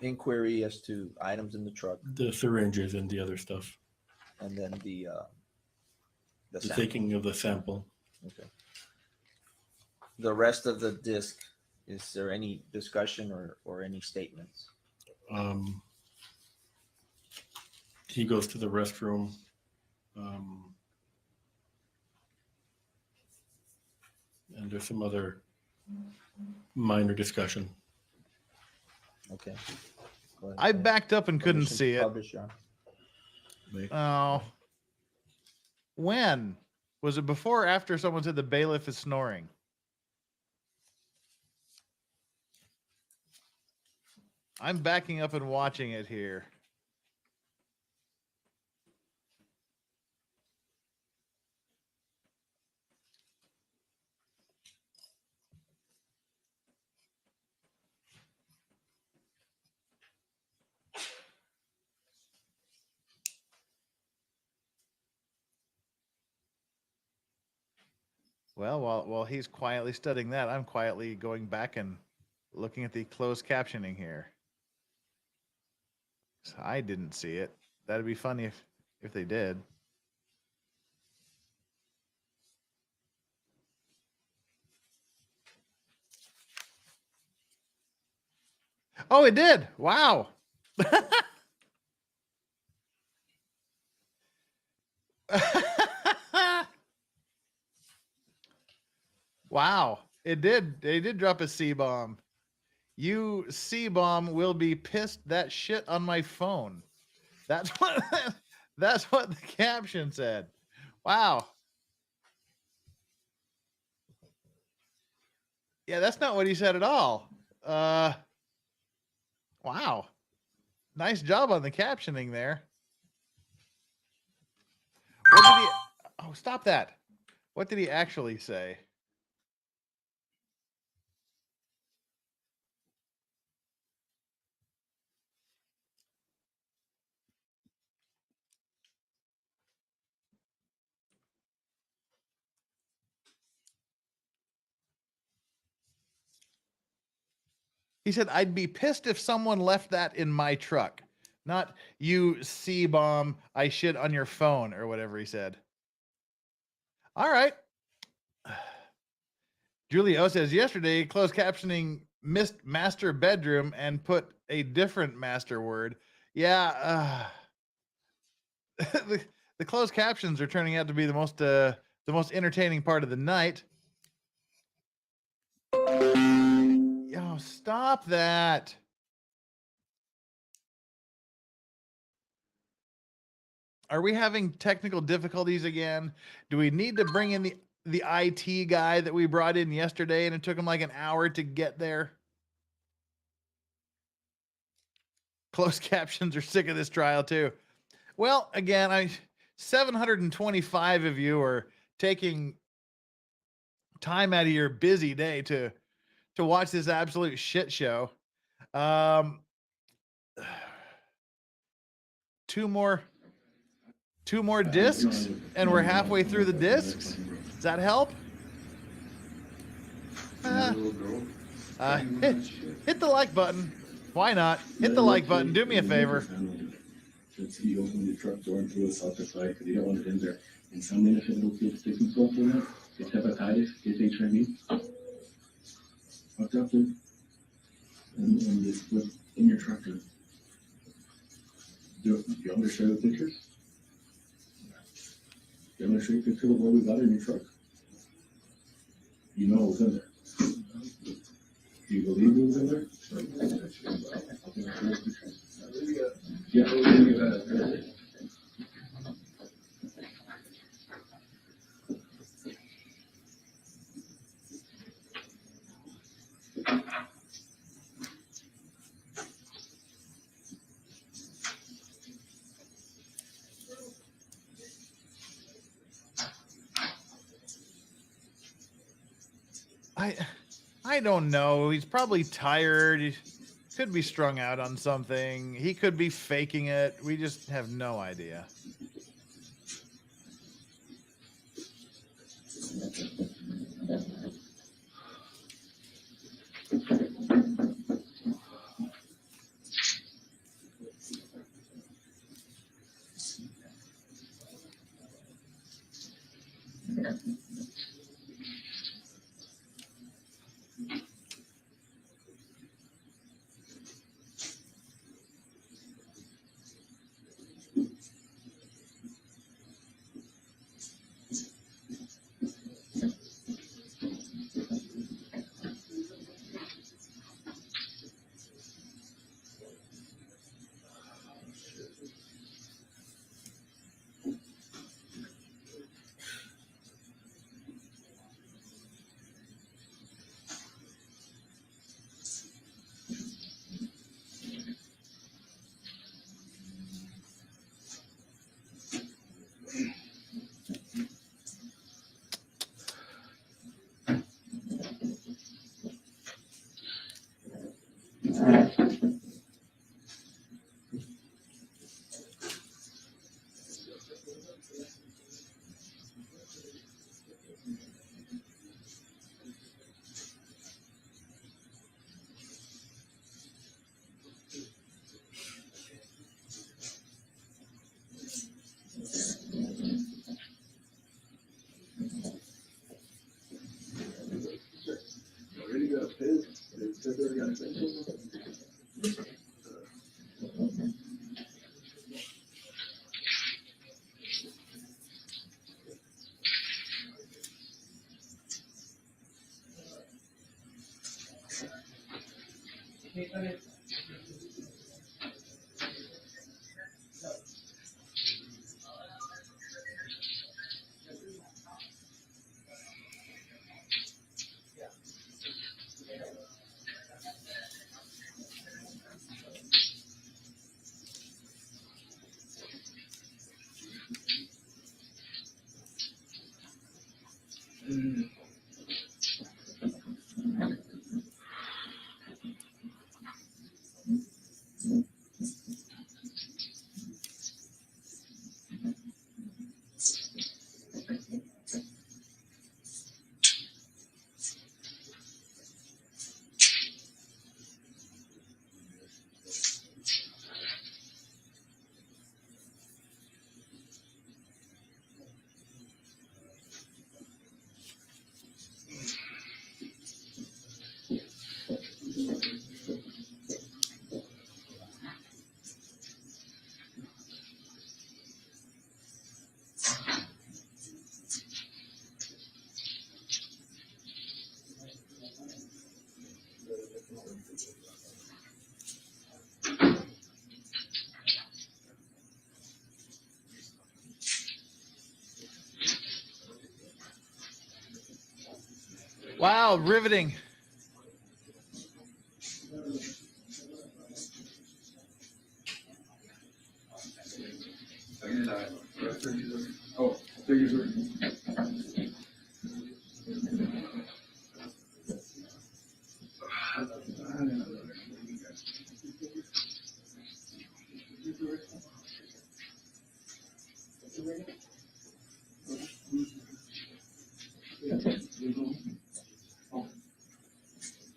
S6: inquiry as to items in the truck,
S12: The syringes and the other stuff.
S6: and then the
S12: The
S6: sample.
S12: taking of the sample.
S6: Okay. The rest of the disc, is there any discussion or any statements?
S12: He goes to the restroom. And there's some other minor discussion.
S6: Okay. Go ahead.
S5: I backed up and couldn't
S6: Permission
S5: see
S6: to
S5: it.
S6: publish, John.
S5: Oh. When? Was it before or after someone said the bailiff is snoring? I'm backing up and watching it here. Well, while he's quietly studying that, I'm quietly going back and looking at the closed captioning here. I didn't see it. That'd be funny if they did. Oh, it did. Wow. Wow. It did. They did drop a C-bomb. You C-bomb will be pissed that shit on my phone. That's what that's what the caption said. Wow. Yeah, that's not what he said at all. Wow. Nice job on the captioning there. What did he Oh, stop that. What did he actually say? He said, I'd be pissed if someone left that in my truck. Not you C-bomb, I shit on your phone, or whatever he said. All right. Julio says, yesterday, closed captioning missed master bedroom and put a different master word. Yeah. The closed captions are turning out to be the most entertaining part of the night. Yo, stop that. Are we having technical difficulties again? Do we need to bring in the IT guy that we brought in yesterday and it took him like an hour to get there? Closed captions are sick of this trial too. Well, again, 725 of you are taking time out of your busy day to watch this absolute shit show. Two more discs and we're halfway through the discs. Does that help? Hit the like button. Why not? Hit the like button. Do me a favor.
S10: He opened the truck door and threw us out the flight because he didn't want it in there. And some innocent kids stick himself in it. It's hepatitis, it's HIV. Fucked up, dude. And this was in your truck, dude. You want me to show you the pictures? You want me to show you a picture of what we got in your truck? You know what was in there. Do you believe it was in there? Yeah.
S5: I don't know. He's probably tired. He could be strung out on something. He could be faking it. We just have no idea. Wow, riveting.
S10: Oh, thank you, sir.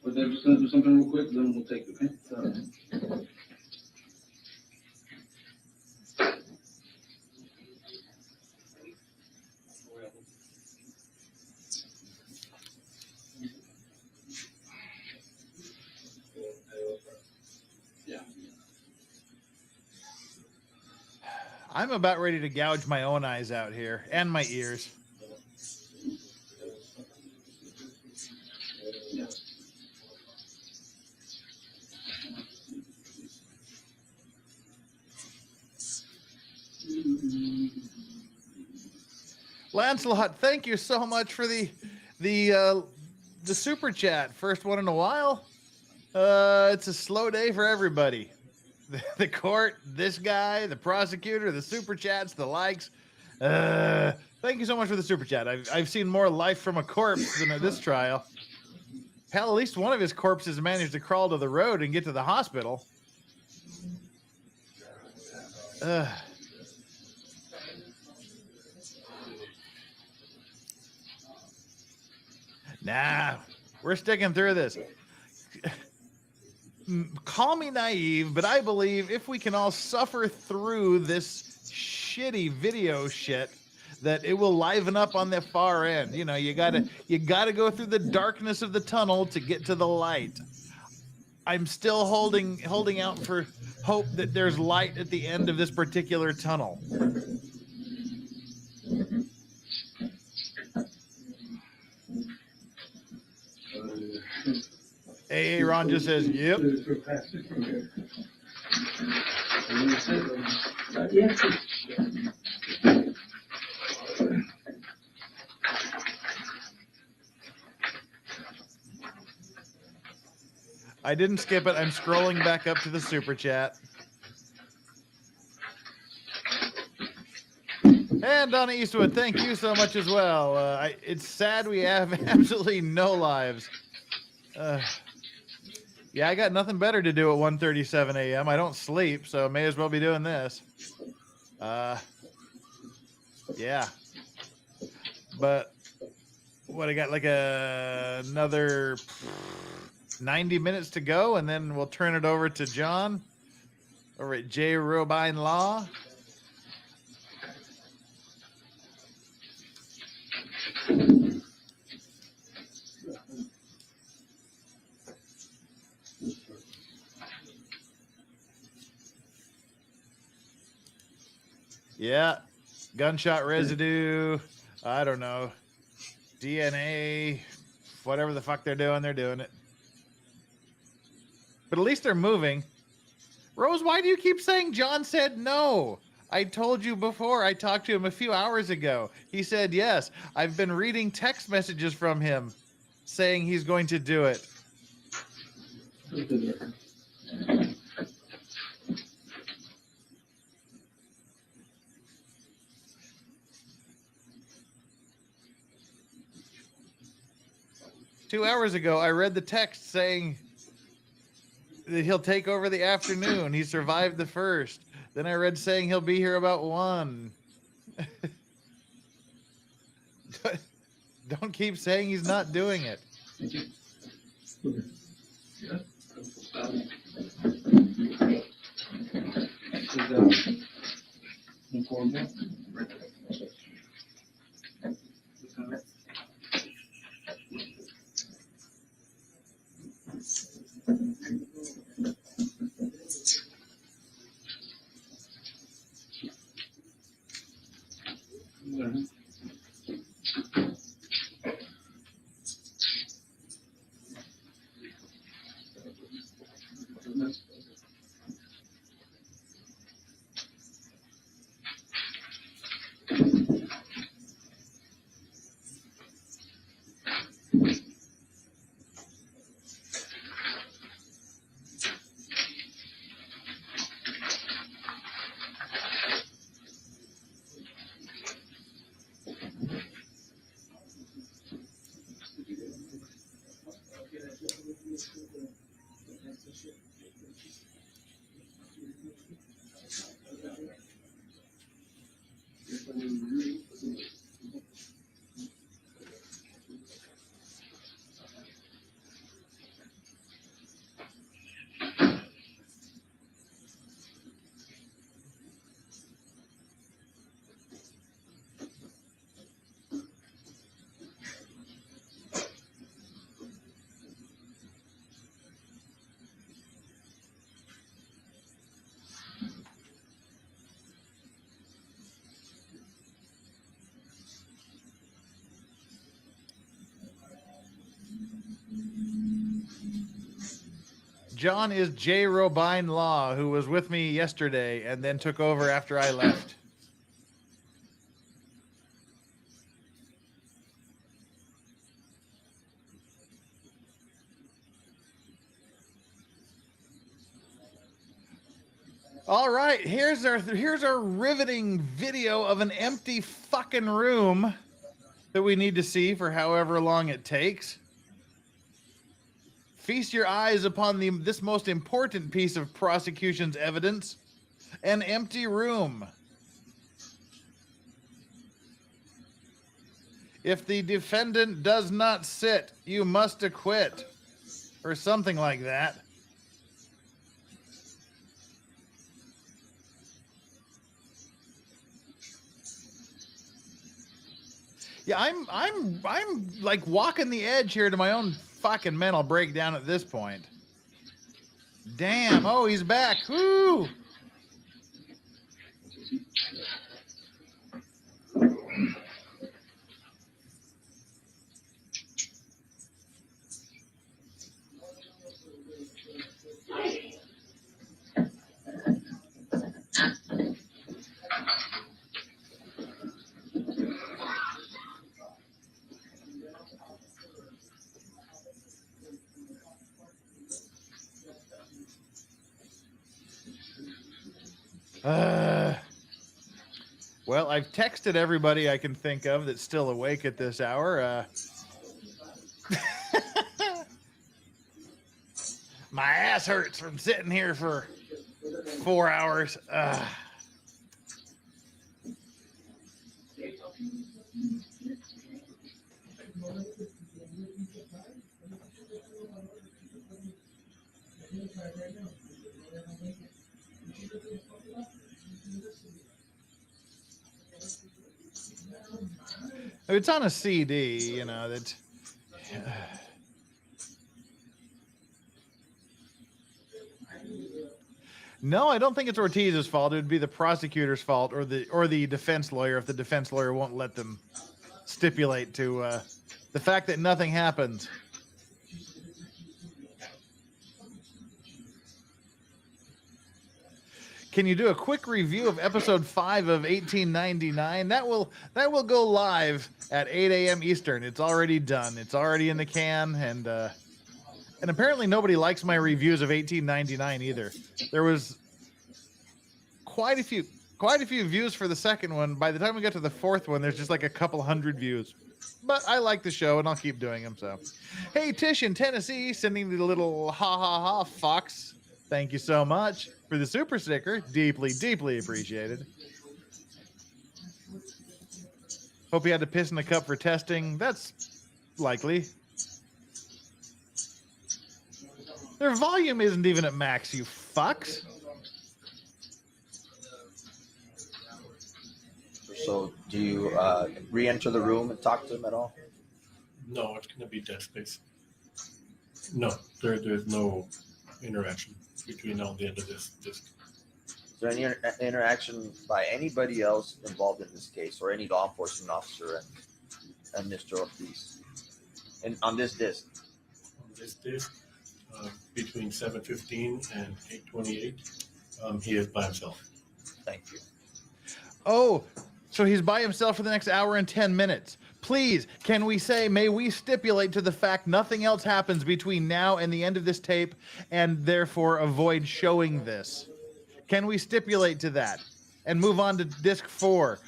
S10: But then just gonna do something real quick, then we'll take it, okay?
S5: I'm about ready to gouge my own eyes out here and my ears. Lancelot, thank you so much for the super chat. First one in a while. It's a slow day for everybody. The court, this guy, the prosecutor, the super chats, the likes. Thank you so much for the super chat. I've seen more life from a corpse than at this trial. Hell, at least one of his corpses managed to crawl to the road and get to the hospital. Nah, we're sticking through this. Call me naive, but I believe if we can all suffer through this shitty video shit, that it will liven up on the far end. You know, you gotta go through the darkness of the tunnel to get to the light. I'm still holding out for hope that there's light at the end of this particular tunnel. Hey, Ron just says, yep. I didn't skip it. I'm scrolling back up to the super chat. And Donna Eastwood, thank you so much as well. It's sad we have absolutely no lives. Yeah, I got nothing better to do at 1:37 a.m. I don't sleep, so may as well be doing this. Yeah. But what, I got like another 90 minutes to go, and then we'll turn it over to John over at J. Robine Law. Yeah, gunshot residue, I don't know, DNA, whatever the fuck they're doing it. But at least they're moving. Rose, why do you keep saying John said no? I told you before. I talked to him a few hours ago. He said yes. I've been reading text messages from him saying he's going to do it. 2 hours ago, I read the text saying that he'll take over the afternoon. He survived the first. Then I read saying he'll be here about 1. Don't keep saying he's not doing it. John is J. Robine Law, who was with me yesterday and then took over after I left. All right, here's our riveting video of an empty fucking room that we need to see for however long it takes. Feast your eyes upon this most important piece of prosecution's evidence, an empty room. If the defendant does not sit, you must acquit, or something like that. Yeah, I'm like walking the edge here to my own fucking mental breakdown at this point. Damn, oh, he's back. Woo! Well, I've texted everybody I can think of that's still awake at this hour. My ass hurts from sitting here for 4 hours. It's on a CD, you know, that... No, I don't think it's Ortiz's fault. It would be the prosecutor's fault or the defense lawyer if the defense lawyer won't let them stipulate to the fact that nothing happens. can you do a quick review of episode 5 of 1899? That will go live at 8 a.m. Eastern. It's already done. It's already in the can, and apparently nobody likes my reviews of 1899 either. There was quite a few views for the second one. By the time we got to the fourth one, there's just like a couple hundred views. But I like the show, and I'll keep doing them. So, hey, Tish in Tennessee, sending the little ha ha ha fox. Thank you so much for the super sticker. Deeply, deeply appreciated. Hope you had to piss in the cup for testing. That's likely. Their volume isn't even at max, you fucks.
S6: So do you re-enter the room and talk to him at all?
S7: No, it's going to be dead space. No, there's no interaction between now and the end of this disc.
S6: Is there any interaction by anybody else involved in this case, or any law enforcement officer and Mr. Ortiz, and on this disc?
S7: On this disc, between 7:15 and 8:28, he is by himself.
S6: Thank you.
S5: Oh, so he's by himself for the next hour and 10 minutes. Please, can we say, may we stipulate to the fact nothing else happens between now and the end of this tape, and therefore avoid showing this? Can we stipulate to that and move on to disc 4?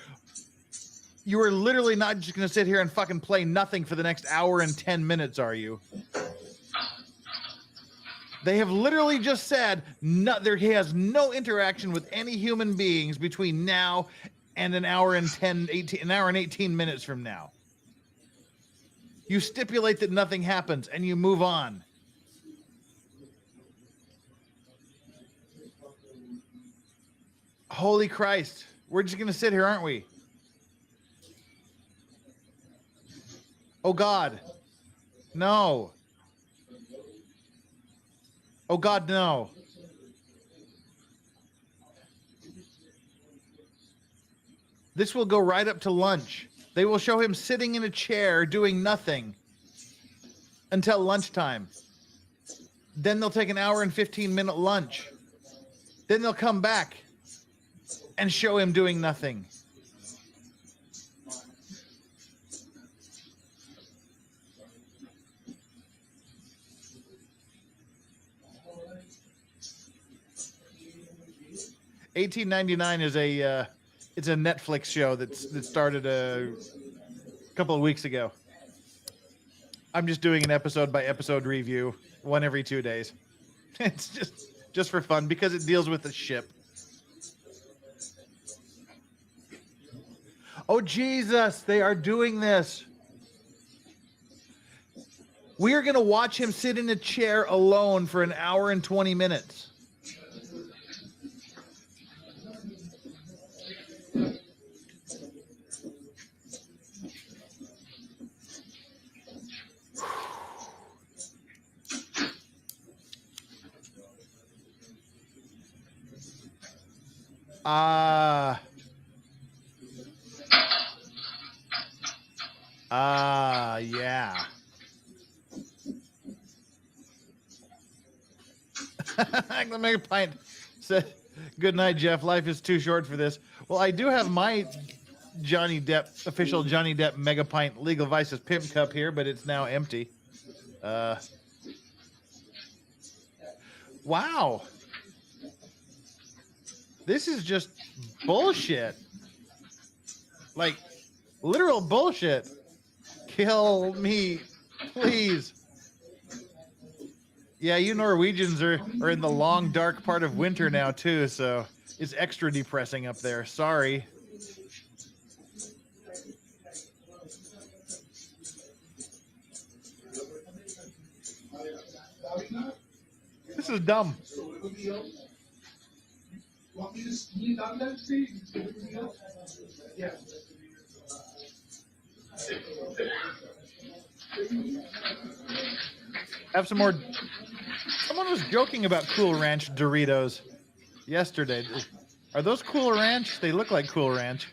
S5: You are literally not just going to sit here and fucking play nothing for the next hour and 10 minutes, are you? They have literally just said he has no interaction with any human beings between now and an hour and 18 minutes from now. You stipulate that nothing happens and you move on. Holy Christ. We're just going to sit here, aren't we? Oh God. No. Oh God, no. This will go right up to lunch. They will show him sitting in a chair doing nothing until lunchtime. Then they'll take an hour and 15-minute lunch. Then they'll come back and show him doing nothing. $18.99 is it's a Netflix show that started a couple of weeks ago. I'm just doing an episode by episode review, one every 2 days. It's just for fun because it deals with the ship. Oh Jesus, they are doing this. We are going to watch him sit in a chair alone for an hour and 20 minutes. Yeah. The Mega Pint said, "Good night, Jeff. Life is too short for this." Well, I do have my official Johnny Depp Mega Pint Legal Vices Pimp Cup here, but it's now empty. Wow. This is just bullshit. Like, literal bullshit. Kill me, please. Yeah, you Norwegians are in the long, dark part of winter now, too, so it's extra depressing up there. Sorry. This is dumb. Have some more. Someone was joking about Cool Ranch Doritos yesterday. Are those Cool Ranch? They look like Cool Ranch.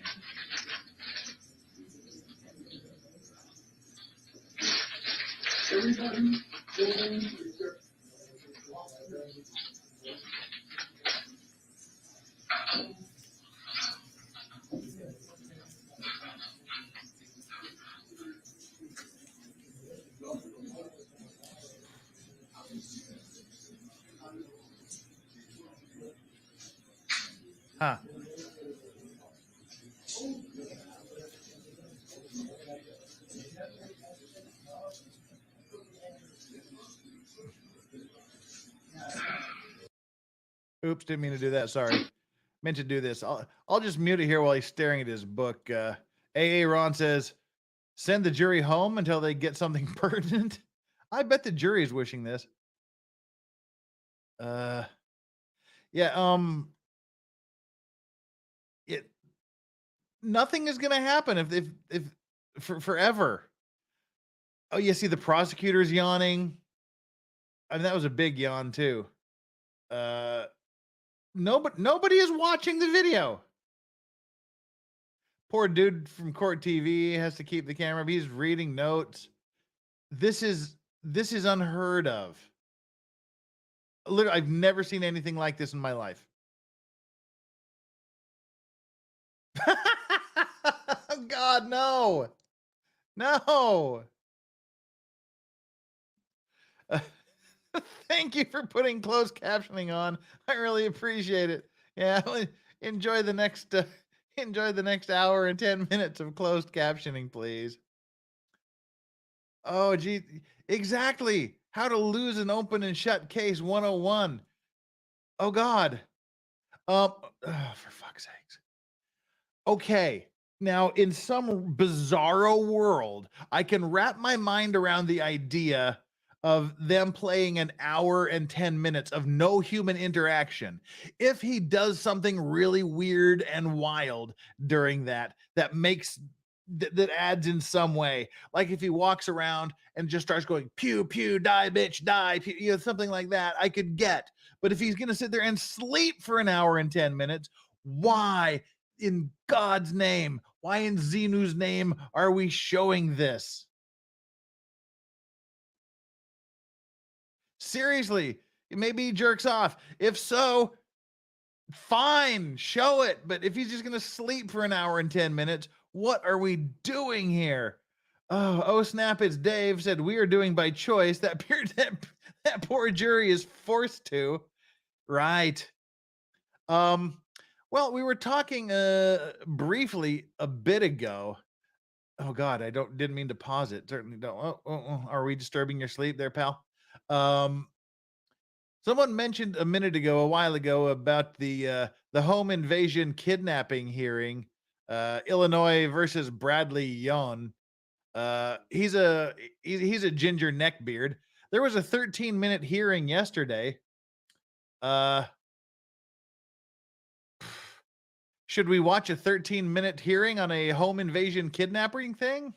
S5: Huh. Oops, didn't mean to do that. Sorry. Meant to do this. I'll just mute it here while he's staring at his book. AA Ron says, send the jury home until they get something pertinent. I bet the jury is wishing this. Yeah, nothing is gonna happen if for forever. Oh, you see the prosecutor's yawning. I mean, that was a big yawn too. Nobody is watching the video. Poor dude from court TV has to keep the camera up. He's reading notes. This is unheard of. Literally, I've never seen anything like this in my life. God, no. No. Thank you for putting closed captioning on. I really appreciate it. Yeah, enjoy the next hour and 10 minutes of closed captioning, please. Oh, gee, exactly. How to lose an open and shut case 101. Oh God. For fuck's sakes. Okay. Now, in some bizarro world, I can wrap my mind around the idea of them playing an hour and 10 minutes of no human interaction. If he does something really weird and wild during that makes that adds in some way, like if he walks around and just starts going pew pew die bitch die pew, something like that, I could get. But if he's going to sit there and sleep for an hour and 10 minutes, why in God's name, why in Xenu's name are we showing this? Seriously, maybe he jerks off. If so, fine, show it. But if he's just going to sleep for an hour and 10 minutes, what are we doing here? Oh snap, it's Dave said we are doing by choice. That poor jury is forced to. Right. Well, we were talking briefly a bit ago. Oh God, didn't mean to pause it. Certainly don't. Are we disturbing your sleep there, pal? Someone mentioned a while ago about the home invasion kidnapping hearing, Illinois versus Bradley Yon. He's a ginger neckbeard. There was a 13-minute hearing yesterday. Should we watch a 13-minute hearing on a home invasion kidnapping thing?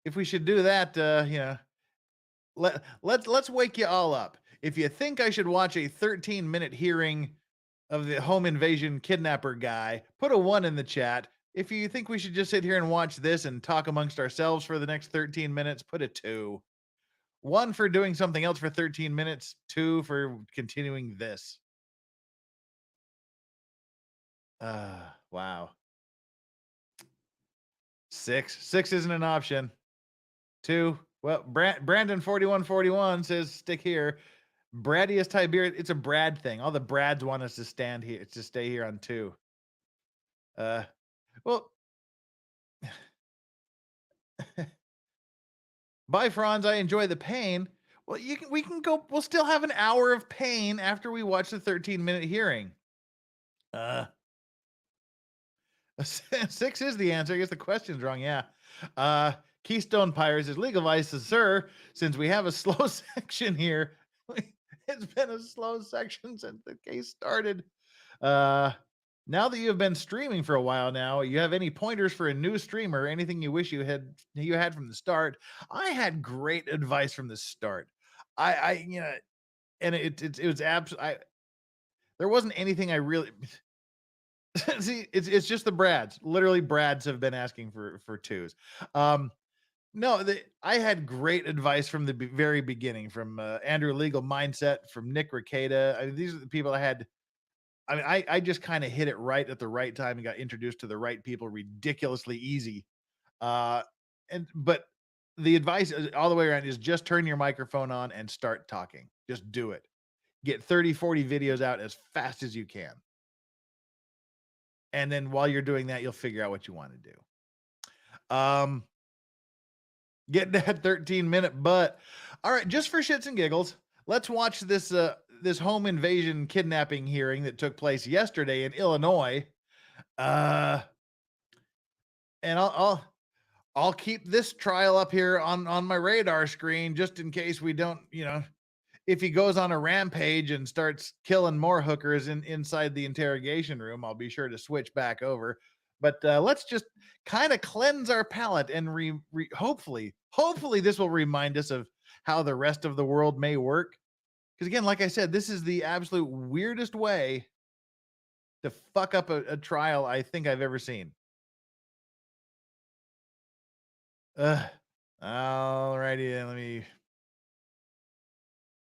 S5: If we should do that, let's wake you all up. If you think I should watch a 13-minute hearing of the home invasion kidnapper guy, put a 1 in the chat. If you think we should just sit here and watch this and talk amongst ourselves for the next 13 minutes, put a 2. 1 for doing something else for 13 minutes, 2 for continuing this. Wow. 6 isn't an option. 2. Well, Brandon 4141 says stick here. Bradius Tiberius, it's a Brad thing. All the Brads want us to stay here on 2. Well, bye, Franz. I enjoy the pain. Well, we can go. We'll still have an hour of pain after we watch the 13-minute hearing. 6 is the answer. I guess the question's wrong. Yeah. Keystone Pirates is legal vices, sir. Since we have a slow section here, it's been a slow section since the case started. Now that you have been streaming for a while now, you have any pointers for a new streamer? Anything you wish you had from the start? I had great advice from the start. And it was absolutely. There wasn't anything I really. See, it's just the Brads. Literally, Brads have been asking for 2s. No, I had great advice from the very beginning, from Andrew Legal Mindset, from Nick Ricada. I mean, these are the people I had I mean, I just kind of hit it right at the right time and got introduced to the right people ridiculously easy. But the advice all the way around is just turn your microphone on and start talking. Just do it. Get 30, 40 videos out as fast as you can. And then while you're doing that, you'll figure out what you want to do. Get that 13-minute butt. All right, just for shits and giggles, let's watch this this home invasion kidnapping hearing that took place yesterday in Illinois. And I'll keep this trial up here on my radar screen just in case we don't, if he goes on a rampage and starts killing more hookers inside the interrogation room, I'll be sure to switch back over. But let's just kind of cleanse our palate and hopefully this will remind us of how the rest of the world may work. Because again, like I said, this is the absolute weirdest way to fuck up a trial I think I've ever seen. Alrighty, then let me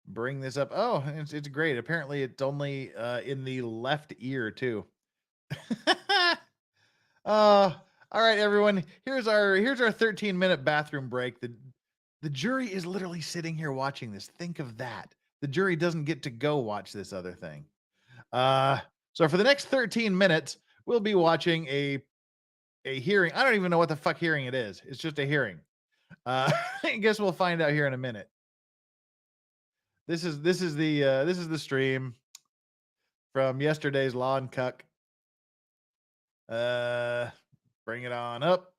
S5: bring this up. Oh, it's great. Apparently, it's only in the left ear too. All right, everyone. Here's our 13-minute bathroom break. The jury is literally sitting here watching this. Think of that. The jury doesn't get to go watch this other thing. So for the next 13 minutes, we'll be watching a hearing. I don't even know what the fuck hearing it is. It's just a hearing. I guess we'll find out here in a minute. This is the stream from yesterday's Law and Cuck. Bring it on up.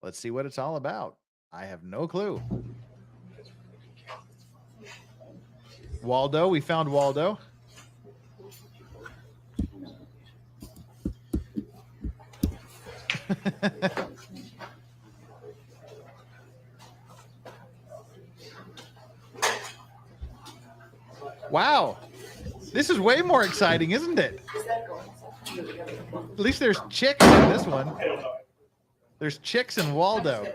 S5: Let's see what it's all about. I have no clue. Waldo, we found Waldo. Wow. This is way more exciting, isn't it? At least there's chicks in this one. There's chicks in Waldo.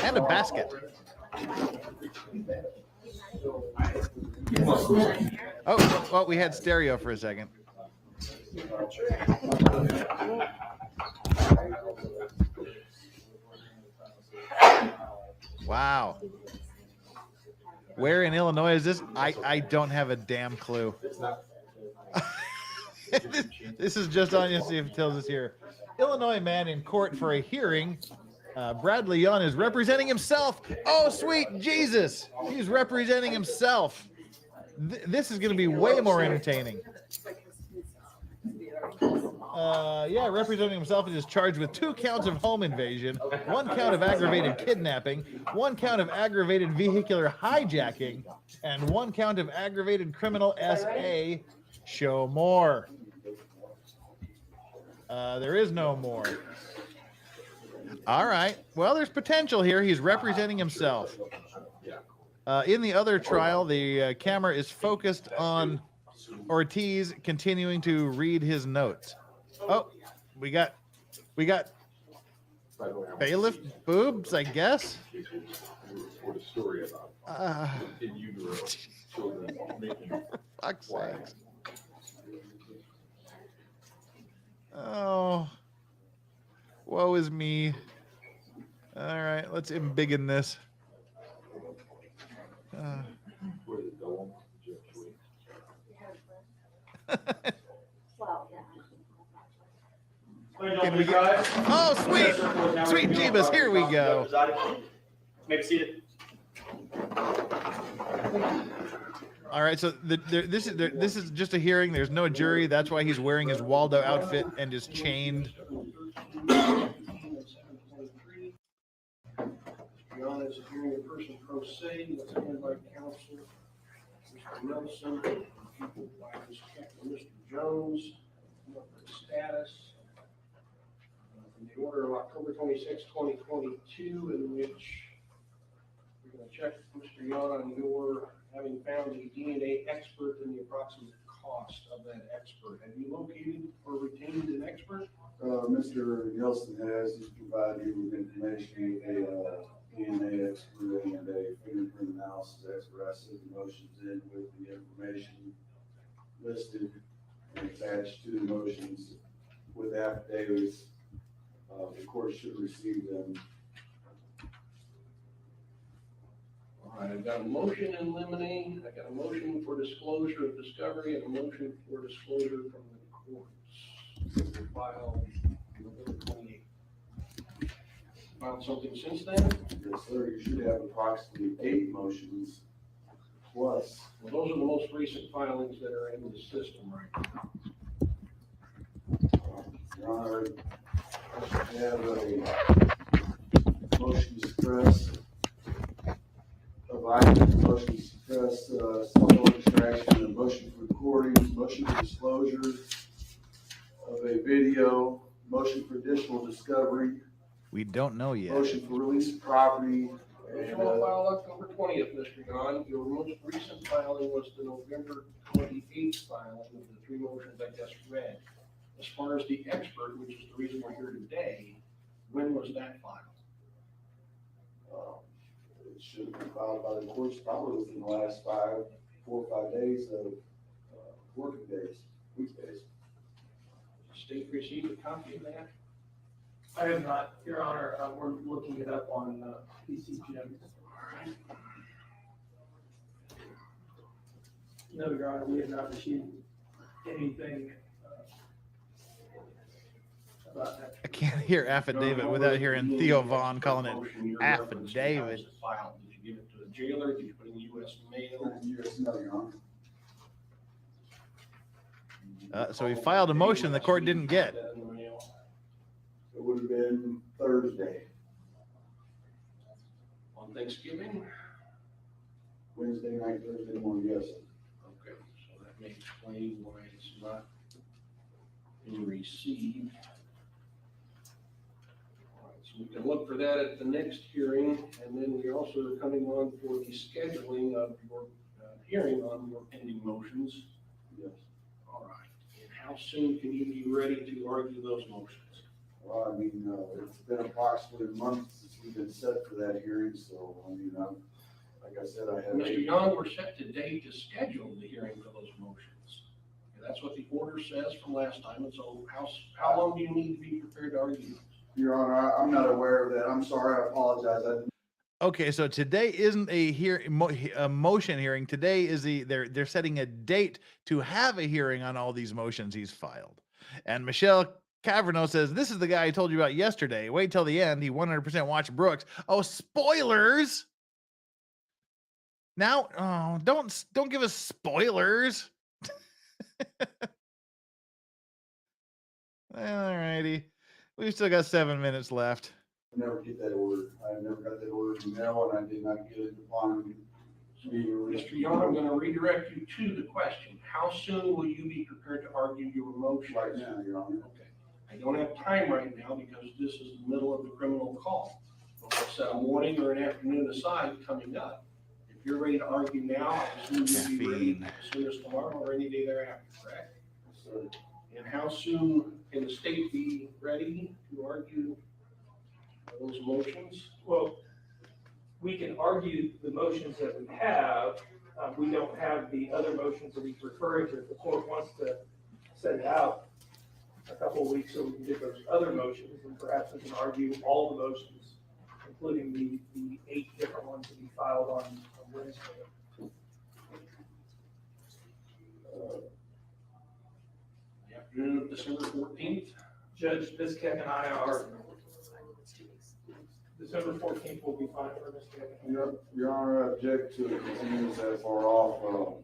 S5: And a basket. Oh, well, we had stereo for a second. Wow. Where in Illinois is this? I don't have a damn clue. This is just on, you see if it tells us here. Illinois man in court for a hearing. Bradley Young is representing himself. Oh, sweet Jesus. He's representing himself. This is going to be way more entertaining. Yeah, representing himself is charged with 2 counts of home invasion, 1 count of aggravated kidnapping, 1 count of aggravated vehicular hijacking, and 1 count of aggravated criminal SA. Show more. There is no more. All right. Well, there's potential here. He's representing himself. In the other trial, the camera is focused on Ortiz continuing to read his notes. Oh, we got bailiff boobs, I guess. For fuck's sakes. Oh, woe is me. All right, let's embiggen this. Can we get... Oh, sweet Jeebus, here we go.
S14: Maybe seated.
S5: All right, so this is just a hearing. There's no jury. That's why he's wearing his Waldo outfit and is chained.
S14: John is hearing a person pro se, that's handed by counsel. Mr. Nelson, by Mr. Jones, status. In the order of October 26, 2022, in which we're going to check, Mr. Young, on your having found a DNA expert and the approximate cost of that expert. Have you located or retained an expert?
S15: Mr. Nelson has provided you with information, a
S10: DNA expert and a fingerprint analysis expert. I sent the motions in with the information listed and attached to the motions with affidavits. The court should receive them.
S14: All right, I've got a motion in limine, I got a motion for disclosure of discovery, and a motion for disclosure from the courts. Filed November 28th. Filed something since then?
S10: Yes, sir. You should have approximately 8 motions plus.
S14: Well, those are the most recent filings that are in the system right now.
S10: Your Honor, I have a motion to suppress of items, motion to suppress photo extraction, a motion for recording, motion for disclosure of a video, motion for additional discovery,
S5: We don't know yet.
S10: motion for release of property,
S14: Motion
S10: and
S14: will file October 20th, Mr. Yon. Your most recent filing was the November 28th filing with the 3 motions I just read. As far as the expert, which is the reason we're here today, when was that filed?
S10: it should have been filed by the courts probably within the last 4 or 5 days of working days, weekdays.
S14: Does the state receive a copy of that?
S15: I have not, Your Honor. We're looking it up on PCGM. No, Your Honor, we have not received anything about that.
S5: I can't hear affidavit without hearing Theo Vaughn calling it affidavit.
S14: Filed. Did you give it to the jailer? Did you put it in U.S. mail?
S10: Yes, no, Your Honor.
S5: So he filed a motion the court didn't get.
S10: It would have been Thursday.
S14: On Thanksgiving?
S10: Wednesday night, Thursday morning, yes.
S14: Okay, so that may explain why it's not being received. All right, so we can look for that at the next hearing, and then we also are coming on for the scheduling of your hearing on your pending motions.
S10: Yes.
S14: All right, and how soon can you be ready to argue those motions?
S10: Well, I mean, it's been approximately a month since we've been set for that hearing, so, I mean, like I said, I have.
S14: Mr. Young, we're set today to schedule the hearing for those motions. And that's what the order says from last time, and so how long do you need to be prepared to argue?
S10: Your Honor, I'm not aware of that. I'm sorry, I apologize.
S5: Okay, so today isn't a motion hearing. Today is they're setting a date to have a hearing on all these motions he's filed. And Michelle Caverno says, this is the guy I told you about yesterday. Wait till the end. He 100% watched Brooks. Oh, spoilers. Now, oh, don't give us spoilers. All righty. We've still got 7 minutes left.
S10: I never get that order. I never got that order in the mail, and I did not get it upon being released.
S14: Mr. Young, I'm going to redirect you to the question. How soon will you be prepared to argue your motion?
S10: Right now, Your Honor.
S14: Okay. I don't have time right now because this is the middle of the criminal call. But we'll set a morning or an afternoon aside coming up. If you're ready to argue now, I assume you'll be ready as soon as tomorrow or any day thereafter, correct?
S10: Yes, sir.
S14: And how soon can the state be ready to argue those motions?
S15: Well, we can argue the motions that we have. We don't have the other motions that he's referring to. If the court wants to set it out a couple of weeks so we can get those other motions, and perhaps we can argue all the motions, including the 8 different ones that he filed on Wednesday.
S14: The afternoon of December 14th.
S15: Judge Biskeck and I are, December 14th will be fine for Ms. Kevin.
S10: Your Honor, I object to it continues that far off.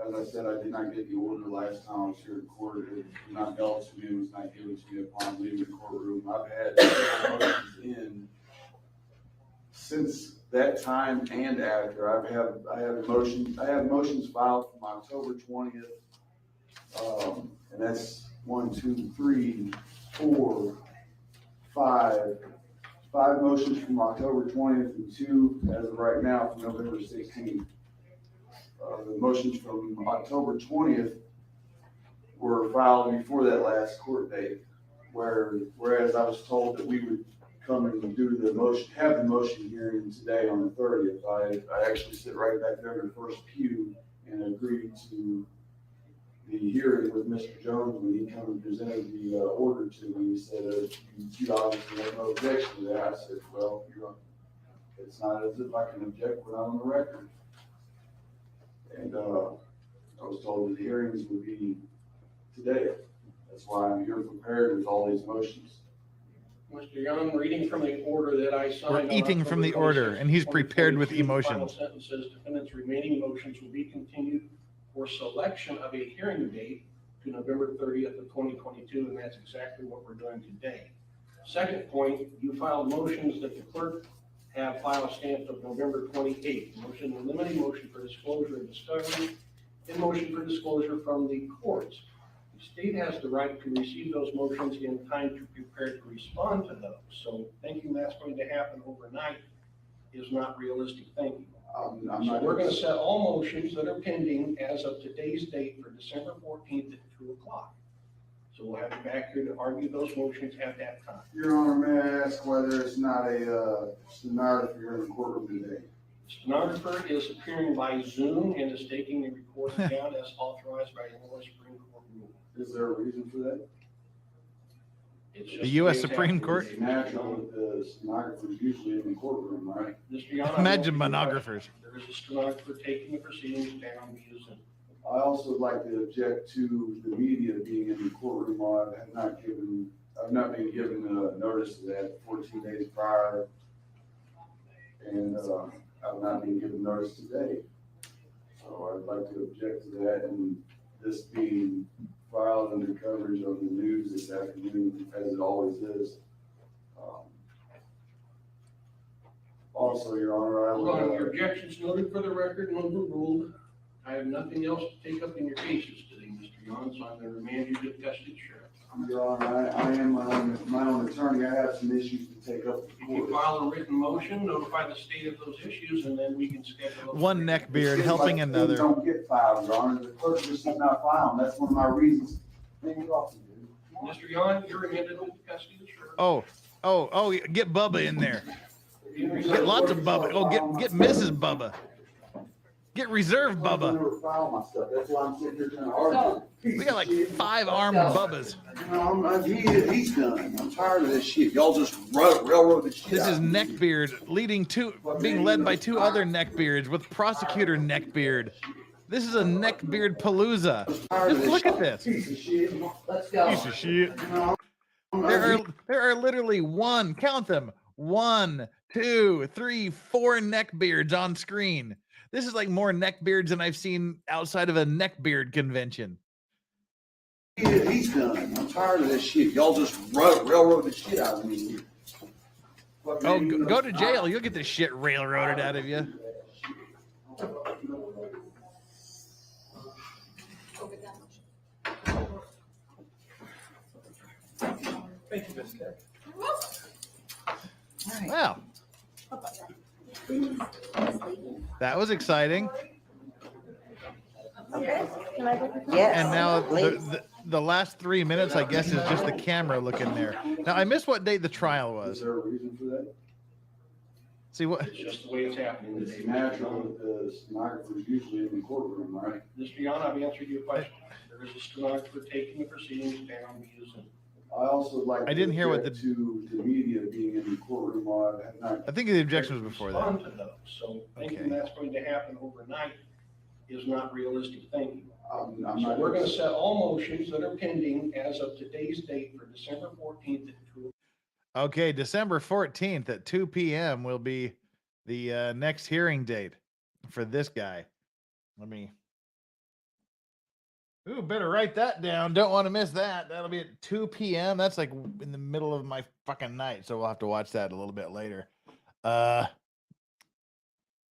S10: As I said, I did not get the order last time I was here in court. It was not held to me, it was not given to me upon leaving the courtroom. I've had several motions in since that time and after. I have motions filed from October 20th. And that's 1, 2, 3, 4, 5 motions from October 20th and 2 as of right now from November 16th. The motions from October 20th were filed before that last court date, whereas I was told that we would come and do the motion, have the motion hearing today on the 30th. I actually sit right back there in the first pew and agreed to the hearing with Mr. Jones when he come and presented the order to me. He said, you obviously have no objection to that. I said, well, it's not as if I can object, we're not on the record. And I was told that the hearings would be today. That's why I'm here prepared with all these motions.
S14: Mr. Young, reading from the order that I signed.
S5: We're eating from the order, and he's prepared with emotions.
S14: Final sentence says defendant's remaining motions will be continued for selection of a hearing date to November 30th of 2022, and that's exactly what we're doing today. Second point, you filed motions that the clerk have file stamped of November 28th. Motion, limiting motion for disclosure and discovery, and motion for disclosure from the courts. The state has the right to receive those motions in time to prepare to respond to those. So thinking that's going to happen overnight is not realistic thinking. So we're going to set all motions that are pending as of today's date for December 14th at 2 o'clock. So we'll have you back here to argue those motions at that time.
S10: Your Honor, may I ask whether it's not a stenographer here in the courtroom today?
S14: The stenographer is appearing by Zoom and is taking the recording down as authorized by Illinois Supreme Court rule.
S10: Is there a reason for that?
S14: It's just
S5: The U.S. Supreme Court?
S10: It's natural that the stenographer is usually in the courtroom, right?
S14: Mr. Yana,
S5: Imagine monographers.
S14: there is a stenographer taking the proceedings down via Zoom.
S10: I also would like to object to the media being in the courtroom while I've not been given notice of that 14 days prior. And I've not been given notice today. So I'd like to object to that, and this being filed under coverage of the news this afternoon, as it always is. Also, Your Honor, I
S14: Hold on,
S10: will.
S14: your objections noted for the record and overruled. I have nothing else to take up in your cases today, Mr. Yon, so I'm going to remand you to the custody sheriff.
S10: Your Honor, I am my own attorney. I have some issues to take up with the
S14: If you
S10: court.
S14: file a written motion, notify the state of those issues, and then we can schedule.
S5: One neckbeard helping
S10: Things
S5: another.
S10: don't get filed, Your Honor. The clerk just did not file them. That's one of my reasons. Thank you, officer.
S14: Mr. Yon, you're remanded to the custody of the sheriff.
S5: Oh, get Bubba in there. Get lots of Bubba. Oh, get Mrs. Bubba. Get reserve Bubba.
S10: I never file my stuff. That's why I'm sitting here trying to argue.
S5: We got like 5 armed Bubbas.
S10: He's done. I'm tired of this shit. Y'all just railroad the shit.
S5: This
S10: out
S5: is
S10: of me.
S5: Neckbeard being led by 2 other Neckbeards with prosecutor Neckbeard. This is a Neckbeard palooza. Just look at this.
S10: Piece of shit.
S14: Let's go.
S5: Piece of shit. There are literally count them, 1, 2, 3, 4 neckbeards on screen. This is like more neckbeards than I've seen outside of a neckbeard convention.
S10: He's done. I'm tired of this shit. Y'all just railroad the shit out of me.
S5: Oh, go to jail. You'll get this shit railroaded out of you.
S14: Thank you, Ms. Keck.
S5: Wow. That was exciting.
S13: Okay. Can I go?
S5: And now the last 3 minutes, I guess, is just the camera looking there. Now, I missed what date the trial was.
S10: Is there a reason for that?
S5: See what?
S14: It's just the way it's happening
S10: It's
S14: today.
S10: natural that the stenographer is usually in the courtroom, right?
S14: Mr. Yon, I've answered your question. There is a stenographer taking the proceedings down via Zoom.
S10: I also would like.
S5: I didn't hear what
S10: to the media being in the courtroom while I have not.
S5: I think the objection was before that.
S14: Respond to those. So thinking that's going to happen overnight is not realistic thinking.
S10: I'm
S14: So
S10: not.
S14: we're going to set all motions that are pending as of today's date for December 14th at 2.
S5: Okay, December 14th at 2 p.m. will be the next hearing date for this guy. Ooh, better write that down. Don't want to miss that. That'll be at 2 p.m. That's like in the middle of my fucking night, so we'll have to watch that a little bit later.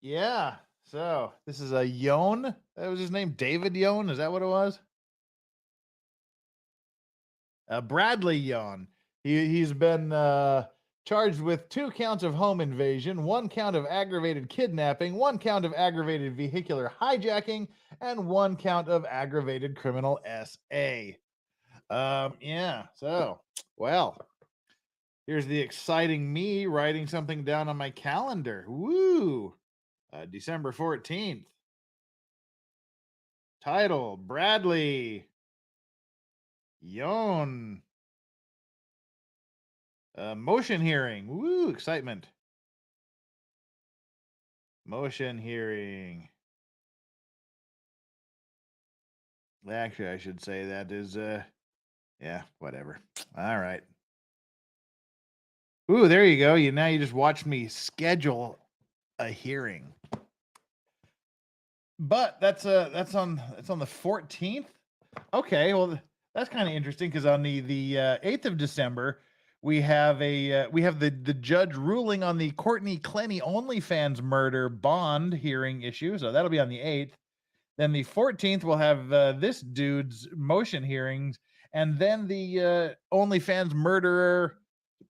S5: Yeah. So this is a Yon. That was his name, David Yon. Is that what it was? Bradley Yon. He's been charged with 2 counts of home invasion, 1 count of aggravated kidnapping, 1 count of aggravated vehicular hijacking, and 1 count of aggravated criminal SA. Yeah. So, well, Here's the exciting me writing something down on my calendar. Woo! December 14th. Title, Bradley. Yon. Motion hearing. Woo, excitement. Motion hearing. Actually, I should say that is, yeah, whatever. All right. Ooh, there you go. Now you just watched me schedule a hearing. But that's on the 14th. Okay, well that's kind of interesting because on the 8th of December we have the judge ruling on the Courtney Clenny OnlyFans murder bond hearing issue. So that'll be on the 8th. Then the 14th we'll have this dude's motion hearings, and then the OnlyFans murderer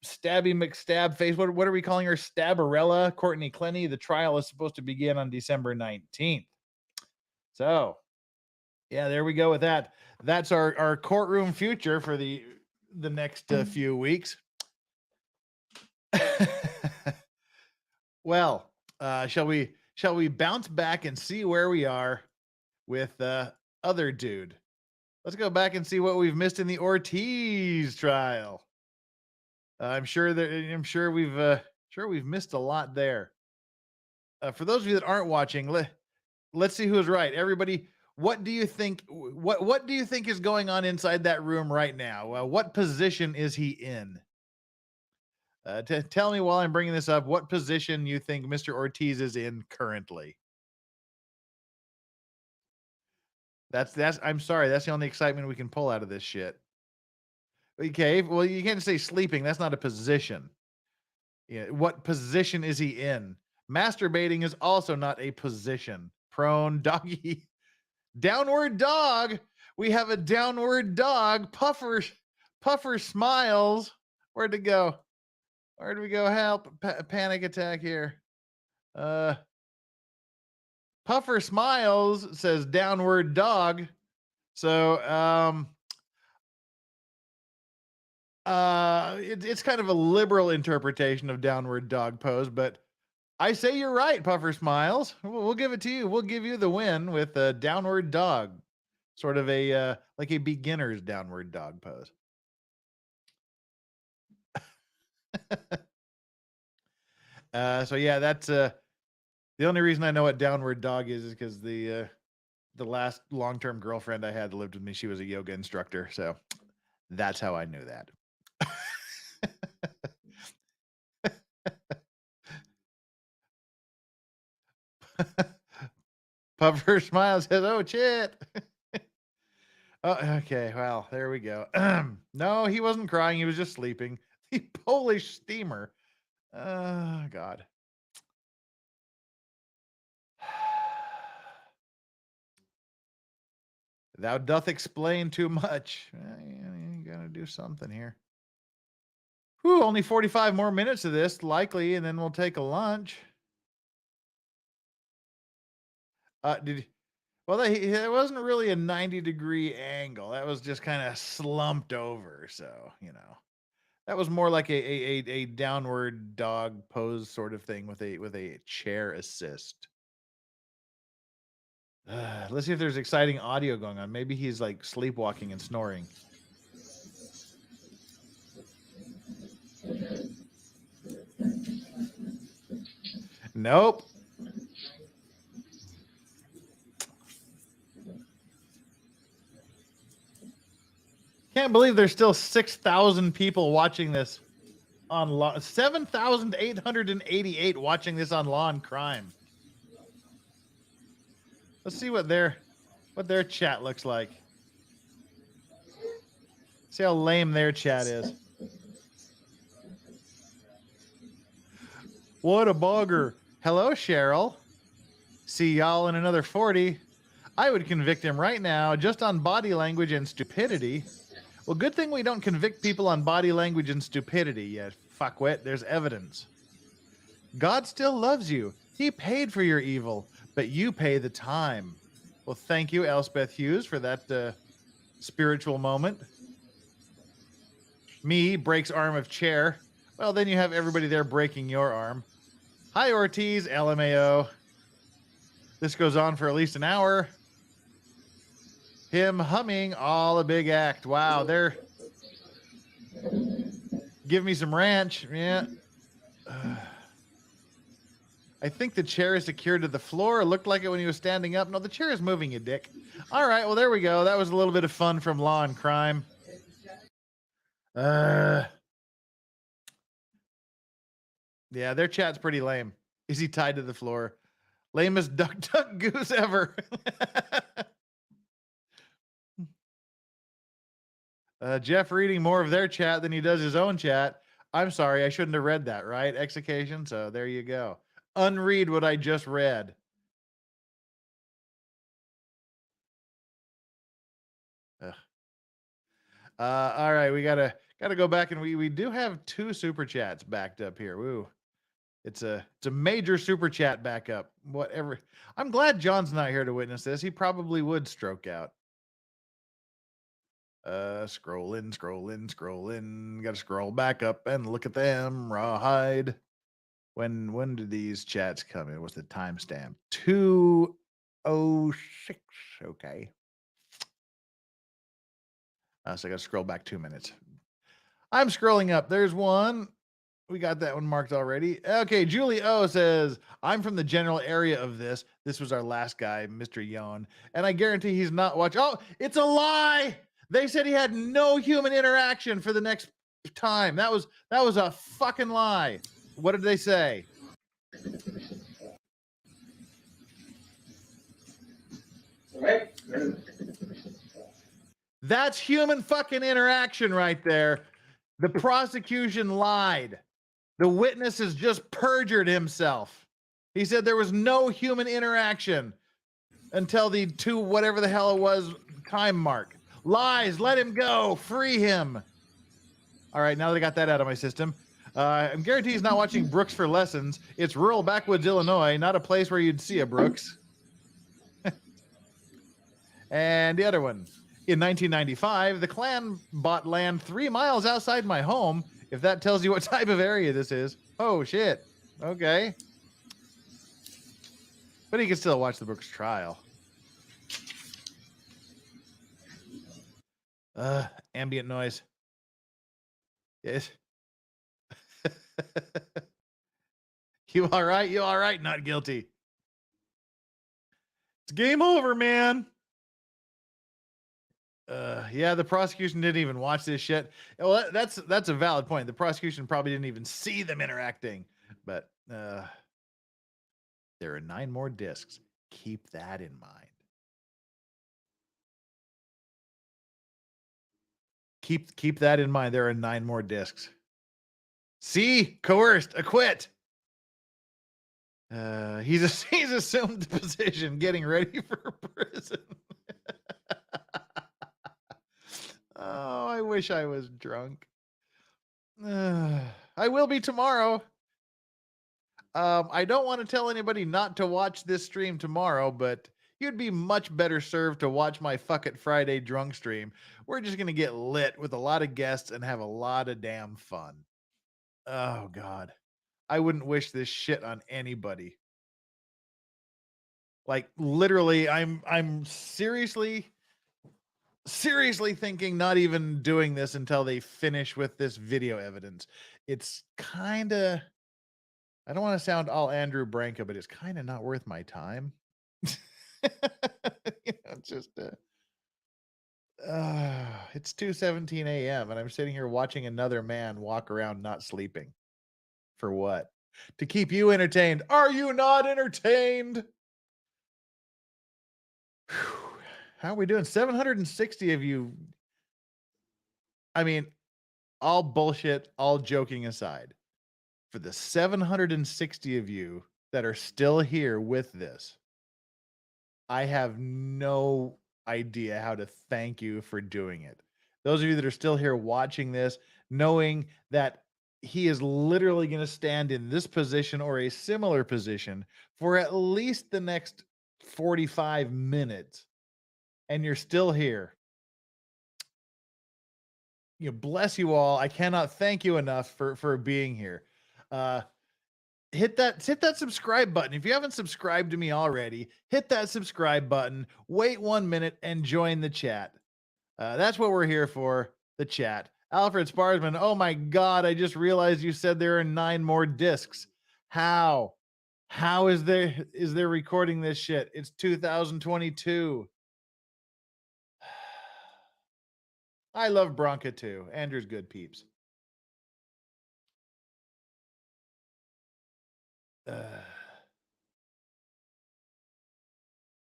S5: Stabby McStab face. What are we calling her? Stabarella, Courtney Clenny. The trial is supposed to begin on December 19th. So, yeah, there we go with that. That's our courtroom future for the next few weeks. Well, shall we bounce back and see where we are with other dude? Let's go back and see what we've missed in the Ortiz trial. I'm sure we've missed a lot there. For those of you that aren't watching, let's see who's right. Everybody, what do you think? What do you think is going on inside that room right now? What position is he in? Tell me while I'm bringing this up, what position you think Mr. Ortiz is in currently? I'm sorry, that's the only excitement we can pull out of this shit. Okay, well, you can't say sleeping. That's not a position. Yeah, what position is he in? Masturbating is also not a position. Prone, doggy, downward dog. We have a downward dog. Puffer smiles. Where'd it go? Where do we go? Help! Panic attack here. Puffer smiles says downward dog. So it's kind of a liberal interpretation of downward dog pose, but I say you're right, Puffer Smiles. We'll give it to you. We'll give you the win with a downward dog, sort of a like a beginner's downward dog pose. So yeah, that's the only reason I know what downward dog is because the last long-term girlfriend I had that lived with me, she was a yoga instructor, so that's how I knew that. Puffer Smiles says, "Oh shit." Oh, okay. Well, there we go. No, he wasn't crying. He was just sleeping. The Polish steamer. Oh God. Thou doth explain too much. You gotta do something here. Whew, only 45 more minutes of this, likely, and then we'll take a lunch. Well, it wasn't really a 90-degree angle. That was just kind of slumped over. So, that was more like a downward dog pose sort of thing with a chair assist. Let's see if there's exciting audio going on. Maybe he's like sleepwalking and snoring. Nope. Can't believe there's still 6,000 people watching this on law. 7,888 watching this on Law and Crime. Let's see what their chat looks like. See how lame their chat is. What a bogger. Hello, Cheryl. See y'all in another 40. I would convict him right now just on body language and stupidity. Well, good thing we don't convict people on body language and stupidity yet, fuckwit. There's evidence. God still loves you. He paid for your evil, but you pay the time. Well, thank you, Elspeth Hughes, for that spiritual moment. Me breaks arm of chair. Well, then you have everybody there breaking your arm. Hi, Ortiz, LMAO. This goes on for at least an hour. Him humming all a big act. Wow, they're... Give me some ranch. Yeah. I think the chair is secured to the floor. It looked like it when he was standing up. No, the chair is moving, you dick. All right, well, there we go. That was a little bit of fun from Law and Crime. Yeah, their chat's pretty lame. Is he tied to the floor? Lamest duck goose ever. Jeff reading more of their chat than he does his own chat. I'm sorry, I shouldn't have read that, right? Execution, so there you go. Unread what I just read. All right, we gotta go back, and we do have 2 super chats backed up here. Woo. It's a major super chat backup. Whatever. I'm glad John's not here to witness this. He probably would stroke out. Scroll in. Gotta scroll back up and look at them. Rawhide. When did these chats come in? What's the timestamp? 2:06. Okay. So I gotta scroll back 2 minutes. I'm scrolling up. There's one. We got that one marked already. Okay, Julie O says, I'm from the general area of this. This was our last guy, Mr. Yon. And I guarantee he's not watching. Oh, it's a lie. They said he had no human interaction for the next time. That was a fucking lie. What did they say? That's human fucking interaction right there. The prosecution lied. The witness has just perjured himself. He said there was no human interaction until the 2, whatever the hell it was, time mark. Lies, let him go, free him. All right, now that I got that out of my system, I'm guaranteed he's not watching Brooks for Lessons. It's rural backwoods Illinois, not a place where you'd see a Brooks. And the other one. In 1995, the Klan bought land 3 miles outside my home, if that tells you what type of area this is. Oh, shit. Okay. But he can still watch the Brooks trial. Ambient noise. Yes. You all right? You all right? Not guilty. It's game over, man. Yeah, the prosecution didn't even watch this shit. Well, that's a valid point. The prosecution probably didn't even see them interacting. But there are 9 more discs. Keep that in mind. Keep that in mind. There are 9 more discs. See, coerced, acquit. He's assumed the position, getting ready for prison. Oh, I wish I was drunk. I will be tomorrow. I don't want to tell anybody not to watch this stream tomorrow, but you'd be much better served to watch my Fuck It Friday drunk stream. We're just going to get lit with a lot of guests and have a lot of damn fun. Oh, God. I wouldn't wish this shit on anybody. Like, literally, I'm seriously thinking not even doing this until they finish with this video evidence. It's kind of, I don't want to sound all Andrew Branca, but it's kind of not worth my time. It's just it's 2:17 a.m. and I'm sitting here watching another man walk around not sleeping. For what? To keep you entertained. Are you not entertained? Whew. How are we doing? 760 of you. I mean, all bullshit, all joking aside, for the 760 of you that are still here with this, I have no idea how to thank you for doing it. Those of you that are still here watching this, knowing that he is literally going to stand in this position or a similar position for at least the next 45 minutes. And you're still here. bless you all. I cannot thank you enough for being here. Hit that subscribe button. If you haven't subscribed to me already, hit that subscribe button, wait 1 minute and join the chat. That's what we're here for, the chat. Alfred Sparsman, oh my God, I just realized you said there are 9 more discs. How is there recording this shit? It's 2022. I love Bronca too. Andrew's good peeps.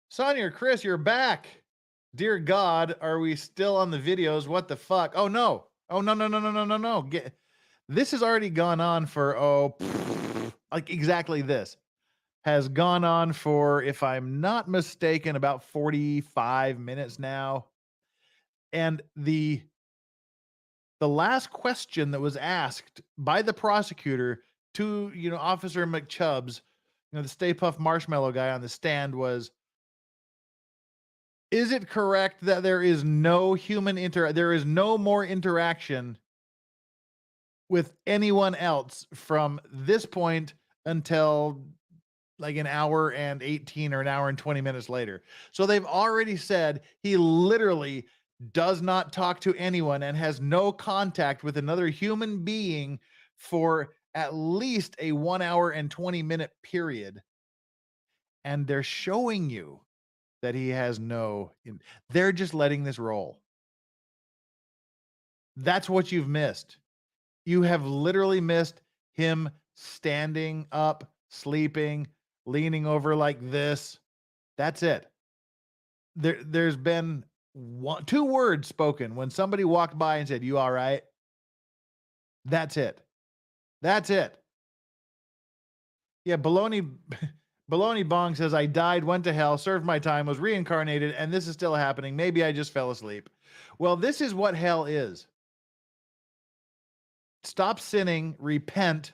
S5: Sonia or Chris, you're back. Dear God, are we still on the videos? What the fuck? Oh no. Oh no. This has already gone on for like exactly this. Has gone on for, if I'm not mistaken, about 45 minutes now. And the last question that was asked by the prosecutor to, Officer McChubbs, the Stay Puft Marshmallow guy on the stand was, is it correct that there is no there is no more interaction with anyone else from this point until like an hour and 18 or an hour and 20 minutes later? So they've already said he literally does not talk to anyone and has no contact with another human being for at least a 1 hour and 20 minute period. And they're showing you that he has they're just letting this roll. That's what you've missed. You have literally missed him standing up, sleeping, leaning over like this. That's it. There's been 2 words spoken when somebody walked by and said, "You all right?" That's it. Yeah, Baloney Bong says, I died, went to hell, served my time, was reincarnated, and this is still happening. Maybe I just fell asleep. Well, this is what hell is. Stop sinning, repent,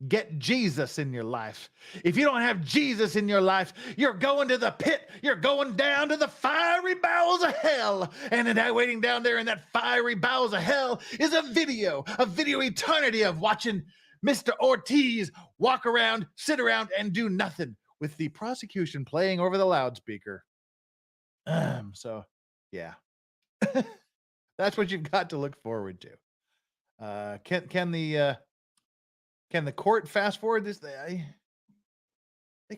S5: get Jesus in your life. If you don't have Jesus in your life, you're going to the pit. You're going down to the fiery bowels of hell. And waiting down there in that fiery bowels of hell is a video eternity of watching Mr. Ortiz walk around, sit around, and do nothing with the prosecution playing over the loudspeaker. So, yeah. That's what you've got to look forward to. Can the court fast forward this? They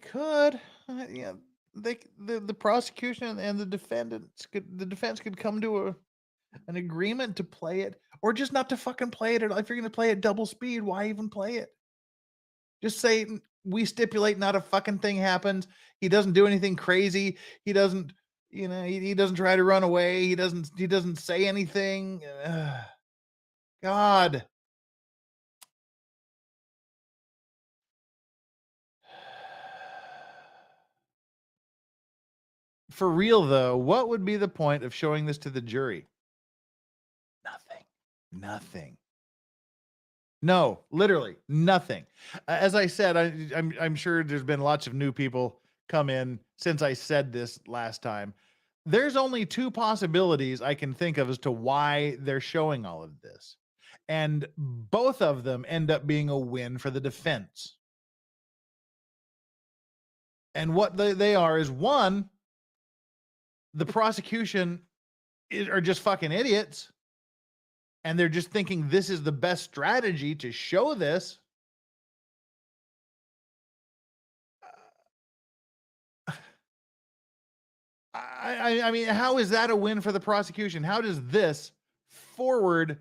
S5: could. The prosecution and the defense could come to an agreement to play it, or just not to fucking play it. If you're going to play it double speed, why even play it? Just say, we stipulate not a fucking thing happens. He doesn't do anything crazy. He doesn't, he doesn't try to run away. He doesn't say anything. God. For real though, what would be the point of showing this to the jury? Nothing. No, literally nothing. As I said, I'm sure there's been lots of new people come in since I said this last time. There's only 2 possibilities I can think of as to why they're showing all of this. And both of them end up being a win for the defense. And what they are is, one, the prosecution are just fucking idiots. And they're just thinking this is the best strategy to show this. I mean, how is that a win for the prosecution? How does this forward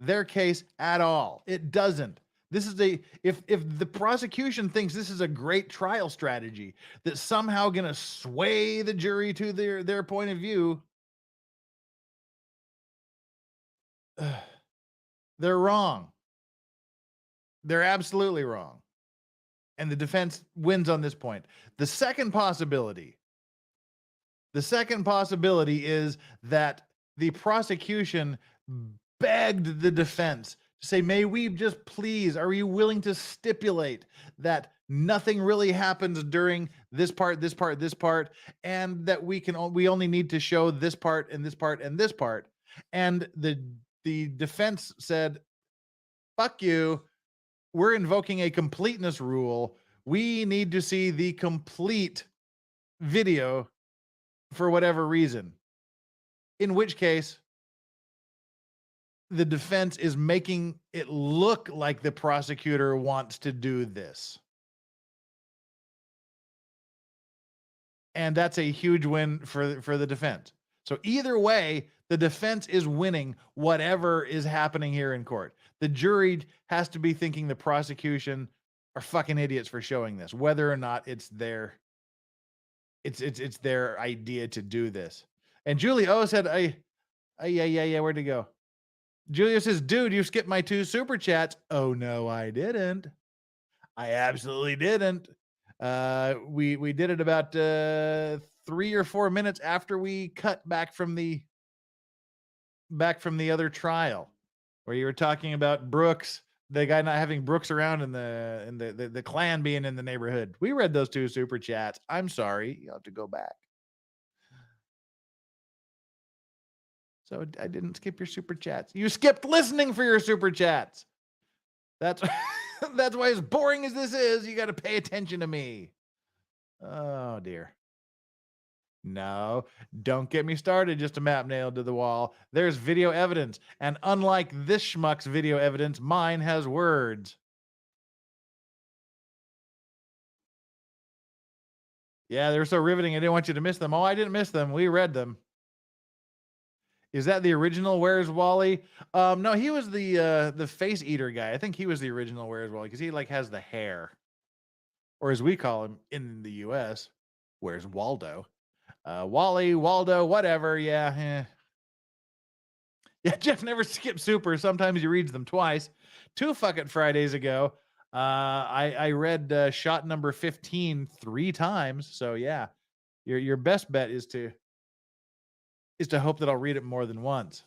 S5: their case at all? It doesn't. This is if the prosecution thinks this is a great trial strategy that's somehow going to sway the jury to their point of view, they're wrong. They're absolutely wrong. And the defense wins on this point. The second possibility is that the prosecution begged the defense to say, may we just please, are you willing to stipulate that nothing really happens during this part, and that we only need to show this part and this part and this part? And the defense said, fuck you, we're invoking a completeness rule. We need to see the complete video for whatever reason. In which case, the defense is making it look like the prosecutor wants to do this. And that's a huge win for the defense. So either way, the defense is winning whatever is happening here in court. The jury has to be thinking the prosecution are fucking idiots for showing this, whether or not it's their idea to do this. And Julie O said, yeah, where'd it go? Julia says, dude, you skipped my 2 super chats. Oh no, I didn't. I absolutely didn't. We did it about 3 or 4 minutes after we cut back from the other trial, where you were talking about Brooks, the guy not having Brooks around and the Klan being in the neighborhood. We read those 2 super chats. I'm sorry, you'll have to go back. So I didn't skip your super chats. You skipped listening for your super chats. That's that's why, as boring as this is, you got to pay attention to me. Oh dear. No, don't get me started. Just a map nailed to the wall. There's video evidence, and unlike this schmuck's video evidence, mine has words. Yeah, they were so riveting. I didn't want you to miss them. Oh, I didn't miss them. We read them. Is that the original Where's Wally? No, he was the face eater guy. I think he was the original Where's Wally, because he like has the hair, or as we call him in the U.S., Where's Waldo? Wally, Waldo, whatever. Yeah. Yeah, Jeff never skips super. Sometimes he reads them twice. 2 Fuck It Fridays ago, I read shot number 15 3 times. So yeah, your best bet is to hope that I'll read it more than once.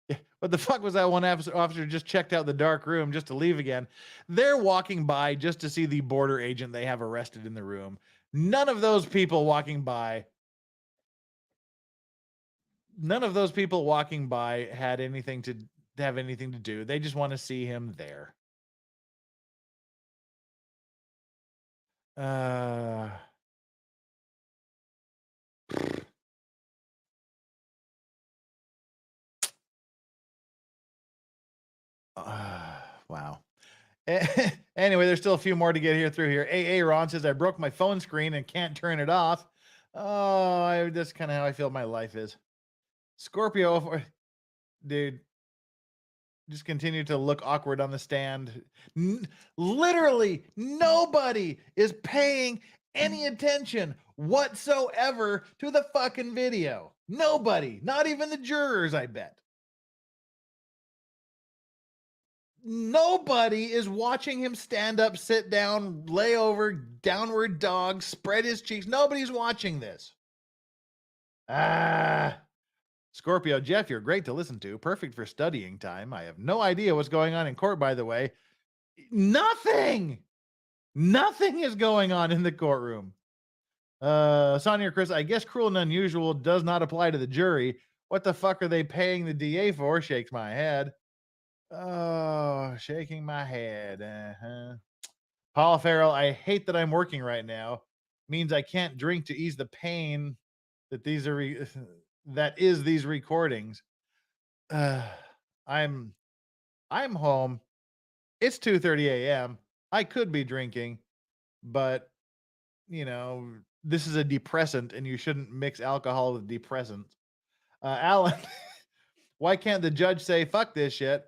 S5: Yeah, what the fuck was that one officer just checked out the dark room just to leave again? They're walking by just to see the border agent they have arrested in the room. None of those people walking by had anything to have anything to do. They just want to see him there. Wow. Anyway, there's still a few more to get through here. AA Ron says, I broke my phone screen and can't turn it off. Oh, that's kind of how I feel my life is. Scorpio, dude, just continue to look awkward on the stand. Literally nobody is paying any attention whatsoever to the fucking video. Nobody, not even the jurors, I bet. Nobody is watching him stand up, sit down, lay over, downward dog, spread his cheeks. Nobody's watching this. Scorpio, Jeff, you're great to listen to. Perfect for studying time. I have no idea what's going on in court, by the way. Nothing is going on in the courtroom. Sonia Chris, I guess cruel and unusual does not apply to the jury. What the fuck are they paying the DA for? Shakes my head. Oh, shaking my head. Paul Farrell, I hate that I'm working right now. Means I can't drink to ease the pain that these are that is these recordings. I'm home. It's 2:30 a.m. I could be drinking, but you know, this is a depressant and you shouldn't mix alcohol with depressants. Alan, why can't the judge say fuck this shit?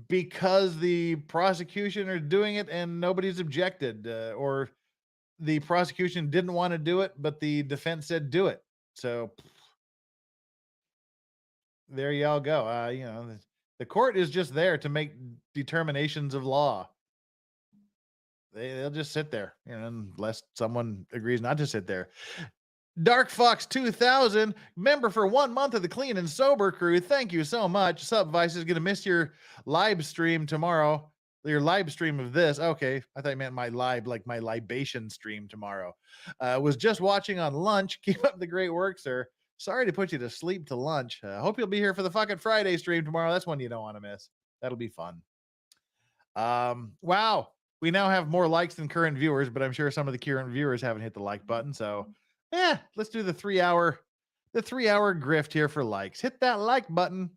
S5: Because the prosecution are doing it and nobody's objected, or the prosecution didn't want to do it, but the defense said do it. So there y'all go. You know, the court is just there to make determinations of law. They'll just sit there, you know, unless someone agrees not to sit there. Dark Fox 2000, member for 1 month of the Clean and Sober crew. Thank you so much. Sup, Vice is gonna miss your live stream tomorrow. Your live stream of this. Okay, I thought you meant my live, like my libation stream tomorrow. Was just watching on lunch. Keep up the great work, sir. Sorry to put you to sleep to lunch. Hope you'll be here for the fucking Friday stream tomorrow. That's one you don't want to miss. That'll be fun. Wow. We now have more likes than current viewers, but I'm sure some of the current viewers haven't hit the like button. So, let's do the 3-hour grift here for likes. Hit that like button.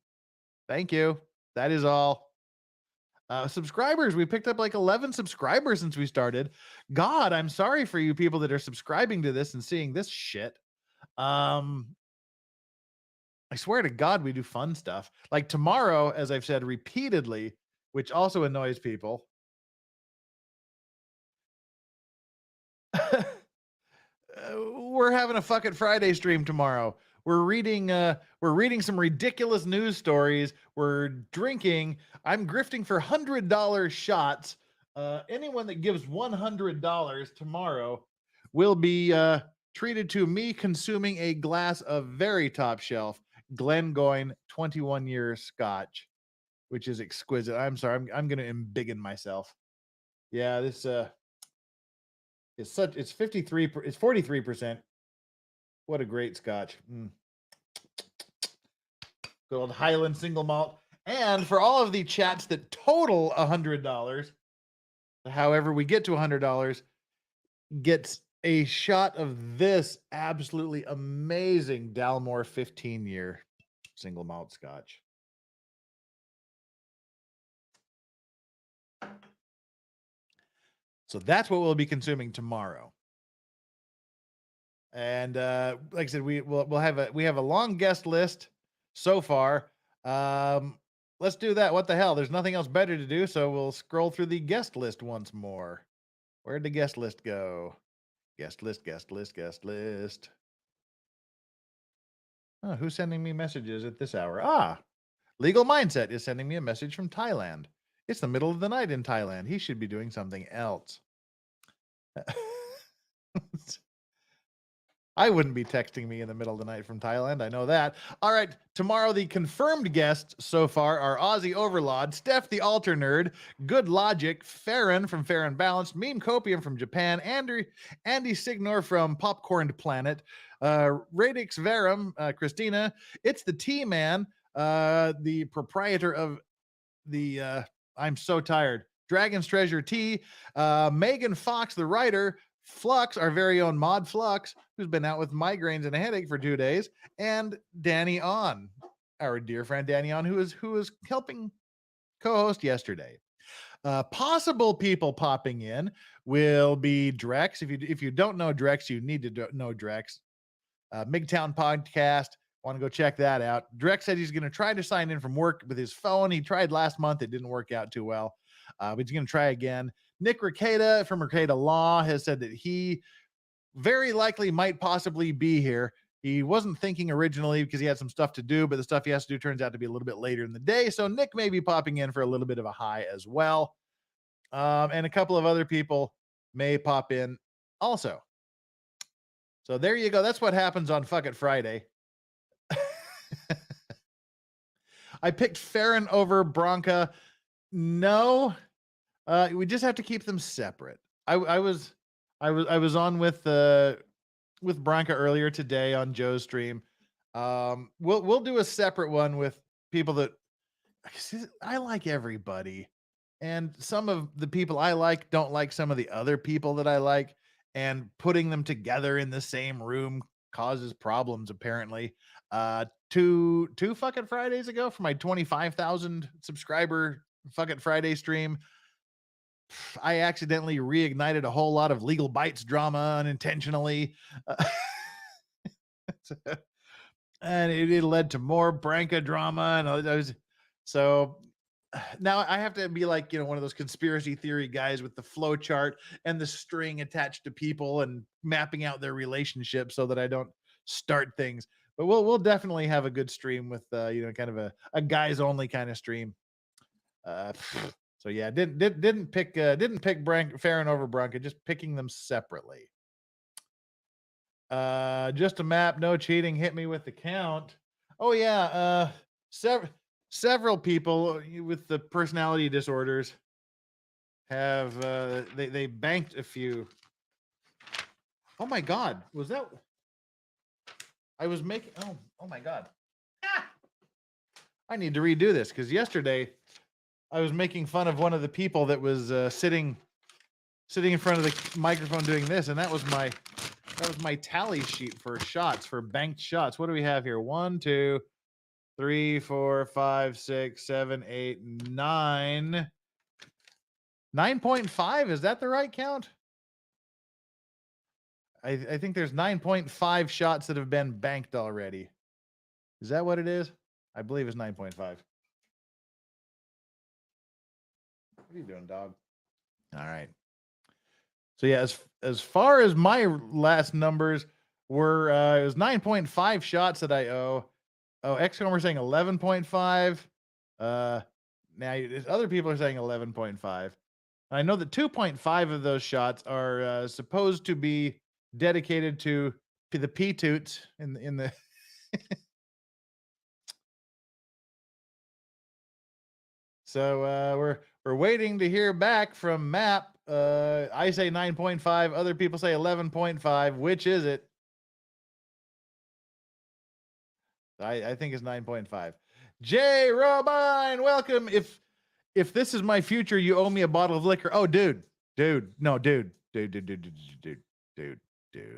S5: Thank you. That is all. Subscribers, we picked up like 11 subscribers since we started. God, I'm sorry for you people that are subscribing to this and seeing this shit. I swear to God, we do fun stuff. Like tomorrow, as I've said repeatedly, which also annoys people. We're having a fucking Friday stream tomorrow. We're reading some ridiculous news stories. We're drinking. I'm grifting for $100 shots. Anyone that gives $100 tomorrow will be treated to me consuming a glass of very top shelf Glengoyne 21 year scotch, which is exquisite. I'm sorry, I'm going to embiggen myself. Yeah, this it's 43%. What a great scotch. Good old Highland single malt. And for all of the chats that total $100, however we get to $100, gets a shot of this absolutely amazing Dalmore 15-year single malt scotch. So that's what we'll be consuming tomorrow. And like I said, we have a long guest list so far. Let's do that. What the hell? There's nothing else better to do, so we'll scroll through the guest list once more. Where'd the guest list go? Guest list. Oh, who's sending me messages at this hour? Legal Mindset is sending me a message from Thailand. It's the middle of the night in Thailand. He should be doing something else. I wouldn't be texting me in the middle of the night from Thailand. I know that. All right. Tomorrow, the confirmed guests so far are Aussie Overlord, Steph the Alter Nerd, Good Logic, Farron from Fair and Balanced, Meme Copium from Japan, Andy Signor from Popcorned Planet, Radix Verum, Christina, It's the T-Man, the proprietor of the I'm so tired, Dragon's Treasure Tea, Megan Fox, the writer, Flux, our very own Mod Flux, who's been out with migraines and a headache for 2 days, and Danny On, our dear friend Danny On, who was helping co-host yesterday. Possible people popping in will be Drex. If you don't know Drex, you need to know Drex. MGTOwn Podcast. Want to go check that out. Drex said he's going to try to sign in from work with his phone. He tried last month. It didn't work out too well. But he's going to try again. Nick Ricada from Ricada Law has said that he very likely might possibly be here. He wasn't thinking originally because he had some stuff to do, but the stuff he has to do turns out to be a little bit later in the day. So Nick may be popping in for a little bit of a high as well. And a couple of other people may pop in also. So there you go. That's what happens on Fuck It Friday. I picked Farron over Bronca. No, we just have to keep them separate. I was on with Bronca earlier today on Joe's stream. We'll do a separate one with people that I like everybody, and some of the people I like don't like some of the other people that I like, and putting them together in the same room causes problems apparently. Two fucking Fridays ago for my 25,000 subscriber fucking Friday stream, I accidentally reignited a whole lot of Legal Bites drama unintentionally. And it led to more Branca drama. And so now I have to be like, one of those conspiracy theory guys with the flow chart and the string attached to people and mapping out their relationships so that I don't start things. But we'll definitely have a good stream with kind of a guys only kind of stream. So yeah, didn't pick Farron over Bronca, just picking them separately. Just a map, no cheating. Hit me with the count. Oh yeah, several people with the personality disorders have they banked a few. Oh my God, was that? I was making, oh my God. I need to redo this because yesterday I was making fun of one of the people that was sitting in front of the microphone doing this, and that was my tally sheet for shots, for banked shots. What do we have here? 1, 2, 3, 4, 5, 6, 7, 8, 9. 9.5. Is that the right count? I think there's 9.5 shots that have been banked already. Is that what it is? I believe it's 9.5. What are you doing, dog? All right. So yeah, as far as my last numbers were, it was 9.5 shots that I owe. Oh, XCOM are saying 11.5. Now other people are saying 11.5. I know that 2.5 of those shots are supposed to be dedicated to the P-toots in the So we're waiting to hear back from MAP. I say 9.5. Other people say 11.5. Which is it? I think it's 9.5. Jay Robine, welcome. If this is my future, you owe me a bottle of liquor. Oh, dude,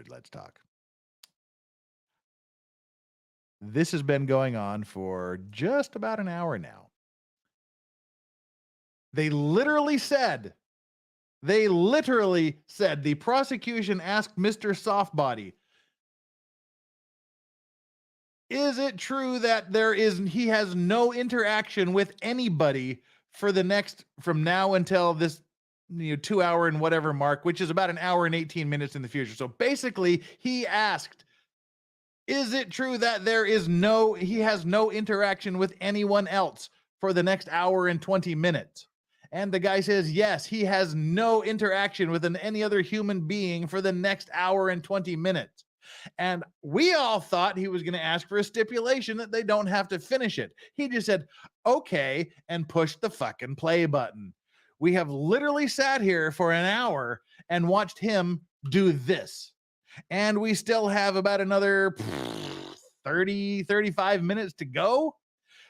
S5: let's talk. This has been going on for just about an hour now. They literally said, the prosecution asked Mr. Softbody, is it true that he has no interaction with anybody for the next, from now until this 2 hour and whatever mark, which is about an hour and 18 minutes in the future. So basically he asked, is it true that he has no interaction with anyone else for the next hour and 20 minutes? And the guy says, yes, he has no interaction with any other human being for the next hour and 20 minutes. And we all thought he was going to ask for a stipulation that they don't have to finish it. He just said, okay, and pushed the fucking play button. We have literally sat here for an hour and watched him do this. And we still have about another 35 minutes to go.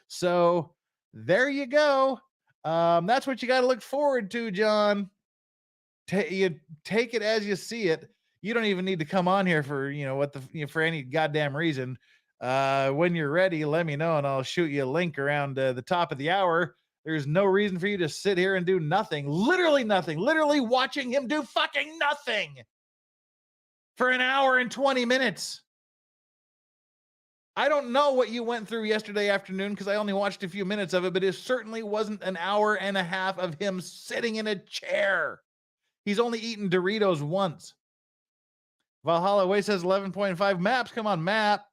S5: So there you go. That's what you got to look forward to, John. You take it as you see it. You don't even need to come on here for, for any goddamn reason. When you're ready, let me know and I'll shoot you a link around the top of the hour. There's no reason for you to sit here and do nothing. Literally nothing. Literally watching him do fucking nothing for an hour and 20 minutes. I don't know what you went through yesterday afternoon because I only watched a few minutes of it, but it certainly wasn't an hour and a half of him sitting in a chair. He's only eaten Doritos once. Valhalla Way says 11.5. Maps, come on, Map.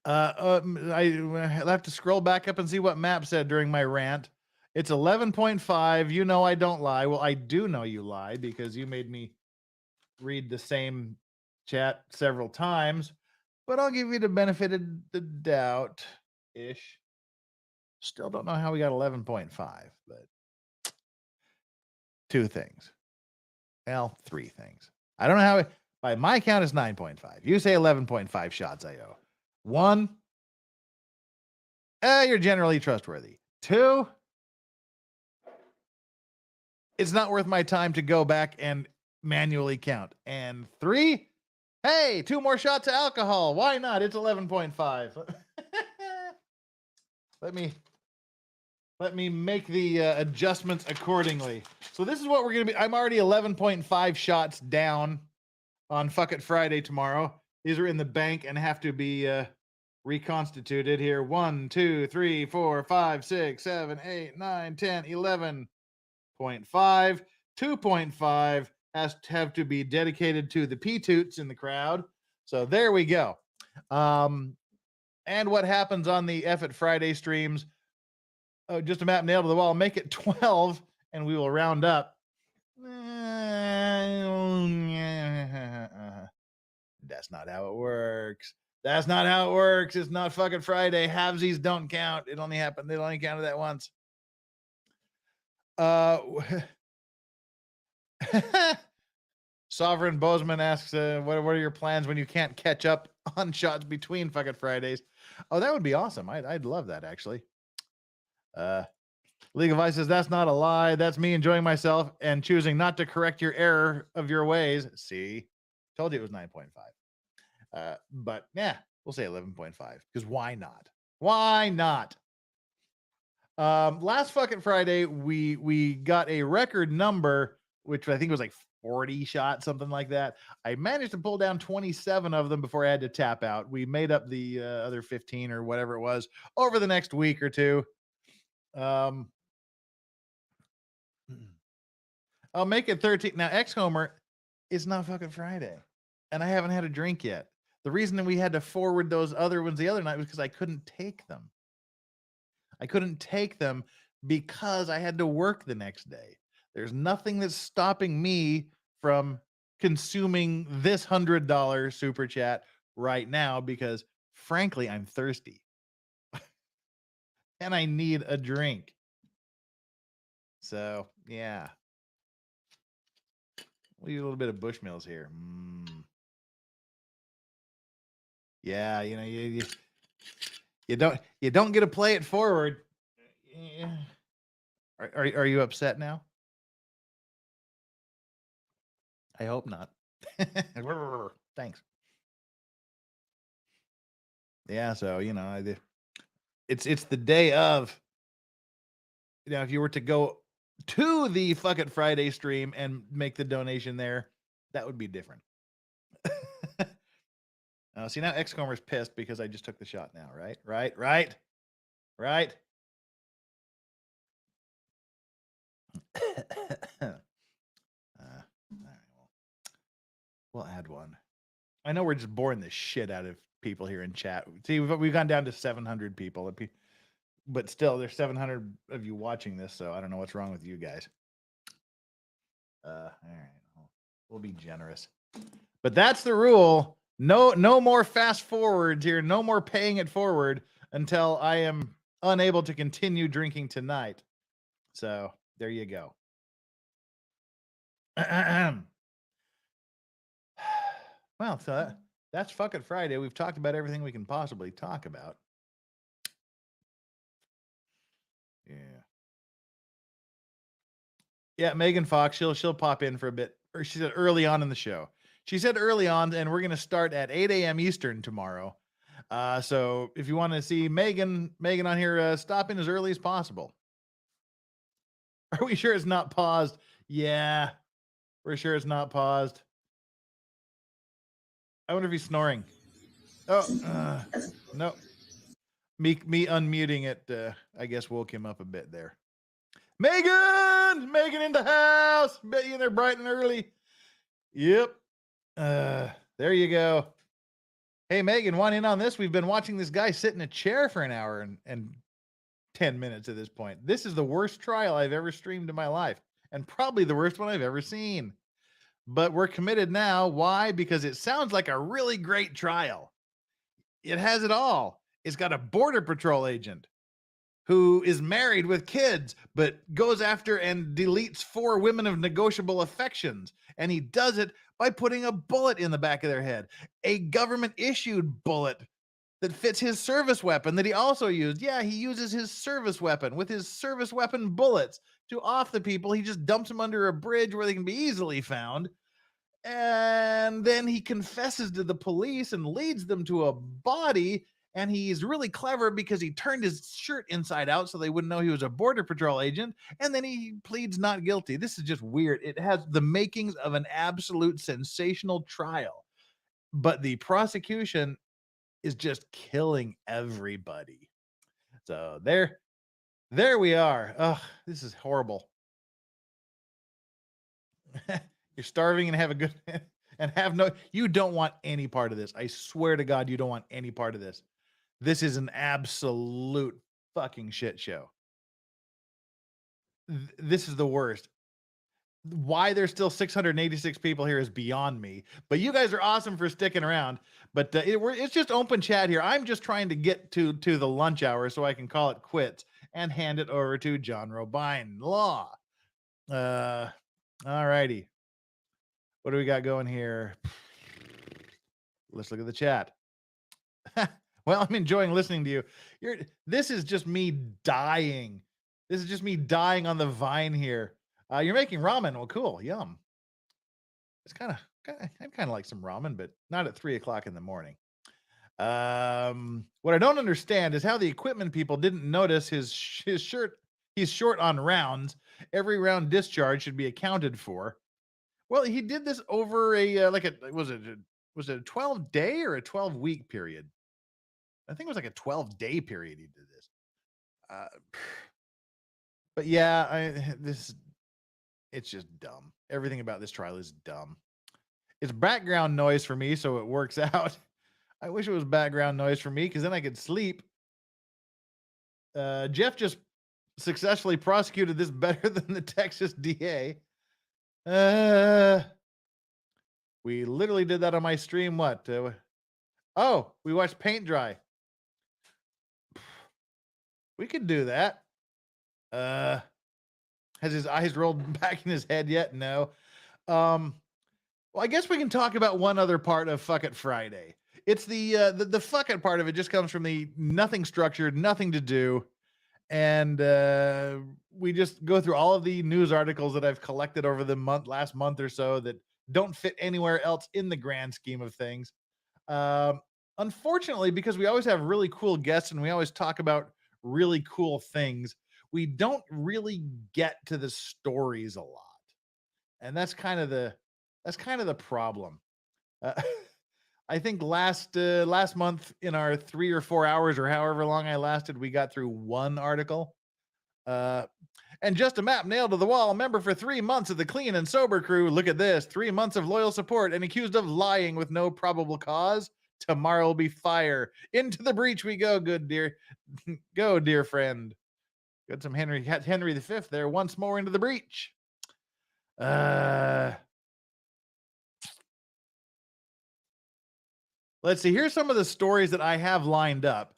S5: I'll have to scroll back up and see what Map said during my rant. It's 11.5. You know I don't lie. Well, I do know you lie because you made me read the same chat several times, but I'll give you the benefit of the doubt-ish. Still don't know how we got 11.5, but 2 things. Well, 3 things. I don't know how by my count it's 9.5. You say 11.5 shots I owe. 1, you're generally trustworthy. 2, it's not worth my time to go back and manually count. And 3, hey, 2 more shots of alcohol. Why not? It's 11.5. Let me make the adjustments accordingly. So this is what we're going to be. I'm already 11.5 shots down on Fuck It Friday tomorrow. These are in the bank and have to be reconstituted here. 1, 2, 3, 4, 5, 6, 7, 8, 9, 10, 11.5. 2.5 has to have to be dedicated to the P-toots in the crowd. So there we go. And what happens on the F It Friday streams? Oh, just a map nailed to the wall. Make it 12 and we will round up. That's not how it works. That's not how it works. It's not fucking Friday. Halvesies don't count. It only happened. They only counted that once. Sovereign Bozeman asks, what are your plans when you can't catch up on shots between fucking Fridays? Oh, that would be awesome. I'd love that, actually. League of Ice says, that's not a lie. That's me enjoying myself and choosing not to correct your error of your ways. See, told you it was 9.5. But yeah, we'll say 11.5 because why not? Why not? Last fucking Friday, we got a record number, which I think was like 40 shots, something like that. I managed to pull down 27 of them before I had to tap out. We made up the other 15 or whatever it was over the next week or two. I'll make it 13. Now, X-Homer, it's not fucking Friday, and I haven't had a drink yet. The reason that we had to forward those other ones the other night was because I couldn't take them. I couldn't take them because I had to work the next day. There's nothing that's stopping me from consuming this $100 super chat right now because, frankly, I'm thirsty. And I need a drink. So, yeah. We'll use a little bit of Bushmills here. Yeah, you know, you don't get to play it forward. Yeah. Are you upset now? I hope not. Thanks. Yeah, so you know, it's the day of. You know, if you were to go to the fucking Friday stream and make the donation there, that would be different. See, now X-Comer's pissed because I just took the shot now, right? Right. We'll add one. I know we're just boring the shit out of people here in chat. See, we've gone down to 700 people, but still, there's 700 of you watching this, so I don't know what's wrong with you guys. All right, we'll be generous, but that's the rule. No more fast forwards here. No more paying it forward until I am unable to continue drinking tonight. So there you go. Well, so that's fucking Friday. We've talked about everything we can possibly talk about. Yeah, Megan Fox, she'll pop in for a bit. Or she said early on in the show. She said early on, and we're gonna start at 8 a.m. Eastern tomorrow. So if you want to see Megan on here, stop in as early as possible. Are we sure it's not paused? Yeah, we're sure it's not paused. I wonder if he's snoring. Oh, no. Me unmuting it, I guess woke him up a bit there. Megan in the house. Bet you in there bright and early. Yep. There you go. Hey, Megan, want in on this? We've been watching this guy sit in a chair for an hour and 10 minutes at this point. This is the worst trial I've ever streamed in my life, and probably the worst one I've ever seen. But we're committed now. Why? Because it sounds like a really great trial. It has it all. It's got a Border Patrol agent who is married with kids, but goes after and deletes 4 women of negotiable affections. And he does it by putting a bullet in the back of their head, a government-issued bullet that fits his service weapon that he also used. Yeah, he uses his service weapon with his service weapon bullets to off the people. He just dumps them under a bridge where they can be easily found. And then he confesses to the police and leads them to a body. And he's really clever because he turned his shirt inside out so they wouldn't know he was a Border Patrol agent. And then he pleads not guilty. This is just weird. It has the makings of an absolute sensational trial. But the prosecution is just killing everybody. So there we are. Oh, this is horrible. You're starving and have a good and have no, you don't want any part of this. I swear to God, you don't want any part of this. This is an absolute fucking shit show. This is the worst. Why there's still 686 people here is beyond me. But you guys are awesome for sticking around. But it's just open chat here. I'm just trying to get to the lunch hour so I can call it quits and hand it over to John Robine Law. All righty. What do we got going here? Let's look at the chat. Well, I'm enjoying listening to you. This is just me dying. This is just me dying on the vine here. You're making ramen. Well, cool. Yum. It's I'd kind of like some ramen, but not at 3:00 in the morning. What I don't understand is how the equipment people didn't notice his shirt. He's short on rounds. Every round discharge should be accounted for. Well, he did this over was it a 12-day or a 12-week period? I think it was like a 12-day period he did this. But yeah, it's just dumb. Everything about this trial is dumb. It's background noise for me, so it works out. I wish it was background noise for me because then I could sleep. Jeff just successfully prosecuted this better than the Texas DA. We literally did that on my stream. What? We watched paint dry. We could do that. Has his eyes rolled back in his head yet? No. Well, I guess we can talk about one other part of Fuck It Friday. It's the fuck it part of it just comes from the nothing structured, nothing to do. And we just go through all of the news articles that I've collected over the last month or so that don't fit anywhere else in the grand scheme of things. Unfortunately, because we always have really cool guests and we always talk about really cool things, we don't really get to the stories a lot. And that's kind of the problem. I think last month in our 3 or 4 hours or however long I lasted, we got through one article. And just a map nailed to the wall. Member for 3 months of the clean and sober crew. Look at this. 3 months of loyal support and accused of lying with no probable cause. Tomorrow will be fire. Into the breach we go, good dear. Go, dear friend. Got some Henry V there. Once more into the breach. Let's see. Here's some of the stories that I have lined up.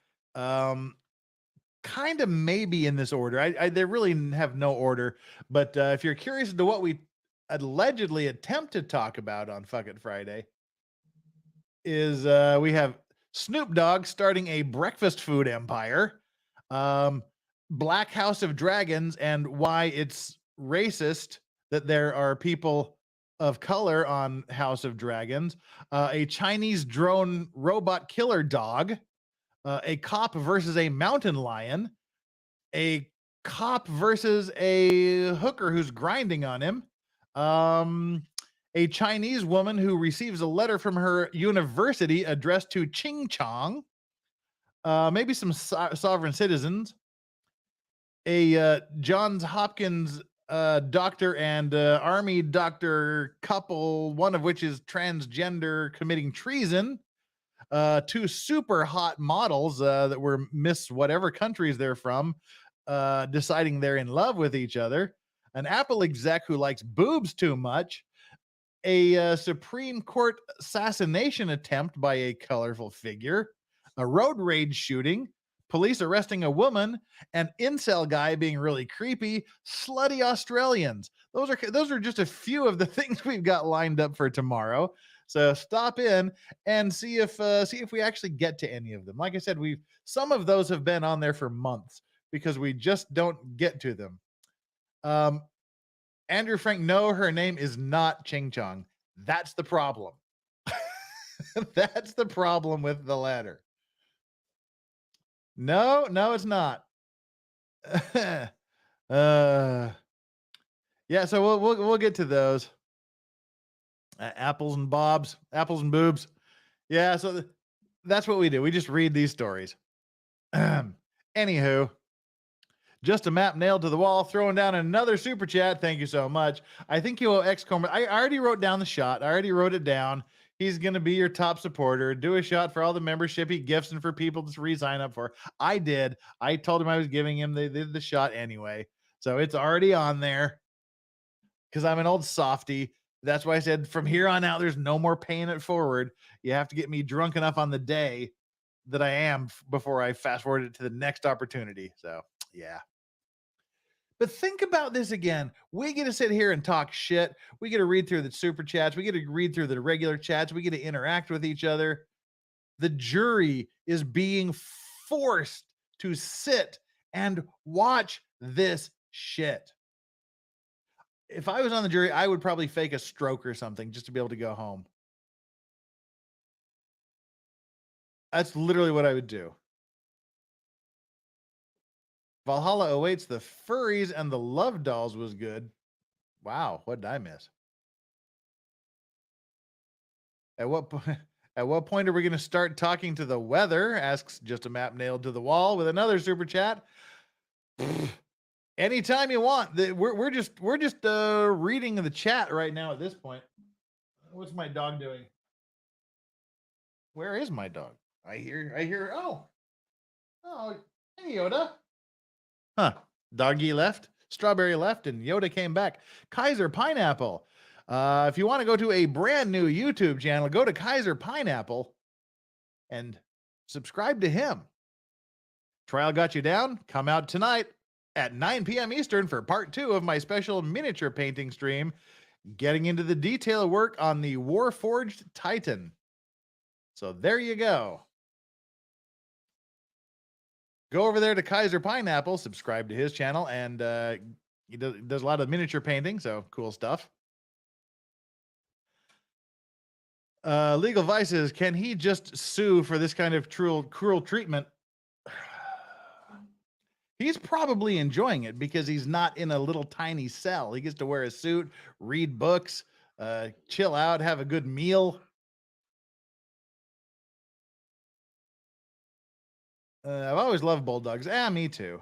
S5: Kind of maybe in this order. They really have no order. But if you're curious as to what we allegedly attempt to talk about on Fuck It Friday, is we have Snoop Dogg starting a breakfast food empire, Black House of Dragons and why it's racist that there are people of color on House of Dragons, a Chinese drone robot killer dog, a cop versus a mountain lion, a cop versus a hooker who's grinding on him, a Chinese woman who receives a letter from her university addressed to Ching Chong, maybe some sovereign citizens, a Johns Hopkins doctor and army doctor couple, one of which is transgender, committing treason, 2 super hot models that were Miss whatever countries they're from, deciding they're in love with each other, an Apple exec who likes boobs too much, a Supreme Court assassination attempt by a colorful figure, a road rage shooting, police arresting a woman, an incel guy being really creepy, slutty Australians. Those are just a few of the things we've got lined up for tomorrow. So stop in and see if we actually get to any of them. Like I said, some of those have been on there for months because we just don't get to them. Andrew Frank, no, her name is not Ching Chong. That's the problem. That's the problem with the letter. No, it's not. Yeah, so we'll get to those. Apples and boobs. Yeah, so that's what we do. We just read these stories. Anywho, just a map nailed to the wall, throwing down another super chat. Thank you so much. I think you owe XCOM. I already wrote down the shot. I already wrote it down. He's going to be your top supporter. Do a shot for all the membership he gifts and for people to re-sign up for. I did. I told him I was giving him the shot anyway. So it's already on there because I'm an old softy. That's why I said from here on out, there's no more paying it forward. You have to get me drunk enough on the day that I am before I fast forward it to the next opportunity. So yeah. But think about this again. We get to sit here and talk shit. We get to read through the super chats. We get to read through the regular chats. We get to interact with each other. The jury is being forced to sit and watch this shit. If I was on the jury, I would probably fake a stroke or something just to be able to go home. That's literally what I would do. Valhalla awaits the furries and the love dolls was good. Wow, what did I miss? At what point are we going to start talking to the weather? Asks Just a Map Nailed to the Wall with another super chat. Anytime you want. We're just reading the chat right now at this point. What's my dog doing? Where is my dog? I hear. Oh, hey Yoda. Huh? Doggy left, Strawberry left, and Yoda came back. Kaiser Pineapple. If you want to go to a brand new YouTube channel, go to Kaiser Pineapple and subscribe to him. Trial Got You Down. Come out tonight at 9 p.m. Eastern for part 2 of my special miniature painting stream, getting into the detail work on the Warforged Titan. So there you go. Go over there to Kaiser Pineapple, subscribe to his channel, and he does a lot of miniature painting, so cool stuff. Legal Vices, can he just sue for this kind of cruel treatment? He's probably enjoying it because he's not in a little tiny cell. He gets to wear a suit, read books, chill out, have a good meal. I've always loved bulldogs. Me too.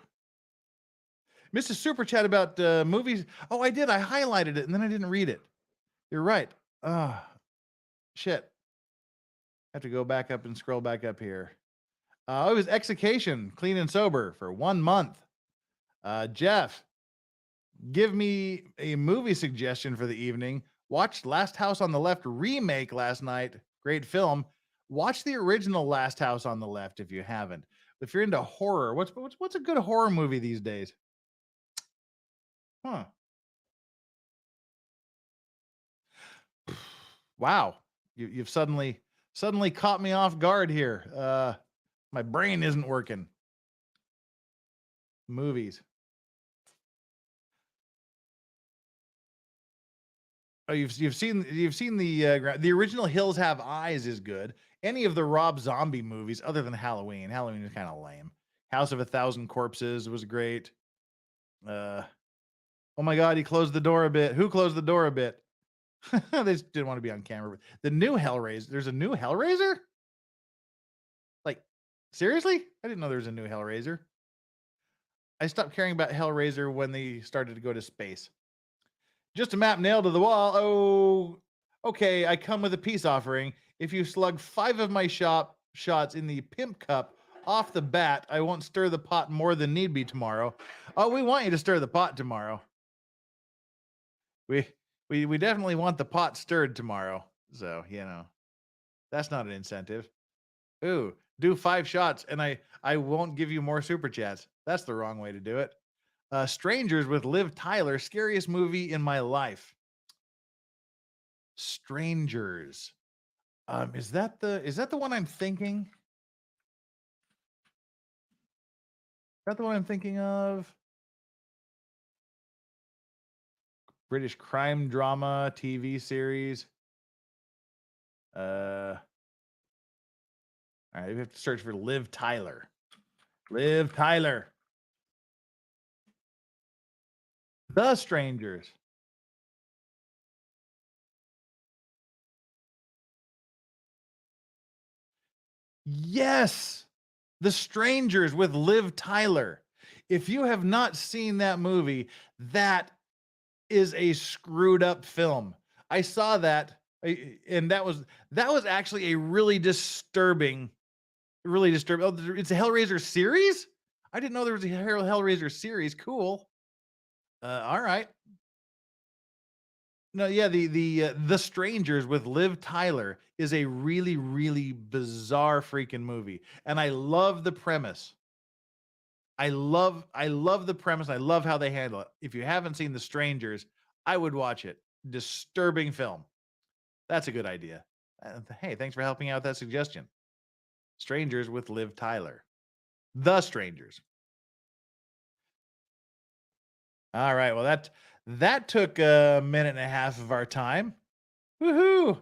S5: Mr. Super Chat about movies. Oh, I did. I highlighted it and then I didn't read it. You're right. Shit. I have to go back up and scroll back up here. It was Execution, Clean and Sober for 1 month. Jeff, give me a movie suggestion for the evening. Watched Last House on the Left remake last night. Great film. Watch the original Last House on the Left if you haven't. If you're into horror, what's a good horror movie these days? Huh. Wow. You've suddenly caught me off guard here. My brain isn't working. Movies. Oh, you've seen the original Hills Have Eyes is good. Any of the Rob Zombie movies other than Halloween. Halloween is kind of lame. House of a Thousand Corpses was great. Oh my God, he closed the door a bit. Who closed the door a bit? They just didn't want to be on camera. The new Hellraiser. There's a new Hellraiser? Like, seriously? I didn't know there was a new Hellraiser. I stopped caring about Hellraiser when they started to go to space. Just a Map Nailed to the Wall. Oh, okay. I come with a peace offering. If you slug 5 of my shots in the pimp cup off the bat, I won't stir the pot more than need be tomorrow. Oh, we want you to stir the pot tomorrow. We definitely want the pot stirred tomorrow. So, that's not an incentive. Ooh, do 5 shots and I won't give you more super chats. That's the wrong way to do it. Strangers with Liv Tyler, scariest movie in my life. Strangers. Is that the one I'm thinking? Is that the one I'm thinking of? British crime drama TV series. All right, we have to search for Liv Tyler. Liv Tyler. The Strangers. Yes. The Strangers with Liv Tyler. If you have not seen that movie, that is a screwed up film. I saw that, and that was actually a really disturbing. Oh, it's a Hellraiser series? I didn't know there was a Hellraiser series. Cool. All right. No, yeah, the Strangers with Liv Tyler is a really, really bizarre freaking movie. And I love the premise. I love the premise. I love how they handle it. If you haven't seen The Strangers, I would watch it. Disturbing film. That's a good idea. Hey, thanks for helping out with that suggestion. Strangers with Liv Tyler. The Strangers. All right. Well, that took a minute and a half of our time. Woohoo!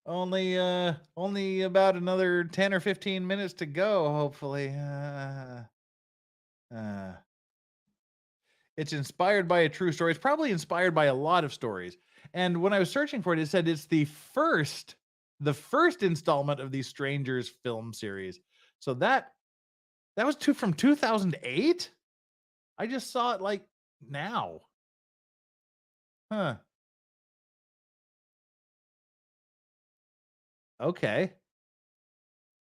S5: Only about another 10 or 15 minutes to go, hopefully. It's inspired by a true story. It's probably inspired by a lot of stories. And when I was searching for it, it said it's the first installment of the Strangers film series. So that was from 2008. I just saw it like now. Huh. Okay.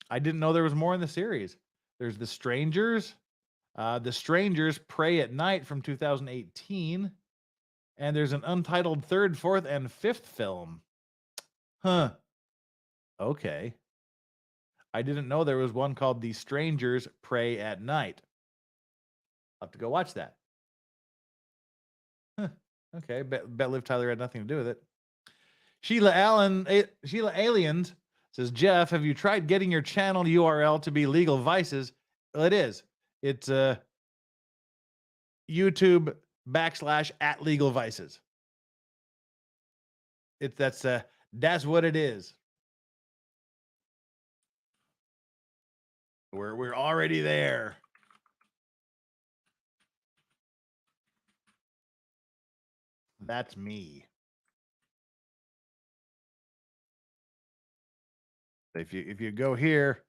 S5: I didn't know there was more in the series. There's The Strangers. The Strangers Pray at Night from 2018. And there's an untitled third, fourth, and fifth film. Huh. Okay. I didn't know there was one called The Strangers Pray at Night. I'll have to go watch that. Huh. Okay. Bet Liv Tyler had nothing to do with it. Sheila Aliens says, Jeff, have you tried getting your channel URL to be Legal Vices? Well, it is. It's YouTube /@Legal Vices. That's what it is. We're already there. That's me. If you go here,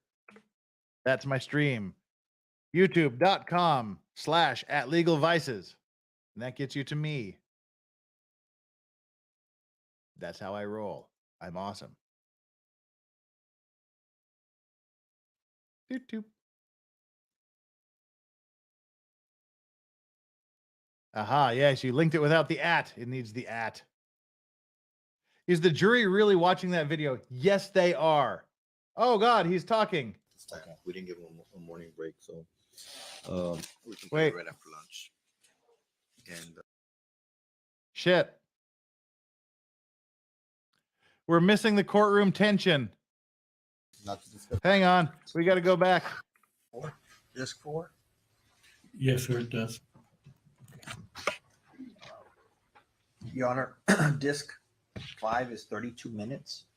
S5: that's my stream. YouTube.com/@legalvices. And that gets you to me. That's how I roll. I'm awesome. YouTube. Aha, yes, you linked it without the @ It needs the @ Is the jury really watching that video? Yes, they are. Oh, God, he's talking.
S9: We didn't give him a morning break, so we can
S5: Wait.
S9: play right after lunch. And
S5: Shit. We're missing the courtroom tension.
S9: not to discuss.
S5: Hang on. We got to go back.
S9: Disc 4?
S7: Yes, sir, it does.
S6: Your Honor, disc 5 is 32 minutes.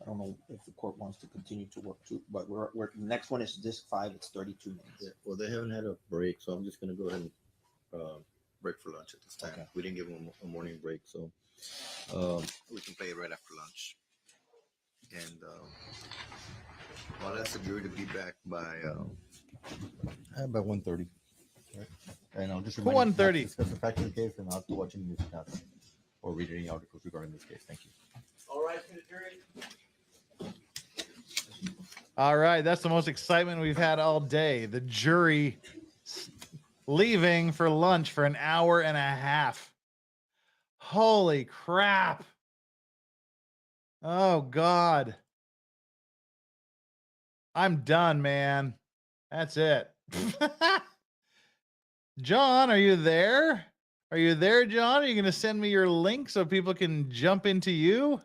S6: I don't know if the court wants to continue to work to, but we're the next one is disc 5. It's 32 minutes.
S9: Yeah, well, they haven't had a break, so I'm just going to go ahead and break for lunch at this time.
S6: Okay.
S9: We didn't give them a morning break, so we can play it right after lunch. And I'll ask the jury to be back by
S16: 1:30. Right. And I'll just
S5: Who
S16: remind you not to
S5: 1:30?
S16: discuss the facts of the case and not to watch any newscasts or read any articles regarding this case. Thank you.
S3: All right, to the jury.
S5: All right, that's the most excitement we've had all day. The jury leaving for lunch for an hour and a half. Holy crap. Oh, God. I'm done, man. That's it. John, are you there? Are you there, John? Are you going to send me your link so people can jump into you?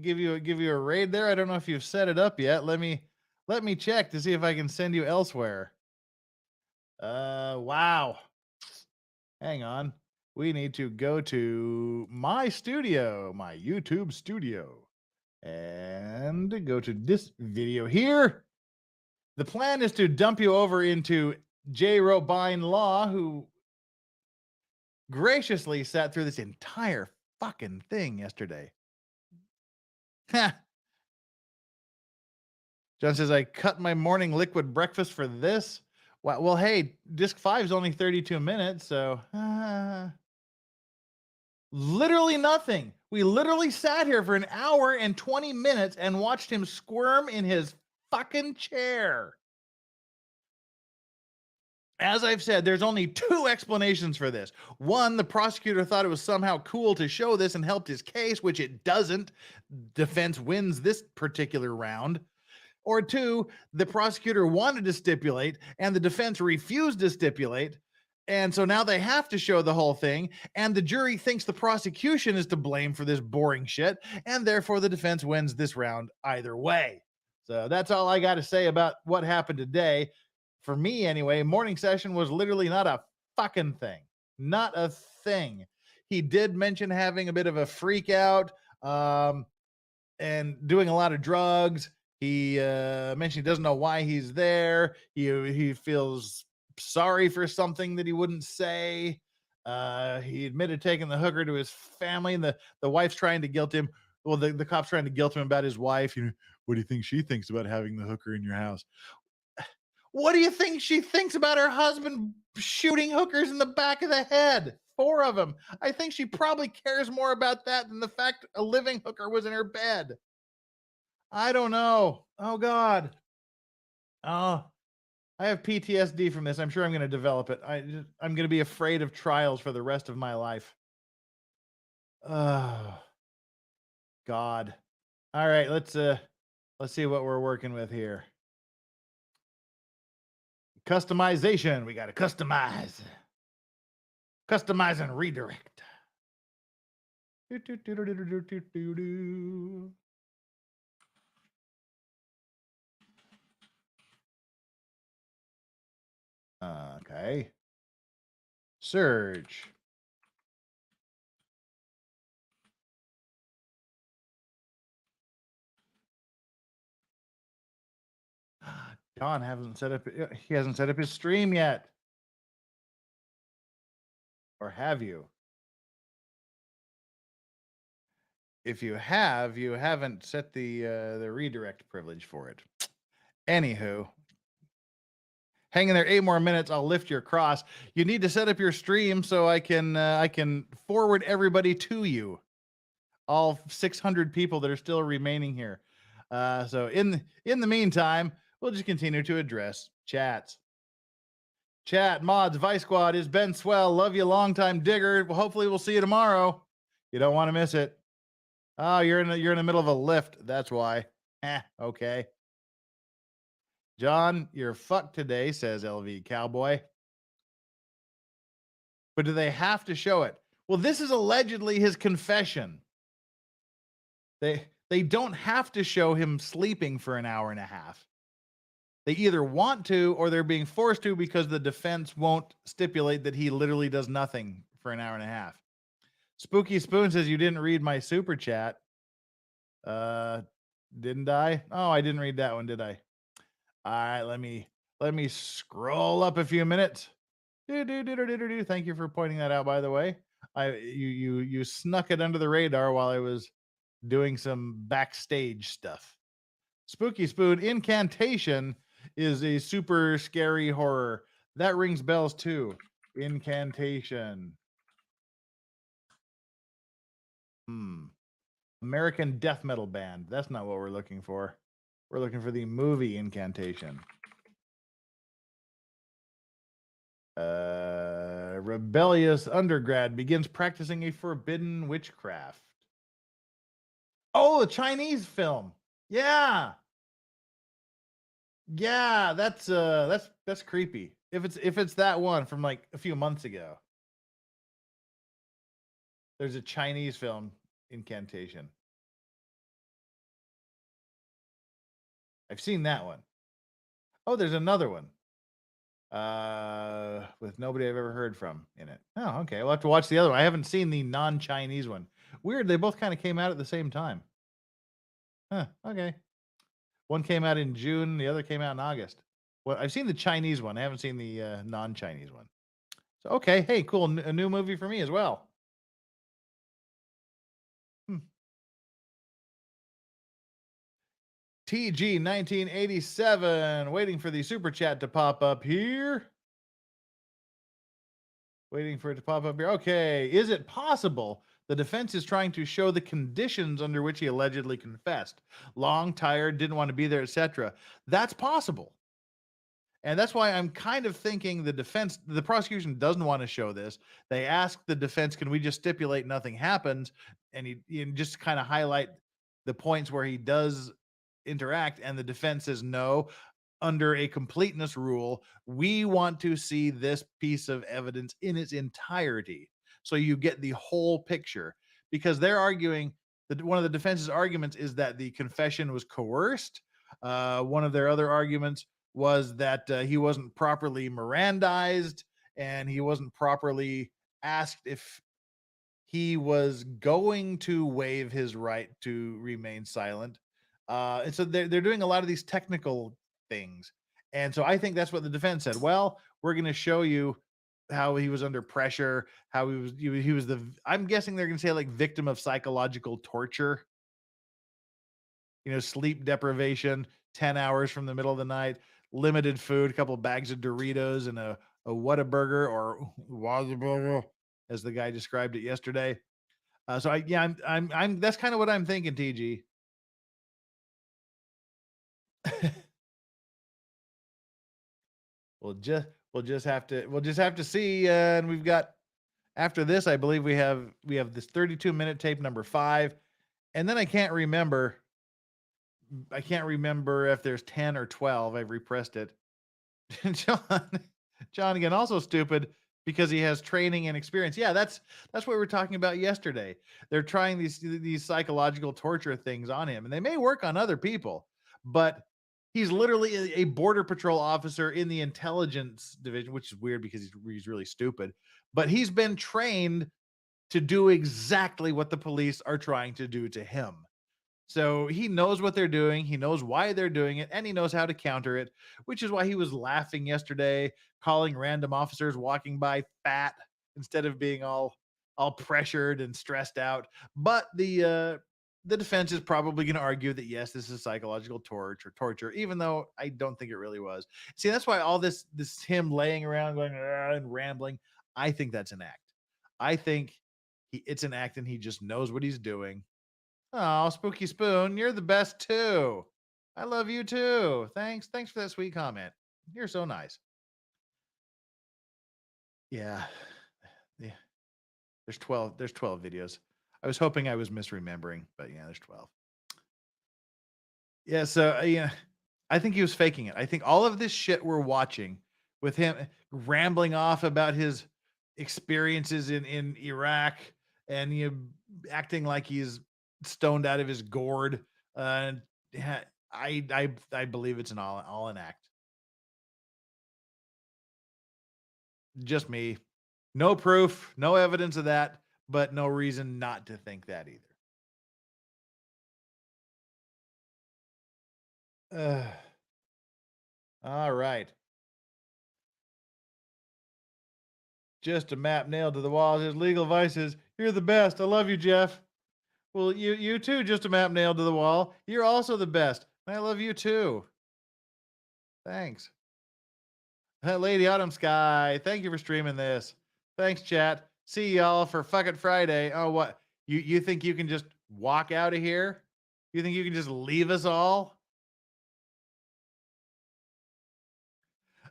S5: Give you a raid there. I don't know if you've set it up yet. Let me check to see if I can send you elsewhere. Wow. Hang on. We need to go to my studio, my YouTube studio, and go to this video here. The plan is to dump you over into J. Robine Law, who graciously sat through this entire fucking thing yesterday. John says, I cut my morning liquid breakfast for this. Well, hey, disc 5 is only 32 minutes, so literally nothing. We literally sat here for an hour and 20 minutes and watched him squirm in his fucking chair. As I've said, there's only 2 explanations for this. One, the prosecutor thought it was somehow cool to show this and helped his case, which it doesn't. Defense wins this particular round. Or two, the prosecutor wanted to stipulate and the defense refused to stipulate. And so now they have to show the whole thing. And the jury thinks the prosecution is to blame for this boring shit. And therefore the defense wins this round either way. So that's all I got to say about what happened today. For me, anyway, morning session was literally not a fucking thing. Not a thing. He did mention having a bit of a freak out and doing a lot of drugs. He mentioned he doesn't know why he's there. He feels sorry for something that he wouldn't say. He admitted taking the hooker to his family, and the wife's trying to guilt him. Well, the cop's trying to guilt him about his wife. What do you think she thinks about having the hooker in your house? What do you think she thinks about her husband shooting hookers in the back of the head? 4 of them. I think she probably cares more about that than the fact a living hooker was in her bed. I don't know. Oh, God. Oh, I have PTSD from this. I'm sure I'm going to develop it. I'm going to be afraid of trials for the rest of my life. Oh, God. All right, let's see what we're working with here. Customization. We got to customize. Customize and redirect. Okay. Search. John hasn't set up. He hasn't set up his stream yet. Or have you? If you have, you haven't set the redirect privilege for it. Anywho, hang in there 8 more minutes. I'll lift your cross. You need to set up your stream so I can forward everybody to you. All 600 people that are still remaining here. So in the meantime, we'll just continue to address chats. Chat, mods, Vice Squad is Ben Swell. Love you, longtime digger. Well, hopefully we'll see you tomorrow. You don't want to miss it. Oh, you're in the middle of a lift. That's why. Okay. John, you're fucked today, says LV Cowboy. But do they have to show it? Well, this is allegedly his confession. They don't have to show him sleeping for an hour and a half. They either want to or they're being forced to because the defense won't stipulate that he literally does nothing for an hour and a half. Spooky Spoon says you didn't read my super chat. Didn't I? Oh, I didn't read that one, did I? All right, let me scroll up a few minutes. Thank you for pointing that out, by the way. You snuck it under the radar while I was doing some backstage stuff. Spooky Spoon, Incantation is a super scary horror. That rings bells too. Incantation. American death metal band. That's not what we're looking for. We're looking for the movie Incantation. Rebellious undergrad begins practicing a forbidden witchcraft. Oh, a Chinese film. Yeah. Yeah, that's creepy. If it's that one from like a few months ago. There's a Chinese film, Incantation. I've seen that one. Oh, there's another one. With nobody I've ever heard from in it. Oh, okay. We'll have to watch the other one. I haven't seen the non-Chinese one. Weird, they both kind of came out at the same time. Huh, okay. One came out in June, the other came out in August. Well, I've seen the Chinese one. I haven't seen the non-Chinese one. So, okay. Hey, cool. A new movie for me as well. TG 1987, waiting for the super chat to pop up here. Waiting for it to pop up here. Okay, is it possible the defense is trying to show the conditions under which he allegedly confessed? Long, tired, didn't want to be there, etc. That's possible. And that's why I'm kind of thinking the prosecution doesn't want to show this. They ask the defense, can we just stipulate nothing happens? And you just kind of highlight the points where he does interact, and the defense says no. Under a completeness rule, we want to see this piece of evidence in its entirety, so you get the whole picture. Because they're arguing that one of the defense's arguments is that the confession was coerced. One of their other arguments was that he wasn't properly Mirandized, and he wasn't properly asked if he was going to waive his right to remain silent. And so they're doing a lot of these technical things. And so I think that's what the defense said. Well, we're going to show you how he was under pressure, how he was I'm guessing they're going to say like victim of psychological torture. Sleep deprivation, 10 hours from the middle of the night, limited food, a couple of bags of Doritos and a Whataburger, or Whataburger, as the guy described it yesterday. So I'm that's kind of what I'm thinking, TG. We'll just have to see. And we've got, after this, I believe we have this 32-minute tape number 5, and then I can't remember if there's 10 or 12. I've repressed it. John again, also stupid because he has training and experience. Yeah, that's what we were talking about yesterday. They're trying these psychological torture things on him, and they may work on other people, but he's literally a border patrol officer in the intelligence division, which is weird because he's really stupid, but he's been trained to do exactly what the police are trying to do to him. So he knows what they're doing, he knows why they're doing it, and he knows how to counter it, which is why he was laughing yesterday, calling random officers walking by fat instead of being all pressured and stressed out. But the defense is probably going to argue that yes, this is psychological torture, even though I don't think it really was. See, that's why all this him laying around going and rambling, I think that's an act. I think it's an act, and he just knows what he's doing. Oh, Spooky Spoon, you're the best too. I love you too. Thanks for that sweet comment. You're so nice. Yeah. There's 12 videos. I was hoping I was misremembering, but yeah, there's 12. Yeah, so I think he was faking it. I think all of this shit we're watching with him rambling off about his experiences in Iraq and acting like he's stoned out of his gourd. I believe it's all an act. Just me. No proof, no evidence of that, but no reason not to think that either. All right. Just a map nailed to the wall. His legal vices. You're the best. I love you, Jeff. Well, you too, just a map nailed to the wall. You're also the best. I love you too. Thanks. Lady Autumn Sky, thank you for streaming this. Thanks, chat. See y'all for fucking Friday. Oh, what? You think you can just walk out of here? You think you can just leave us all?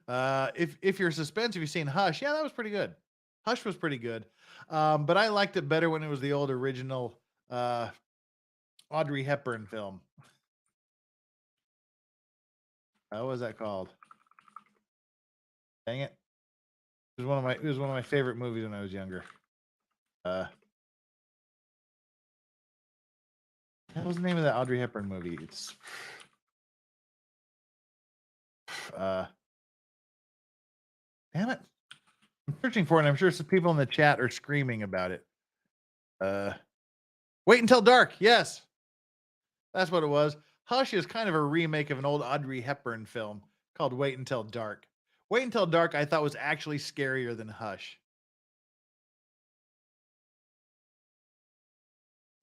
S5: If you're suspense, have you seen Hush? Yeah, that was pretty good. Hush was pretty good. But I liked it better when it was the old original Audrey Hepburn film. What was that called? Dang it. It was one of my favorite movies when I was younger. What was the name of that Audrey Hepburn movie? It's damn it. I'm searching for it, and I'm sure some people in the chat are screaming about it. Wait Until Dark. Yes. That's what it was. Hush is kind of a remake of an old Audrey Hepburn film called Wait Until Dark. Wait Until Dark I thought was actually scarier than Hush.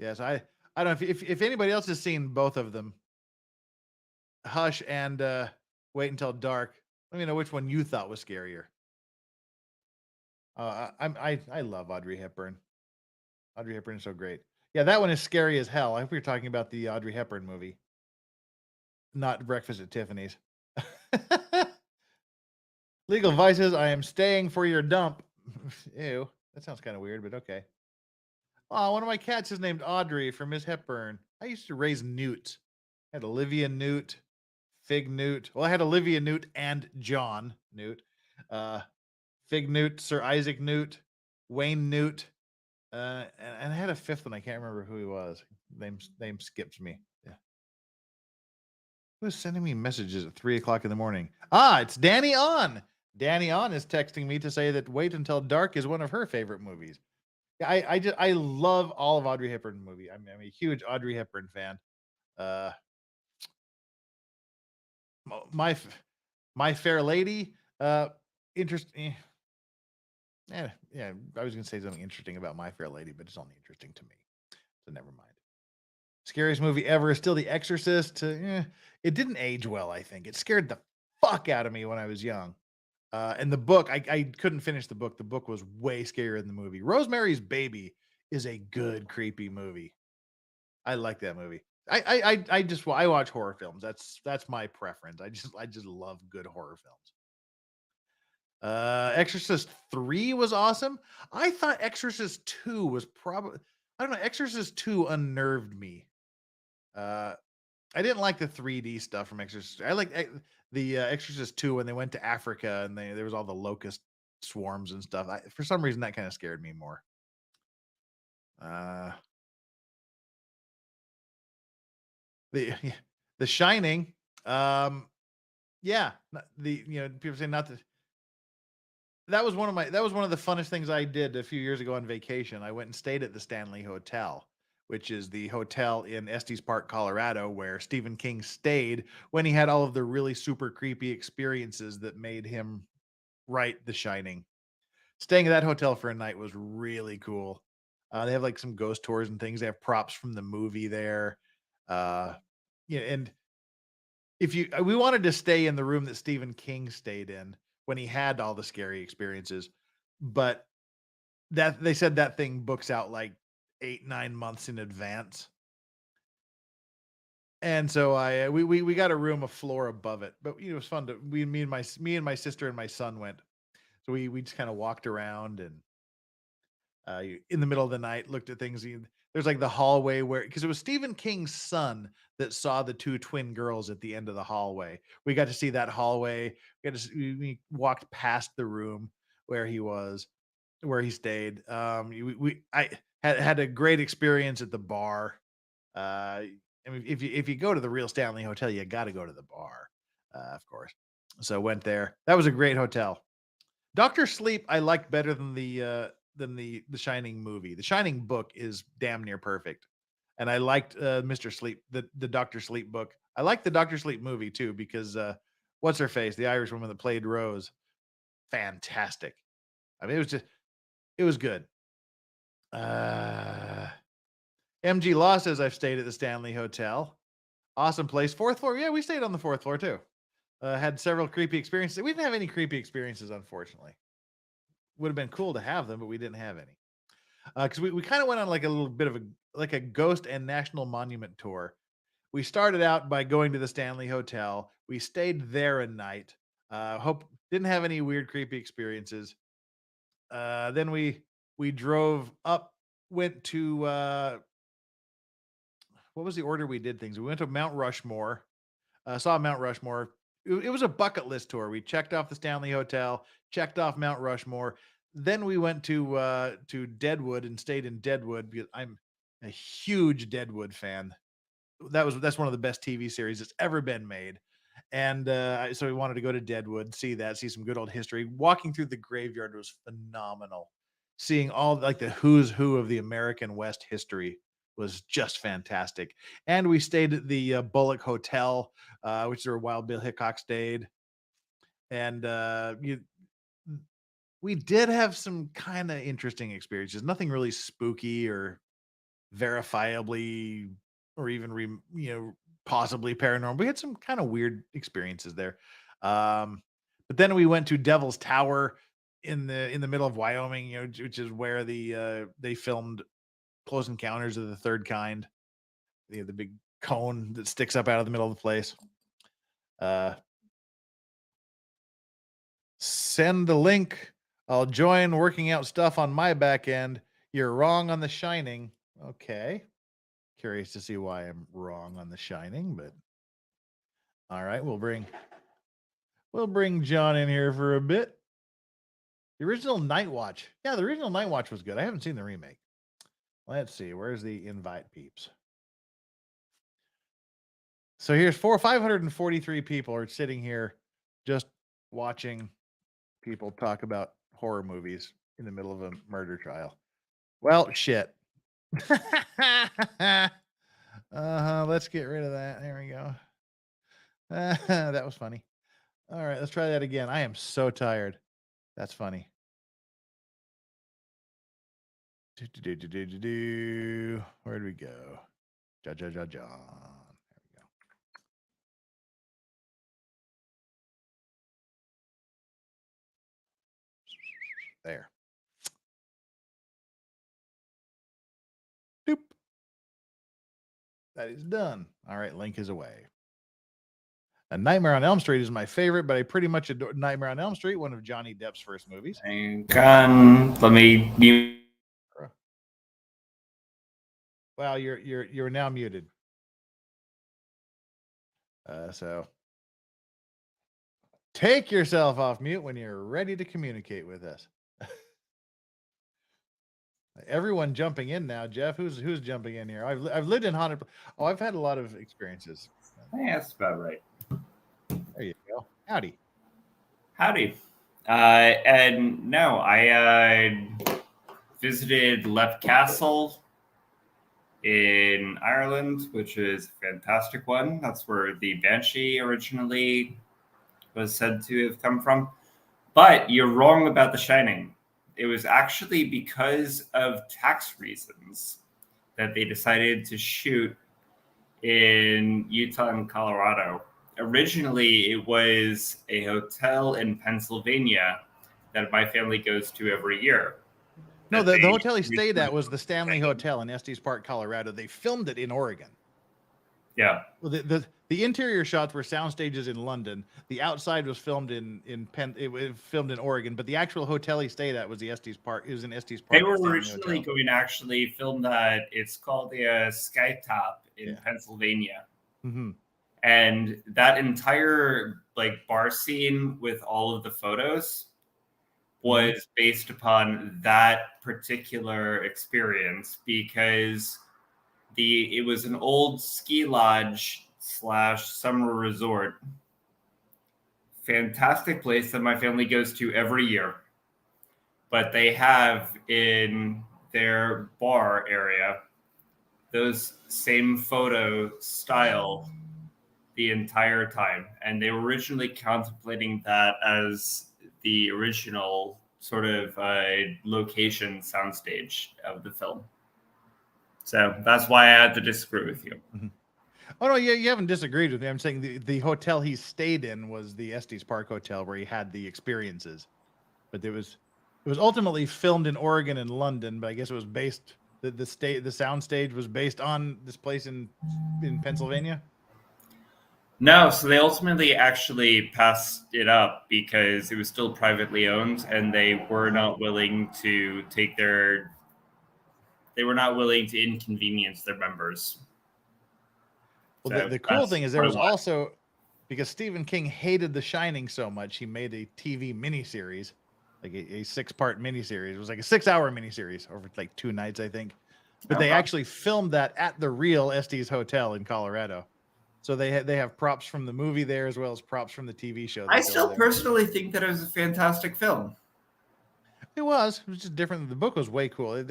S5: Yes, I don't know if anybody else has seen both of them, Hush and Wait Until Dark. Let me know which one you thought was scarier. I love Audrey Hepburn. Audrey Hepburn is so great. Yeah, that one is scary as hell. I hope you're talking about the Audrey Hepburn movie, not Breakfast at Tiffany's. Legal Vices, I am staying for your dump. Ew, that sounds kind of weird, but okay. Oh, one of my cats is named Audrey for Miss Hepburn. I used to raise newts. had Olivia Newt, Fig Newt. Well, I had Olivia Newt and John Newt. Fig Newt, Sir Isaac Newt, Wayne Newt, and I had a fifth one. I can't remember who he was. Name skips me. Yeah. Who's sending me messages at 3:00 in the morning? It's Danny On. Danny On is texting me to say that Wait Until Dark is one of her favorite movies. Yeah, I love all of Audrey Hepburn movie. I'm a huge Audrey Hepburn fan. My Fair Lady. Interesting. Yeah, I was gonna say something interesting about My Fair Lady, but it's only interesting to me, so never mind. Scariest movie ever is still The Exorcist. It didn't age well. I think it scared the fuck out of me when I was young. And the book, I couldn't finish the book. The book was way scarier than the movie. Rosemary's Baby is a good creepy movie. I like that movie. I watch horror films. That's my preference. I just love good horror films. Exorcist 3 was awesome. I thought Exorcist 2 was probably, I don't know, Exorcist 2 unnerved me. I didn't like the 3D stuff from Exorcist. I like the Exorcist 2 when they went to Africa and there was all the locust swarms and stuff. For some reason that kind of scared me more. The Shining. Yeah, people say not to. That was one of the funnest things I did a few years ago on vacation. I went and stayed at the Stanley Hotel, which is the hotel in Estes Park, Colorado, where Stephen King stayed when he had all of the really super creepy experiences that made him write The Shining. Staying at that hotel for a night was really cool. They have like some ghost tours and things. They have props from the movie there. And we wanted to stay in the room that Stephen King stayed in when he had all the scary experiences, but that they said that thing books out like 8-9 months in advance. And so we got a room a floor above it, but it was fun to me and my sister and my son went. So we just kind of walked around and in the middle of the night looked at things. There's like the hallway because it was Stephen King's son that saw the two twin girls at the end of the hallway. We got to see that hallway. We walked past the room where he stayed. I had a great experience at the bar. I mean, if you go to the real Stanley Hotel, you got to go to the bar, of course. So went there. That was a great hotel. Dr. Sleep I liked better than the Shining movie. The Shining book is damn near perfect, and I liked Mr. Sleep, the Dr. Sleep book. I liked the Dr. Sleep movie too because what's her face, the Irish woman that played Rose, fantastic. I mean, it was good. MG Law says I've stayed at the Stanley Hotel. Awesome place. 4th floor. Yeah, we stayed on the 4th floor too. Had several creepy experiences. We didn't have any creepy experiences, unfortunately. Would have been cool to have them, but we didn't have any. Because we kind of went on like a little bit of a ghost and national monument tour. We started out by going to the Stanley Hotel. We stayed there a night. Didn't have any weird, creepy experiences. Then we drove up, went to what was the order we did things? We went to Mount Rushmore, saw Mount Rushmore. It was a bucket list tour. We checked off the Stanley Hotel, checked off Mount Rushmore. Then we went to Deadwood and stayed in Deadwood because I'm a huge Deadwood fan. That's one of the best TV series that's ever been made. And so we wanted to go to Deadwood, see some good old history. Walking through the graveyard was phenomenal. Seeing all like the who's who of the American West history was just fantastic. And we stayed at the Bullock Hotel, which is where Wild Bill Hickok stayed. And we did have some kind of interesting experiences. Nothing really spooky or verifiably or even possibly paranormal. We had some kind of weird experiences there. But then we went to Devil's Tower in the middle of Wyoming, which is where they filmed Close Encounters of the Third Kind. The big cone that sticks up out of the middle of the place. Send the link. I'll join working out stuff on my back end. You're wrong on The Shining. Okay. Curious to see why I'm wrong on The Shining, but all right, we'll bring John in here for a bit. The original Night Watch. Yeah, the original Night Watch was good. I haven't seen the remake. Let's see. Where's the invite peeps? So here's 543 people are sitting here just watching people talk about horror movies in the middle of a murder trial. Well, shit. Let's get rid of that. There we go. That was funny. All right, let's try that again. I am so tired. That's funny. Where'd we go? John. There we go. There. Doop. That is done. All right, link is away. A Nightmare on Elm Street is my favorite, but I pretty much adore Nightmare on Elm Street, one of Johnny Depp's first movies.
S17: Let me mute.
S5: Wow, you're now muted. So take yourself off mute when you're ready to communicate with us. Everyone jumping in now, Jeff. Who's jumping in here? I've lived in haunted. Oh, I've had a lot of experiences.
S17: Yeah, that's about right.
S5: There you go. Howdy.
S17: And no, I visited Leap Castle in Ireland, which is a fantastic one. That's where the Banshee originally was said to have come from. But you're wrong about The Shining. It was actually because of tax reasons that they decided to shoot in Utah and Colorado. Originally, it was a hotel in Pennsylvania that my family goes to every year.
S5: No, the hotel he stayed at was the Stanley Hotel in Estes Park, Colorado. They filmed it in Oregon.
S17: Yeah.
S5: Well, the interior shots were sound stages in London. The outside was filmed it was filmed in Oregon, but the actual hotel he stayed at was the Estes Park. It was in Estes Park.
S17: They were originally going to actually film that. It's called the Skytop in Pennsylvania.
S5: Mm-hmm.
S17: And that entire bar scene with all of the photos was based upon that particular experience because it was an old ski lodge / summer resort. Fantastic place that my family goes to every year. But they have in their bar area those same photo style the entire time. And they were originally contemplating that as the original sort of location soundstage of the film. So that's why I had to disagree with you.
S5: Mm-hmm. Oh, no, you haven't disagreed with me. I'm saying the hotel he stayed in was the Estes Park Hotel where he had the experiences. But it was ultimately filmed in Oregon and London, but I guess it was based, the sound stage was based on this place in Pennsylvania?
S17: No, so they ultimately actually passed it up because it was still privately owned and they were not willing to inconvenience their members.
S5: Well,
S17: So
S5: the cool thing is there was
S17: part of
S5: also, because Stephen King hated The Shining so much, he made a TV miniseries, like a 6-part miniseries. It was like a 6-hour miniseries over like 2 nights, I think. But they actually filmed that at the real Estes Hotel in Colorado. So they have props from the movie there as well as props from the TV show.
S17: I still personally think that it was a fantastic film.
S5: It was just different. The book was way cool.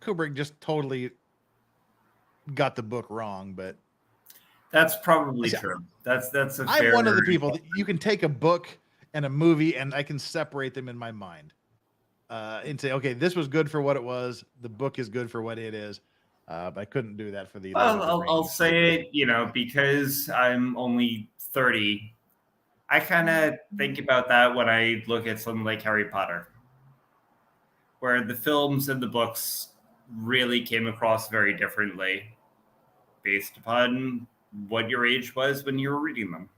S5: Kubrick just totally got the book wrong, but
S17: that's probably true. That's a fair.
S5: I'm one of the people that you can take a book and a movie and I can separate them in my mind and say, okay, this was good for what it was. The book is good for what it is. But I couldn't do that for the.
S17: Well, I'll say it, because I'm only 30. I kind of think about that when I look at something like Harry Potter, where the films and the books really came across very differently based upon what your age was when you were reading them.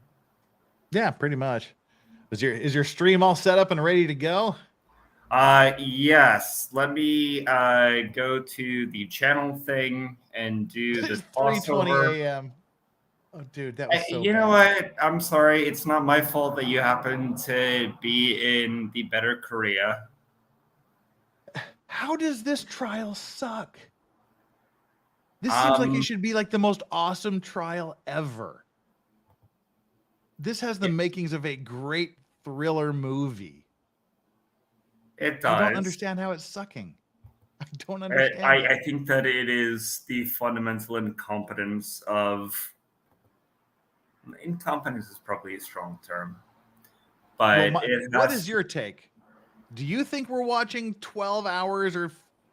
S5: Yeah, pretty much. Is your stream all set up and ready to go?
S17: Yes. Let me go to the channel thing and do the
S5: 3:20 a.m. Oh, dude, that was so
S17: You know
S5: bad.
S17: what? I'm sorry. It's not my fault that you happen to be in the better Korea.
S5: How does this trial suck? This seems like it should be like the most awesome trial ever. This has the makings of a great thriller movie.
S17: It does.
S5: I don't understand how it's sucking. I don't understand.
S17: I think that it is the fundamental incompetence of... Incompetence is probably a strong term. But
S5: what is your take? Do you think we're watching 12 hours or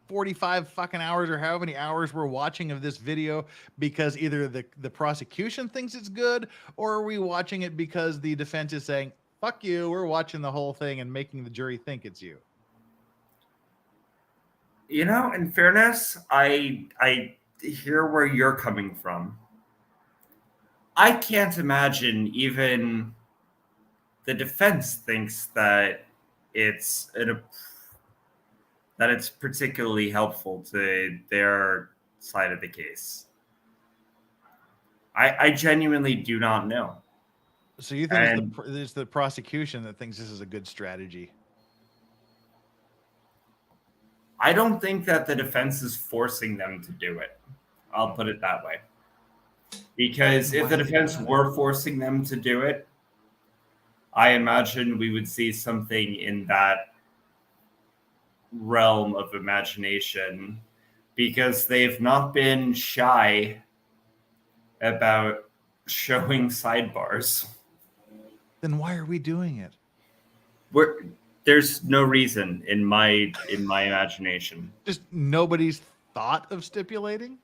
S5: 45 fucking hours or how many hours we're watching of this video because either the prosecution thinks it's good, or are we watching it because the defense is saying, fuck you, we're watching the whole thing and making the jury think it's you?
S17: You know, in fairness, I hear where you're coming from. I can't imagine even the defense thinks that it's particularly helpful to their side of the case. I genuinely do not know.
S5: So you think it's the prosecution that thinks this is a good strategy?
S17: I don't think that the defense is forcing them to do it. I'll put it that way. Because if the defense were forcing them to do it, I imagine we would see something in that realm of imagination, because they've not been shy about showing sidebars.
S5: Then why are we doing it?
S17: There's no reason in my imagination.
S5: Just nobody's thought of stipulating?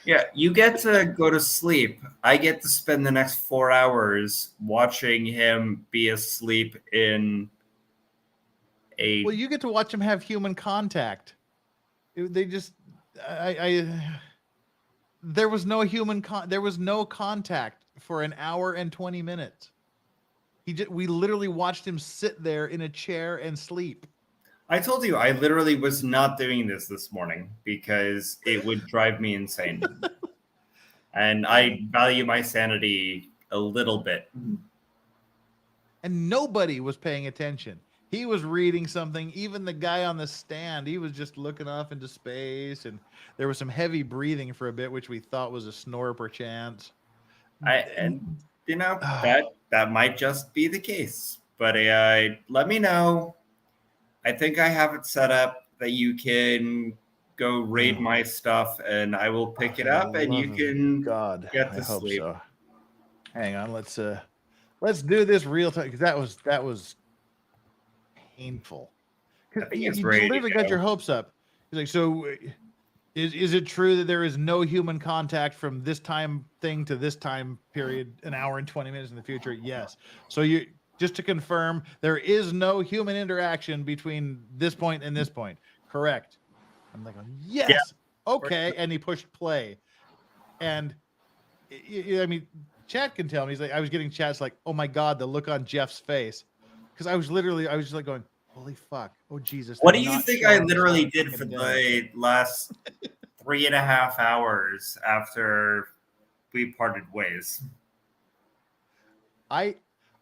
S17: Yeah, you get to go to sleep. I get to spend the next 4 hours watching him be asleep in a...
S5: Well, you get to watch him have human contact. They just... there was no there was no contact for an hour and 20 minutes. We literally watched him sit there in a chair and sleep.
S17: I told you I literally was not doing this morning because it would drive me insane. And I value my sanity a little bit.
S5: And nobody was paying attention. He was reading something. Even the guy on the stand, he was just looking off into space. And there was some heavy breathing for a bit, which we thought was a snore perchance.
S17: And you know, that might just be the case. But let me know. I think I have it set up that you can go raid my stuff and I will pick it up and you can get to sleep.
S5: So. Hang on, let's do this real time, because that was painful.
S17: I think it's
S5: you
S17: ready to
S5: literally
S17: go.
S5: got your hopes up. He's like, so is it true that there is no human contact from this time thing to this time period, an hour and 20 minutes in the future? Yes. So just to confirm, there is no human interaction between this point and this point. Correct. I'm like, yes. Yeah. Okay. And he pushed play. And I mean, Chad can tell me, he's like, I was getting chats like, oh my God, the look on Jeff's face. Because I was just like going, holy fuck. Oh, Jesus.
S17: What do you think I literally did for the last 3.5 hours after we parted ways?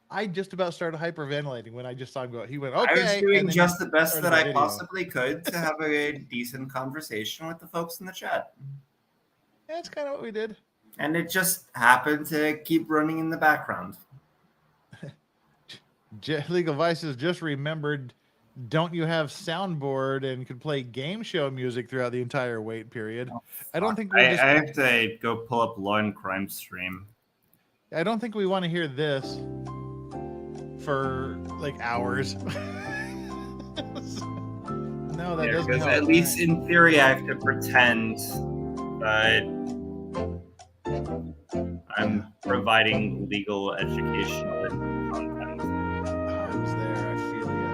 S5: I just about started hyperventilating when I just saw him go. He went, okay.
S17: I was doing just the best that I possibly could to have a decent conversation with the folks in the chat.
S5: Yeah, that's kind of what we did.
S17: And it just happened to keep running in the background.
S5: Legal Vices just remembered, don't you have soundboard and could play game show music throughout the entire wait period? I don't think
S17: I have to go pull up Law and Crime stream.
S5: I don't think we want to hear this for like hours. No, that doesn't help.
S17: At least in theory, I have to pretend that I'm providing legal educational content.
S5: I was there. I feel you.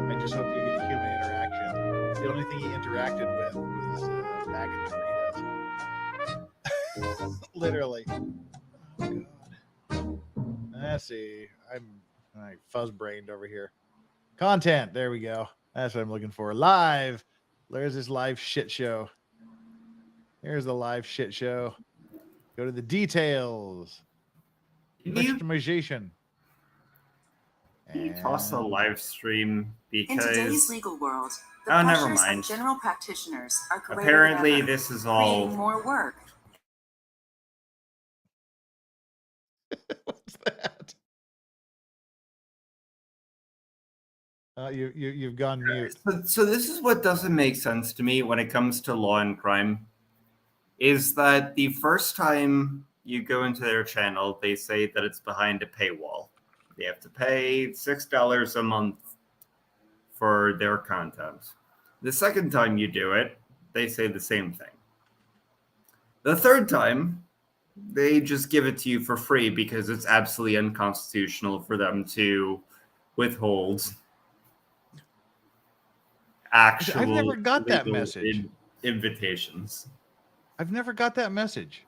S5: I just hope you get human interaction. The only thing he interacted with was a bag of Doritos. Literally. Oh, God. Let's see. I'm fuzz-brained over here. Content. There we go. That's what I'm looking for. Live. There's this live shit show. Here's the live shit show. Go to the details. Customization.
S17: You toss a live stream because
S18: In today's legal world, the
S17: oh, never
S18: pressures
S17: mind.
S18: of general practitioners are greater
S17: Apparently,
S18: than ever,
S17: this is all
S18: creating more work.
S5: What's that? You've gone mute.
S17: So this is what doesn't make sense to me when it comes to law and crime, is that the first time you go into their channel, they say that it's behind a paywall. They have to pay $6 a month for their content. The second time you do it, they say the same thing. The third time, they just give it to you for free because it's absolutely unconstitutional for them to withhold actual
S5: I've never got that message.
S17: Invitations.
S5: I've never got that message.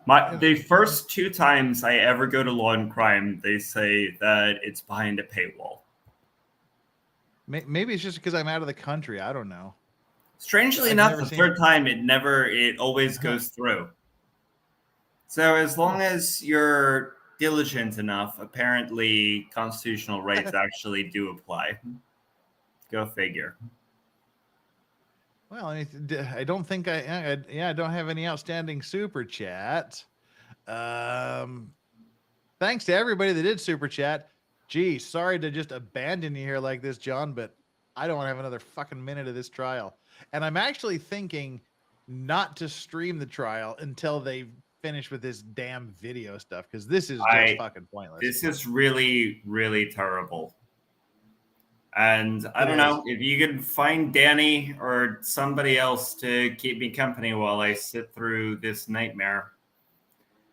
S17: The first 2 times I ever go to Law and Crime, they say that it's behind a paywall.
S5: Maybe it's just because I'm out of the country. I don't know.
S17: Strangely enough, the third time it always goes through. So as long as you're diligent enough, apparently constitutional rights actually do apply. Go figure.
S5: Well, I don't think I don't have any outstanding super chat. Thanks to everybody that did super chat. Gee, sorry to just abandon you here like this, John, but I don't want to have another fucking minute of this trial. And I'm actually thinking not to stream the trial until they finish with this damn video stuff, because this is just fucking pointless.
S17: This is really, really terrible. And I don't know if you could find Danny or somebody else to keep me company while I sit through this nightmare.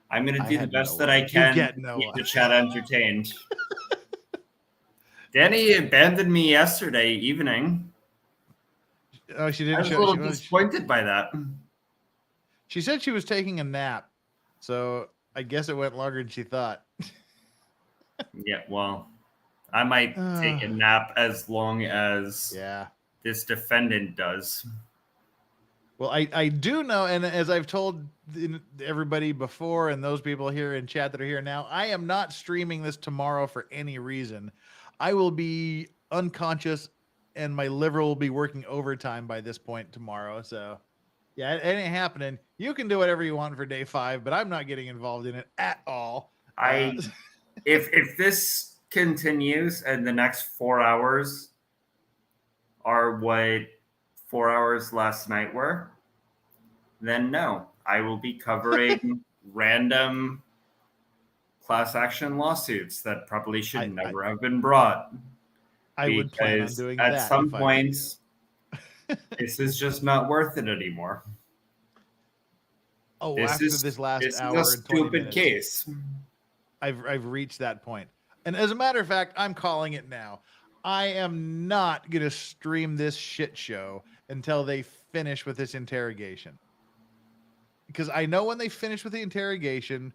S17: I'm going to do the best that I can to keep the chat entertained. Danny abandoned me yesterday evening.
S5: Oh, she didn't.
S17: I was a little disappointed by that.
S5: She said she was taking a nap, so I guess it went longer than she thought.
S17: Yeah, well, I might take a nap as long as this defendant does.
S5: Well, I do know, and as I've told everybody before, and those people here in chat that are here now, I am not streaming this tomorrow for any reason. I will be unconscious, and my liver will be working overtime by this point tomorrow. So, yeah, it ain't happening. You can do whatever you want for day 5, but I'm not getting involved in it at all.
S17: If this continues and the next 4 hours are what 4 hours last night were, then no, I will be covering random class action lawsuits that probably should never have been brought.
S5: I would plan on doing that.
S17: At some point, this is just not worth it anymore.
S5: Oh, after this last hour
S17: is a
S5: and 20
S17: stupid
S5: minutes,
S17: case.
S5: I've reached that point. And as a matter of fact, I'm calling it now. I am not going to stream this shit show until they finish with this interrogation. Because I know when they finish with the interrogation,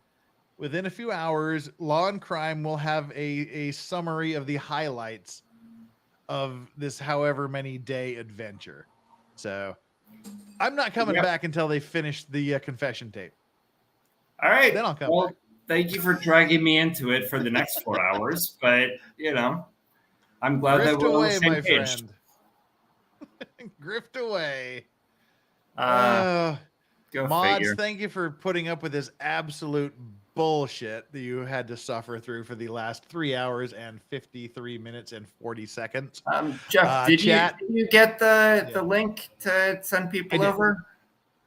S5: within a few hours, Law and Crime will have a summary of the highlights of this however many day adventure. So I'm not coming back until they finish the confession tape.
S17: All right.
S5: Then I'll come back.
S17: Thank you for dragging me into it for the next 4 hours, but I'm glad that we're on the same page.
S5: Grift away.
S17: Go
S5: Mods,
S17: figure.
S5: thank you for putting up with this absolute bullshit that you had to suffer through for the last 3 hours and 53 minutes and 40 seconds.
S17: Jeff, did you get the link to send people over?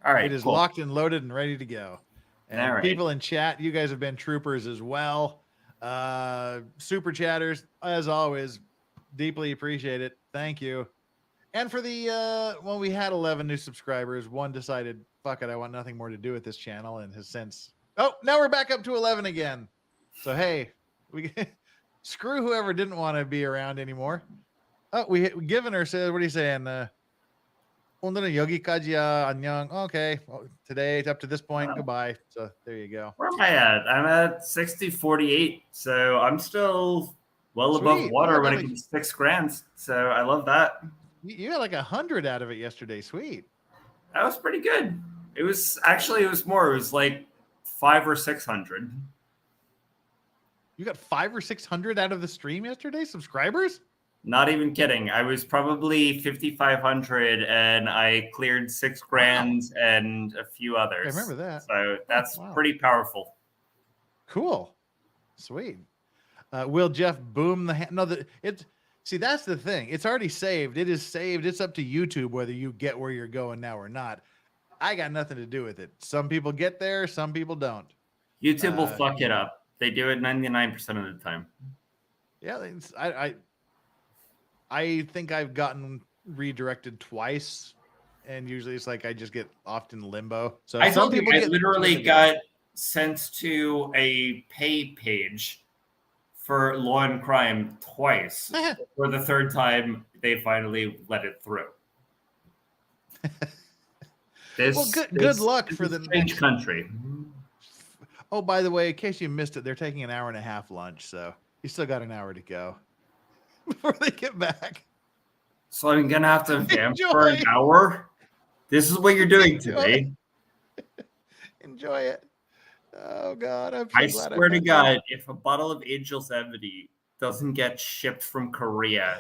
S17: All right.
S5: It is locked and loaded and ready to go. And
S17: All right.
S5: people in chat, you guys have been troopers as well. Super chatters, as always, deeply appreciate it. Thank you. And for the when we had 11 new subscribers, one decided, fuck it, I want nothing more to do with this channel, and has since now we're back up to 11 again. So hey, we screw whoever didn't want to be around anymore. Givener says, what are you saying? 오늘은 여기까지야. 안녕. Okay, well, today up to this point, goodbye. So there you go.
S17: Where am I at? I'm at 60-48, so I'm still well above water when it comes to $6 grand. So I love that.
S5: You got like 100 out of it yesterday. Sweet.
S17: That was pretty good. It was more. It was like 500 or 600.
S5: You got 500 or 600 out of the stream yesterday? Subscribers?
S17: Not even kidding. I was probably 5,500 and I cleared $6,000 and a few others.
S5: I remember that.
S17: So that's
S5: Wow.
S17: pretty powerful.
S5: Cool. Sweet. Will Jeff boom the hand? No, see, that's the thing. It's already saved. It is saved. It's up to YouTube whether you get where you're going now or not. I got nothing to do with it. Some people get there, some people don't.
S17: YouTube will fuck it up. They do it 99% of the time.
S5: Yeah, I think I've gotten redirected twice, and usually it's like I just get off in limbo. So
S17: I told you, I literally got sent to a pay page for Law and Crime twice. For the third time, they finally let it through.
S5: Good luck for the
S17: strange country.
S5: Oh, by the way, in case you missed it, they're taking an hour and a half lunch, so you still got an hour to go before they get back.
S17: So I'm gonna have to vamp for an hour. This is what you're doing today.
S5: Enjoy it. Oh God,
S17: I swear to God, if a bottle of Angel's Envy doesn't get shipped from Korea,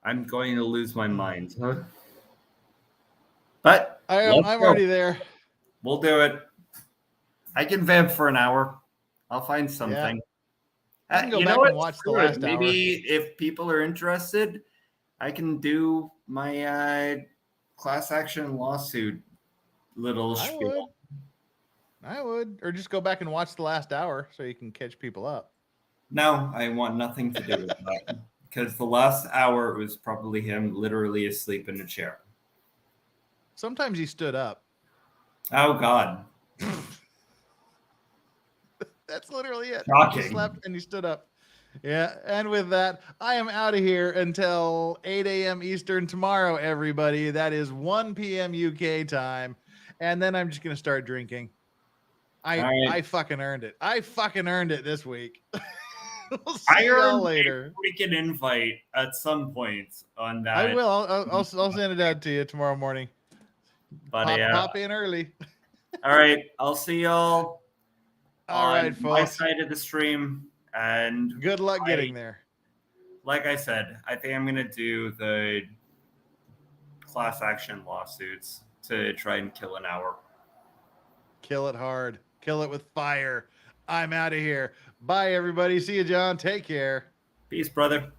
S17: I'm going to lose my mind. But
S5: I'm already there.
S17: We'll do it. I can vamp for an hour. I'll find something.
S5: I can go
S17: you
S5: back
S17: know what?
S5: and watch the last
S17: Maybe if people are interested, I can do my class action lawsuit little spiel.
S5: I would. Or just go back and watch the last hour so you can catch people up.
S17: No, I want nothing to do with that. Because the last hour was probably him literally asleep in a chair.
S5: Sometimes he stood up.
S17: Oh, God.
S5: That's literally it.
S17: Shocking.
S5: He slept and he stood up. Yeah, and with that, I am out of here until 8 a.m. Eastern tomorrow, everybody. That is 1 p.m. UK time. And then I'm just going to start drinking. I fucking earned it. I fucking earned it this week. We'll see y'all later.
S17: A freaking invite at some point on that.
S5: I will. I'll send it out to you tomorrow morning.
S17: But
S5: pop in early.
S17: All right. I'll see y'all
S5: All right,
S17: my
S5: folks.
S17: side of the stream. And
S5: good luck getting there.
S17: Like I said, I think I'm going to do the class action lawsuits to try and kill an hour.
S5: Kill it hard. Kill it with fire. I'm out of here. Bye, everybody. See you, John. Take care.
S17: Peace, brother.